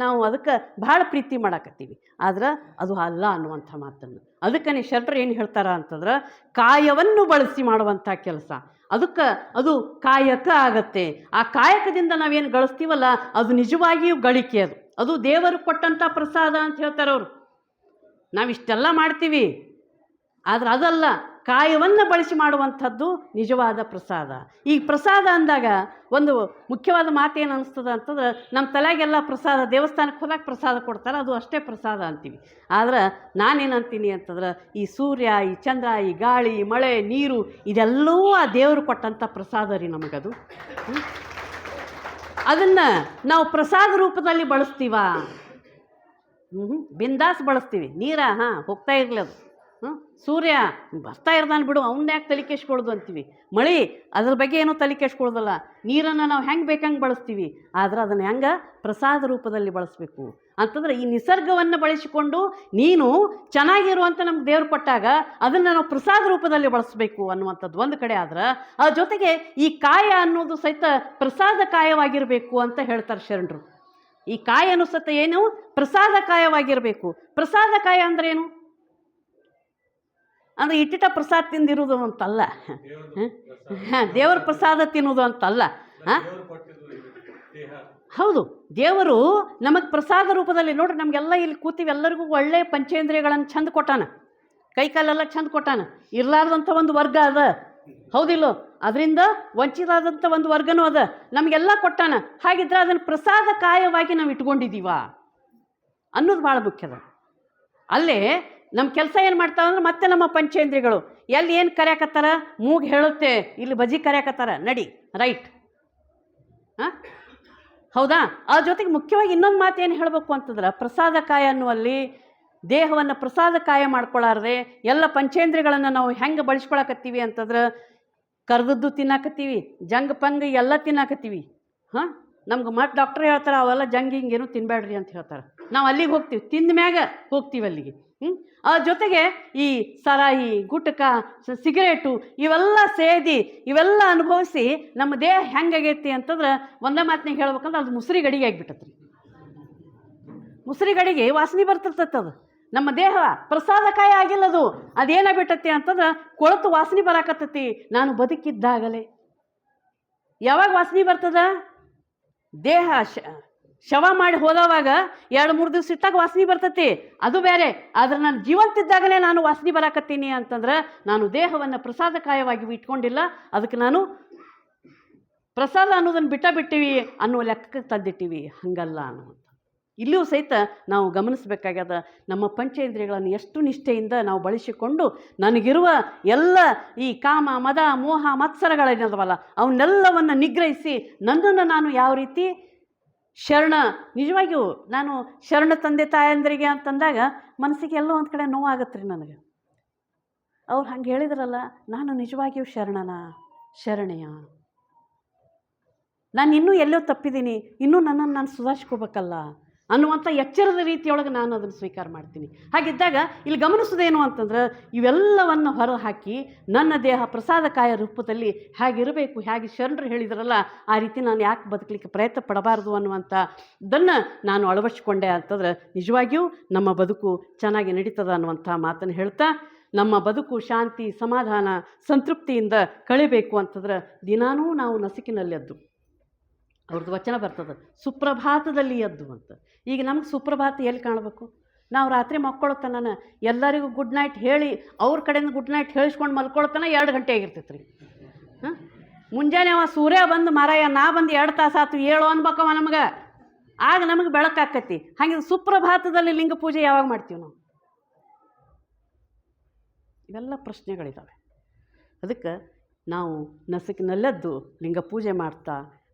ನಾವು ಅದಕ್ಕೆ ಭಾಳ ಪ್ರೀತಿ ಮಾಡಾಕತ್ತೀವಿ, ಆದ್ರೆ ಅದು ಅಲ್ಲ ಅನ್ನುವಂಥ ಮಾತನ್ನು. ಅದಕ್ಕೆ ಶರಣರು ಏನು ಹೇಳ್ತಾರ ಅಂತಂದ್ರೆ, ಕಾಯವನ್ನು ಬಳಸಿ ಮಾಡುವಂಥ ಕೆಲಸ ಅದು ಕಾಯಕ ಆಗತ್ತೆ. ಆ ಕಾಯಕದಿಂದ ನಾವೇನು ಗಳಿಸ್ತೀವಲ್ಲ ಅದು ನಿಜವಾಗಿಯೂ ಗಳಿಕೆ, ಅದು ದೇವರು ಕೊಟ್ಟಂಥ ಪ್ರಸಾದ ಅಂತ ಹೇಳ್ತಾರೆ ಅವರು. ನಾವಿಷ್ಟೆಲ್ಲ ಮಾಡ್ತೀವಿ, ಆದರೆ ಅದಲ್ಲ, ಕಾಯವನ್ನು ಬಳಸಿ ಮಾಡುವಂಥದ್ದು ನಿಜವಾದ ಪ್ರಸಾದ. ಈ ಪ್ರಸಾದ ಅಂದಾಗ ಒಂದು ಮುಖ್ಯವಾದ ಮಾತೇನು ಅನಿಸ್ತದೆ ಅಂತಂದ್ರೆ, ನಮ್ಮ ತಲೆಗೆಲ್ಲ ಪ್ರಸಾದ, ದೇವಸ್ಥಾನಕ್ಕೆ ಹೋದಾಗ ಪ್ರಸಾದ ಕೊಡ್ತಾರೆ, ಅದು ಅಷ್ಟೇ ಪ್ರಸಾದ ಅಂತೀವಿ. ಆದ್ರೆ ನಾನೇನಂತೀನಿ ಅಂತಂದ್ರೆ, ಈ ಸೂರ್ಯ, ಈ ಚಂದ್ರ, ಈ ಗಾಳಿ, ಮಳೆ, ನೀರು, ಇದೆಲ್ಲವೂ ಆ ದೇವರು ಕೊಟ್ಟಂಥ ಪ್ರಸಾದ ರೀ ನಮಗದು. ಅದನ್ನು ನಾವು ಪ್ರಸಾದ ರೂಪದಲ್ಲಿ ಬಳಸ್ತೀವ? ಬಿಂದಾಸ್ ಬಳಸ್ತೀವಿ. ನೀರ ಹೋಗ್ತಾ ಇರಲಿ, ಅದು ಸೂರ್ಯ ಬರ್ತಾ ಇರ್ದಾನೆ ಬಿಡು, ಅವನ್ನ ಯಾಕೆ ತಲೆ ಕೆಡ್ಸ್ಕೊಳ್ಳೋದು ಅಂತೀವಿ. ಮಳೆ, ಅದ್ರ ಬಗ್ಗೆ ಏನೂ ತಲೆ ಕೆಡ್ಸ್ಕೊಳ್ಳೋದಲ್ಲ. ನೀರನ್ನು ನಾವು ಹೆಂಗೆ ಬೇಕಂಗೆ ಬಳಸ್ತೀವಿ, ಆದರೆ ಅದನ್ನು ಹೆಂಗೆ ಪ್ರಸಾದ ರೂಪದಲ್ಲಿ ಬಳಸಬೇಕು ಅಂತಂದ್ರೆ, ಈ ನಿಸರ್ಗವನ್ನು ಬಳಸಿಕೊಂಡು ನೀನು ಚೆನ್ನಾಗಿರುವಂಥ ನಮ್ಗೆ ದೇವ್ರು ಕೊಟ್ಟಾಗ ಅದನ್ನು ನಾವು ಪ್ರಸಾದ ರೂಪದಲ್ಲಿ ಬಳಸಬೇಕು ಅನ್ನುವಂಥದ್ದು ಒಂದು ಕಡೆ. ಆದ್ರೆ ಅದ್ರ ಜೊತೆಗೆ ಈ ಕಾಯ ಅನ್ನೋದು ಸಹಿತ ಪ್ರಸಾದ ಕಾಯವಾಗಿರಬೇಕು ಅಂತ ಹೇಳ್ತಾರೆ ಶರಣರು. ಈ ಕಾಯ ಸಹಿತ ಏನು ಪ್ರಸಾದ ಕಾಯವಾಗಿರಬೇಕು. ಪ್ರಸಾದ ಕಾಯ ಅಂದ್ರೆ ಏನು ಅಂದರೆ ಇಟ್ಟಿಟ ಪ್ರಸಾದ ತಿಂದಿರುವುದು ಅಂತಲ್ಲ, ದೇವರ ಪ್ರಸಾದ ತಿನ್ನೋದು ಅಂತಲ್ಲ. ಹೌದು, ದೇವರು ನಮಗೆ ಪ್ರಸಾದ ರೂಪದಲ್ಲಿ ನೋಡ್ರಿ, ನಮಗೆಲ್ಲ ಇಲ್ಲಿ ಕೂತೀವಿ, ಎಲ್ಲರಿಗೂ ಒಳ್ಳೆಯ ಪಂಚೇಂದ್ರಿಯಗಳನ್ನು ಚಂದ ಕೊಟ್ಟಾನ, ಕೈಕಾಲೆಲ್ಲ ಚಂದ ಕೊಟ್ಟಾನ. ಇರಲಾರ್ದಂಥ ಒಂದು ವರ್ಗ ಅದ, ಹೌದಿಲ್ಲೋ? ಅದರಿಂದ ವಂಚಿತರಾದಂಥ ಒಂದು ವರ್ಗನೂ ಅದ, ನಮಗೆಲ್ಲ ಕೊಟ್ಟಾನ. ಹಾಗಿದ್ರೆ ಅದನ್ನು ಪ್ರಸಾದ ಕಾಯವಾಗಿ ನಾವು ಇಟ್ಕೊಂಡಿದ್ದೀವ ಅನ್ನೋದು ಭಾಳ ಮುಖ್ಯದ. ಅಲ್ಲೇ ನಮ್ಮ ಕೆಲಸ ಏನು ಮಾಡ್ತಾವಂದ್ರೆ, ಮತ್ತೆ ನಮ್ಮ ಪಂಚೇಂದ್ರಿಯಗಳು ಎಲ್ಲಿ ಏನು ಕರೆಯಕತ್ತಾರ, ಮೂಗು ಹೇಳುತ್ತೆ, ಇಲ್ಲಿ ಬಜಿ ಕರೆಯಕತ್ತಾರ, ನಡಿ ರೈಟ್. ಹೌದಾ? ಅದ್ರ ಜೊತೆಗೆ ಮುಖ್ಯವಾಗಿ ಇನ್ನೊಂದು ಮಾತು ಏನು ಹೇಳಬೇಕು ಅಂತಂದ್ರೆ, ಪ್ರಸಾದ ಕಾಯ ಅನ್ನುವಲ್ಲಿ ದೇಹವನ್ನು ಪ್ರಸಾದ ಕಾಯ ಮಾಡ್ಕೊಳ್ಳಾರ್ದೆ ಎಲ್ಲ ಪಂಚೇಂದ್ರಿಯಗಳನ್ನು ನಾವು ಹೆಂಗೆ ಬಳಸ್ಕೊಳಕತ್ತೀವಿ ಅಂತಂದ್ರೆ, ಕರ್ದದ್ದು ತಿನ್ನಾಕತ್ತೀವಿ, ಜಂಗ್ ಪಂಗ್ ಎಲ್ಲ ತಿನ್ನಾಕತ್ತೀವಿ. ನಮ್ಗೆ ಮತ್ತೆ ಡಾಕ್ಟ್ರ್ ಹೇಳ್ತಾರೆ ಅವೆಲ್ಲ ಜಂಗ್ ಹಿಂಗೇನು ತಿನ್ನಬೇಡ್ರಿ ಅಂತ ಹೇಳ್ತಾರೆ. ನಾವು ಅಲ್ಲಿಗೆ ಹೋಗ್ತೀವಿ, ತಿಂದ ಮ್ಯಾಗ ಹೋಗ್ತೀವಿ ಅಲ್ಲಿಗೆ. ಅದ್ರ ಜೊತೆಗೆ ಈ ಸರಾಯಿ, ಗುಟ್ಕ, ಸಿಗರೇಟು ಇವೆಲ್ಲ ಸೇದಿ ಇವೆಲ್ಲ ಅನುಭವಿಸಿ ನಮ್ಮ ದೇಹ ಹೆಂಗಾಗೈತಿ ಅಂತಂದ್ರೆ, ಒಂದೇ ಮಾತಿನಾಗ ಹೇಳ್ಬೇಕಂದ್ರೆ ಅದು ಮುಸ್ರಿ ಗಡಿಗೆ ಆಗಿಬಿಟ್ಟತ್ರಿ. ಮುಸ್ರಿ ಗಡಿಗೆ ವಾಸನೆ ಬರ್ತಿರ್ತೈತೆ, ನಮ್ಮ ದೇಹ ಪ್ರಸಾದಕಾಯ ಆಗಿಲ್ಲದು. ಅದೇನಾಗ್ಬಿಟ್ಟತಿ ಅಂತಂದ್ರೆ ಕೊಳತು ವಾಸನೆ ಬರಾಕತ್ತತಿ ನಾನು ಬದುಕಿದ್ದಾಗಲೇ. ಯಾವಾಗ ವಾಸನೆ ಬರ್ತದ? ದೇಹ ಶವ ಮಾಡಿ ಹೋದವಾಗ 2-3 ದಿವಸ ಇಟ್ಟಾಗ ವಾಸನೆ ಬರ್ತತಿ, ಅದು ಬೇರೆ. ಆದರೆ ನಾನು ಜೀವಂತಿದ್ದಾಗಲೇ ನಾನು ವಾಸನೆ ಬರಾಕತ್ತೀನಿ ಅಂತಂದ್ರೆ ನಾನು ದೇಹವನ್ನು ಪ್ರಸಾದಕಾಯವಾಗಿ ಇಟ್ಕೊಂಡಿಲ್ಲ. ಅದಕ್ಕೆ ನಾನು ಪ್ರಸಾದ ಅನ್ನೋದನ್ನು ಬಿಟ್ಟಿವಿ ಅನ್ನೋ ಲೆಕ್ಕಕ್ಕೆ ತಂದಿಟ್ಟಿವಿ. ಹಂಗಲ್ಲ ಅನ್ನುವಂಥ ಇಲ್ಲಿಯೂ ಸಹಿತ ನಾವು ಗಮನಿಸಬೇಕಾಗ್ಯದ. ನಮ್ಮ ಪಂಚೇಂದ್ರಿಯಗಳನ್ನು ಎಷ್ಟು ನಿಷ್ಠೆಯಿಂದ ನಾವು ಬಳಸಿಕೊಂಡು ನನಗಿರುವ ಎಲ್ಲ ಈ ಕಾಮ ಮದ ಮೋಹ ಮತ್ಸರಗಳೇನದವಲ್ಲ ಅವನ್ನೆಲ್ಲವನ್ನು ನಿಗ್ರಹಿಸಿ ನನ್ನನ್ನು ನಾನು ಯಾವ ರೀತಿ ನಿಜವಾಗಿಯೂ ನಾನು ಶರಣ ತಂದೆ ತಾಯಂದ್ರಿಗೆ ಅಂತಂದಾಗ ಮನಸ್ಸಿಗೆ ಎಲ್ಲೋ ಒಂದು ಕಡೆ ನೋವಾಗತ್ತೆ ರೀ ನನಗೆ. ಅವ್ರು ಹಂಗೆ ಹೇಳಿದ್ರಲ್ಲ, ನಾನು ನಿಜವಾಗಿಯೂ ಶರಣೆಯ, ನಾನು ಇನ್ನೂ ಎಲ್ಲೋ ತಪ್ಪಿದ್ದೀನಿ, ಇನ್ನೂ ನನ್ನನ್ನು ನಾನು ಸುಧಾರಿಸ್ಕೋಬೇಕಲ್ಲ ಅನ್ನುವಂಥ ಎಚ್ಚರದ ರೀತಿಯೊಳಗೆ ನಾನು ಅದನ್ನು ಸ್ವೀಕಾರ ಮಾಡ್ತೀನಿ. ಹಾಗಿದ್ದಾಗ ಇಲ್ಲಿ ಗಮನಿಸೋದೇನು ಅಂತಂದ್ರೆ ಇವೆಲ್ಲವನ್ನು ಹೊರಹಾಕಿ ನನ್ನ ದೇಹ ಪ್ರಸಾದಕಾಯ ರೂಪದಲ್ಲಿ ಹೇಗಿರಬೇಕು, ಹೇಗೆ ಶರಣರು ಹೇಳಿದ್ರಲ್ಲ ಆ ರೀತಿ ನಾನು ಯಾಕೆ ಬದುಕಲಿಕ್ಕೆ ಪ್ರಯತ್ನ ಪಡಬಾರ್ದು ಅನ್ನುವಂಥದ್ದನ್ನು ನಾನು ಅಳವಡಿಸ್ಕೊಂಡೆ ಅಂತಂದ್ರೆ ನಿಜವಾಗಿಯೂ ನಮ್ಮ ಬದುಕು ಚೆನ್ನಾಗಿ ನಡೀತದ ಅನ್ನುವಂಥ ಮಾತನ್ನು ಹೇಳ್ತಾ, ನಮ್ಮ ಬದುಕು ಶಾಂತಿ ಸಮಾಧಾನ ಸಂತೃಪ್ತಿಯಿಂದ ಕಳಿಬೇಕು ಅಂತಂದ್ರೆ ದಿನಾನೂ ನಾವು ನಸುಕಿನಲ್ಲಿ ಎದ್ದು, ಅವ್ರದ್ದು ವಚನ ಬರ್ತದೆ ಸುಪ್ರಭಾತದಲ್ಲಿ ಎದ್ದು ಅಂತ. ಈಗ ನಮ್ಗೆ ಸುಪ್ರಭಾತ ಎಲ್ಲಿ ಕಾಣಬೇಕು? ನಾವು ರಾತ್ರಿ ಮಲ್ಕೊಳ್ತಾನ ಎಲ್ಲರಿಗೂ ಗುಡ್ ನೈಟ್ ಹೇಳಿ ಅವ್ರ ಕಡೆಯಿಂದ ಗುಡ್ ನೈಟ್ ಹೇಳಿಸ್ಕೊಂಡು ಮಲ್ಕೊಳ್ತಾನ 2 ಗಂಟೆ ಆಗಿರ್ತೈತೆ ರೀ. ಮುಂಜಾನೆ ಅವ ಸೂರ್ಯ ಬಂದು ಮಾರಾಯ ನಾ ಬಂದು 2 ತಾಸು ಆತು ಹೇಳು ಅನ್ಬೇಕವ ನಮ್ಗೆ, ಆಗ ನಮಗೆ ಬೆಳಕಾಕತಿ. ಹಾಗೆ ಸುಪ್ರಭಾತದಲ್ಲಿ ಲಿಂಗ ಪೂಜೆ ಯಾವಾಗ ಮಾಡ್ತೀವಿ ನಾವು? ಇವೆಲ್ಲ ಪ್ರಶ್ನೆಗಳಿದ್ದಾವೆ. ಅದಕ್ಕೆ ನಾವು ನಸುಕಿನಲ್ಲೆದ್ದು ಲಿಂಗ ಪೂಜೆ ಮಾಡ್ತಾ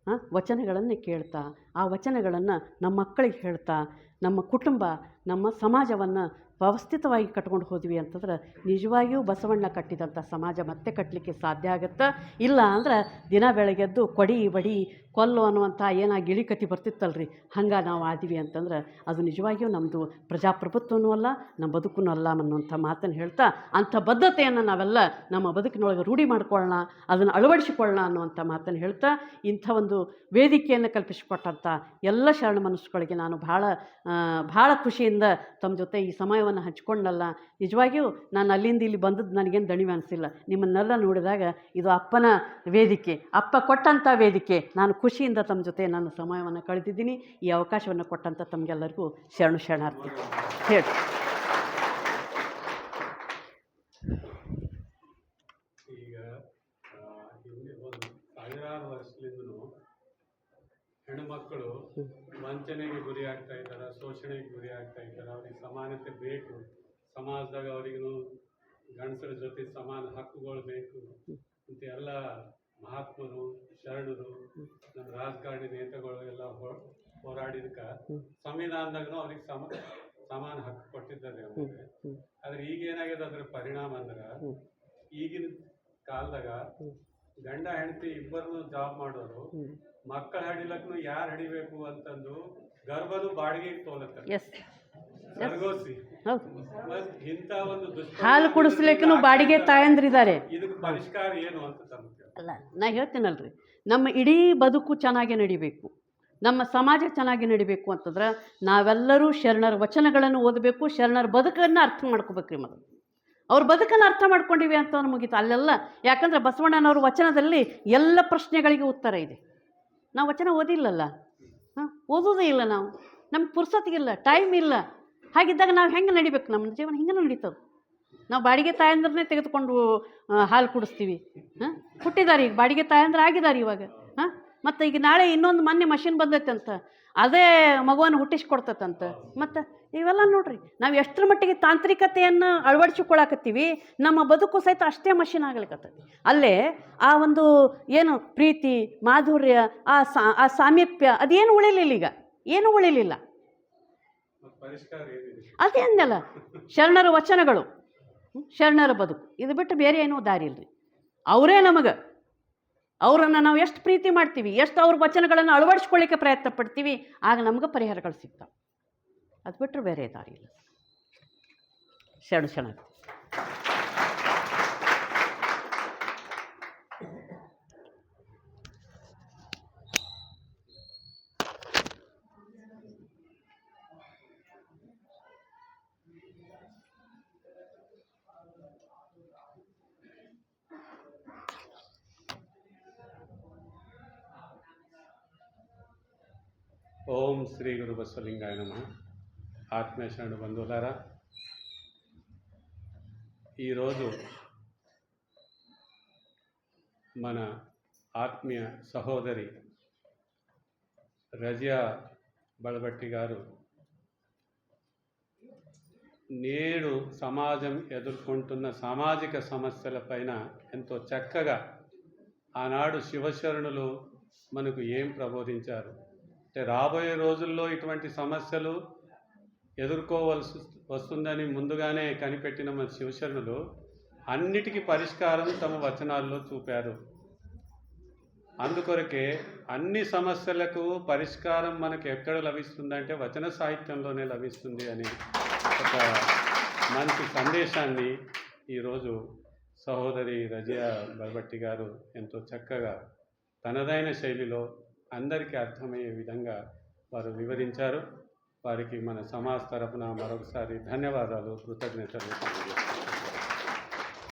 ವಚನಗಳನ್ನು ಕೇಳ್ತಾ ಆ ವಚನಗಳನ್ನು ನಮ್ಮ ಮಕ್ಕಳಿಗೆ ಹೇಳ್ತಾ ನಮ್ಮ ಕುಟುಂಬ ನಮ್ಮ ಸಮಾಜವನ್ನು ವ್ಯವಸ್ಥಿತವಾಗಿ ಕಟ್ಕೊಂಡು ಹೋದ್ವಿ ಅಂತಂದ್ರೆ ನಿಜವಾಗಿಯೂ ಬಸವಣ್ಣ ಕಟ್ಟಿದಂಥ ಸಮಾಜ ಮತ್ತೆ ಕಟ್ಟಲಿಕ್ಕೆ ಸಾಧ್ಯ ಆಗುತ್ತೆ. ಇಲ್ಲ ಅಂದ್ರೆ ದಿನ ಬೆಳಗ್ಗೆದ್ದು ಕೊಡಿ ಬಡಿ ಕೊಲ್ಲು ಅನ್ನುವಂಥ ಗಿಳಿಕತಿ ಬರ್ತಿತ್ತಲ್ರಿ, ಹಂಗೆ ನಾವು ಆದ್ವಿ ಅಂತಂದ್ರೆ ಅದು ನಿಜವಾಗಿಯೂ ನಮ್ಮದು ಪ್ರಜಾಪ್ರಭುತ್ವನೂ ಅಲ್ಲ, ನಮ್ಮ ಬದುಕೂ ಅಲ್ಲ ಅನ್ನುವಂಥ ಮಾತನ್ನು ಹೇಳ್ತಾ ಅಂಥ ಬದ್ಧತೆಯನ್ನು ನಾವೆಲ್ಲ ನಮ್ಮ ಬದುಕಿನೊಳಗೆ ರೂಢಿ ಮಾಡ್ಕೊಳ್ಳೋಣ, ಅದನ್ನು ಅಳವಡಿಸಿಕೊಳ್ಳೋಣ ಅನ್ನುವಂಥ ಮಾತನ್ನು ಹೇಳ್ತಾ ಇಂಥ ಒಂದು ವೇದಿಕೆಯನ್ನು ಕಲ್ಪಿಸಿಕೊಟ್ಟಂಥ ಎಲ್ಲ ಶರಣ ಮನಸ್ಸುಗಳಿಗೆ ನಾನು ಭಾಳ ಖುಷಿಯಿಂದ ತಮ್ಮ ಜೊತೆ ಈ ಸಮಯವನ್ನು ಹಂಚ್ಕೊಂಡಲ್ಲ. ನಿಜವಾಗಿಯೂ ನಾನು ಅಲ್ಲಿಂದ ಇಲ್ಲಿ ಬಂದದ್ದು ನನಗೇನು ದಣಿವೆ ಅನಿಸಿಲ್ಲ. ನಿಮ್ಮನ್ನೆಲ್ಲ ನೋಡಿದಾಗ ಇದು ಅಪ್ಪನ ವೇದಿಕೆ, ಅಪ್ಪ ಕೊಟ್ಟಂಥ ವೇದಿಕೆ. ನಾನು ಖುಷಿಯಿಂದ ತಮ್ಮ ಜೊತೆ ನನ್ನ ಸಮಯವನ್ನು ಕಳೆದಿದ್ದೀನಿ. ಈ ಅವಕಾಶವನ್ನು ಕೊಟ್ಟಂಥ ತಮಗೆಲ್ಲರಿಗೂ ಶರಣಾರ್ಥಿ ಹೇಳಿ. ಈಗ ಒಂದು 1000 ವರ್ಷದಿಂದಲೂ ಹೆಣ್ಣುಮಕ್ಕಳು ವಂಚನೆಗೆ ಗುರಿ ಆಗ್ತಾ ಇದ್ದಾರೆ, ಶೋಷಣೆಗೆ ಗುರಿ ಆಗ್ತಾ ಇದ್ದಾರೆ. ಅವ್ರಿಗೆ ಸಮಾನತೆ ಬೇಕು, ಸಮಾಜದಾಗ ಅವರಿಗೂ ಗಂಡಸರ ಜೊತೆ ಸಮಾನ ಹಕ್ಕುಗಳು ಬೇಕು ಅಂತ ಎಲ್ಲ ಮಹಾತ್ಮರು ಶರಣರು ನಮ್ಮ ರಾಜಕಾರಣಿ ನೇತಾಗಳು ಎಲ್ಲ ಹೋರಾಡಿದಕ್ಕೆ ಸಂವಿಧಾನದಾಗೂ ಅವ್ರಿಗೆ ಸಮಾನ ಹಕ್ಕು ಕೊಟ್ಟಿದ್ದಾರೆ ಅವ್ರಿಗೆ. ಆದ್ರೆ ಈಗ ಏನಾಗಿದೆ ಅದ್ರ ಪರಿಣಾಮ ಅಂದ್ರೆ ಈಗಿನ ಕಾಲದಾಗ ಗಂಡ ಹೆಂಡತಿ ಇಬ್ಬರನ್ನು ಜಾಬ್ ಮಾಡೋರು ಮಕ್ಕಳ ಹಡಿಲಕ್ಕೂ ಯಾರು ಹಡಿಬೇಕು ಅಂತಂದು ಗರ್ಭನು ಬಾಡಿಗೆಗೆ ತೋಲತ್ತಾರೆ. ಸರ್ಗೋಸಿ ಇಂಥ ಒಂದು ಹಾಲು ಕುಡಿಸ್ಲಿಕ್ಕೂ ಬಾಡಿಗೆ ತಾಯಂದ್ರಿದ್ದಾರೆ. ಇದಕ್ಕೆ ಪರಿಷ್ಕಾರ ಏನು ಅಂತ ಅಲ್ಲ, ನಾ ಹೇಳ್ತೀನಲ್ರಿ, ನಮ್ಮ ಇಡೀ ಬದುಕು ಚೆನ್ನಾಗಿ ನಡಿಬೇಕು, ನಮ್ಮ ಸಮಾಜ ಚೆನ್ನಾಗಿ ನಡಿಬೇಕು ಅಂತಂದ್ರೆ ನಾವೆಲ್ಲರೂ ಶರಣರ ವಚನಗಳನ್ನು ಓದಬೇಕು, ಶರಣರ ಬದುಕನ್ನು ಅರ್ಥ ಮಾಡ್ಕೋಬೇಕ್ರಿ. ಮೊದಲು ಅವ್ರ ಬದುಕನ್ನು ಅರ್ಥ ಮಾಡ್ಕೊಂಡಿವಿ ಅಂತ ಮುಗೀತು ಅಲ್ಲೆಲ್ಲ. ಯಾಕಂದ್ರೆ ಬಸವಣ್ಣನವ್ರ ವಚನದಲ್ಲಿ ಎಲ್ಲ ಪ್ರಶ್ನೆಗಳಿಗೆ ಉತ್ತರ ಇದೆ. ನಾವು ವಚನ ಓದಿಲ್ಲಲ್ಲ, ಓದೋದೇ ಇಲ್ಲ, ನಮ್ಗೆ ಪುರ್ಸೊತ್ತಿಗಿಲ್ಲ, ಟೈಮ್ ಇಲ್ಲ. ಹಾಗಿದ್ದಾಗ ನಾವು ಹೆಂಗೆ ನಡಿಬೇಕು? ನಮ್ಮ ಜೀವನ ಹಿಂಗೆ ನಡೀತದೆ. ನಾವು ಬಾಡಿಗೆ ತಾಯಂದ್ರನ್ನೇ ತೆಗೆದುಕೊಂಡು ಹಾಲು ಕುಡಿಸ್ತೀವಿ. ಹುಟ್ಟಿದಾರೆ ಈಗ ಬಾಡಿಗೆ ತಾಯಂದ್ರೆ ಆಗಿದ್ದಾರೆ ಇವಾಗ. ಮತ್ತು ಈಗ ನಾಳೆ ಇನ್ನೊಂದು ಮೊನ್ನೆ ಮಷಿನ್ ಬಂದೈತೆ ಅಂತ, ಅದೇ ಮಗುವನ್ನು ಹುಟ್ಟಿಸ್ಕೊಡ್ತೈತಂತ. ಮತ್ತು ಇವೆಲ್ಲ ನೋಡ್ರಿ, ನಾವು ಎಷ್ಟರ ಮಟ್ಟಿಗೆ ತಾಂತ್ರಿಕತೆಯನ್ನು ಅಳವಡಿಸಿಕೊಳ್ಳಾಕತ್ತೀವಿ, ನಮ್ಮ ಬದುಕು ಸಹಿತ ಅಷ್ಟೇ ಮಷಿನ್ ಆಗ್ಲಿಕ್ಕತ್ತೈತಿ. ಅಲ್ಲೇ ಆ ಒಂದು ಏನು ಪ್ರೀತಿ ಮಾಧುರ್ಯ ಆ ಸಾಮೀಪ್ಯ ಅದೇನು ಉಳಿಲಿಲ್ಲ, ಈಗ ಏನೂ ಉಳಿಲಿಲ್ಲ. ಅದೇ ಅಂದಲ್ಲ, ಶರಣರ ವಚನಗಳು, ಶರಣರ ಬದುಕು, ಇದು ಬಿಟ್ಟು ಬೇರೆ ಏನೂ ದಾರಿ ಇಲ್ರಿ. ಅವರೇ ನಮಗೆ, ಅವರನ್ನು ನಾವು ಎಷ್ಟು ಪ್ರೀತಿ ಮಾಡ್ತೀವಿ, ಎಷ್ಟು ಅವ್ರ ವಚನಗಳನ್ನು ಅಳವಡಿಸ್ಕೊಳ್ಳಿಕ್ಕೆ ಪ್ರಯತ್ನ ಪಡ್ತೀವಿ, ಆಗ ನಮ್ಗೆ ಪರಿಹಾರಗಳು ಸಿಗ್ತಾವೆ. ಅದು ಬಿಟ್ಟರೆ ಬೇರೆ ದಾರಿ ಇಲ್ಲ. ಶರಣ. ఓం శ్రీ గురు బసవలింగాయ నమః. ఆత్మీయ శరణు బంధువులారా, ఈరోజు మన ఆత్మీయ సహోదరి రజియా బల్బట్టి గారు నేడు సమాజం ఎదుర్కొంటున్న సామాజిక సమస్యలపైన ఎంతో చక్కగా ఆనాడు శివశరణులు మనకు ఏం ప్రబోధించారు అంటే రాబోయే రోజుల్లో ఇటువంటి సమస్యలు ఎదుర్కోవలసి వస్తుందని ముందుగానే కనిపెట్టిన మన శివశరణులు అన్నిటికీ పరిష్కారం తమ వచనాల్లో చూపారు. అందుకొరకే అన్ని సమస్యలకు పరిష్కారం మనకు ఎక్కడ లభిస్తుందంటే వచన సాహిత్యంలోనే లభిస్తుంది అని ఒక మంచి సందేశాన్ని ఈరోజు సహోదరి రజియా బల్బట్టి గారు ఎంతో చక్కగా తనదైన శైలిలో అందరికీ అర్థమయ్యే విధంగా వారు వివరించారు. వారికి మన సమాజ్ తరపున మరొకసారి ధన్యవాదాలు, కృతజ్ఞతలు తెలియజేస్తున్నాను.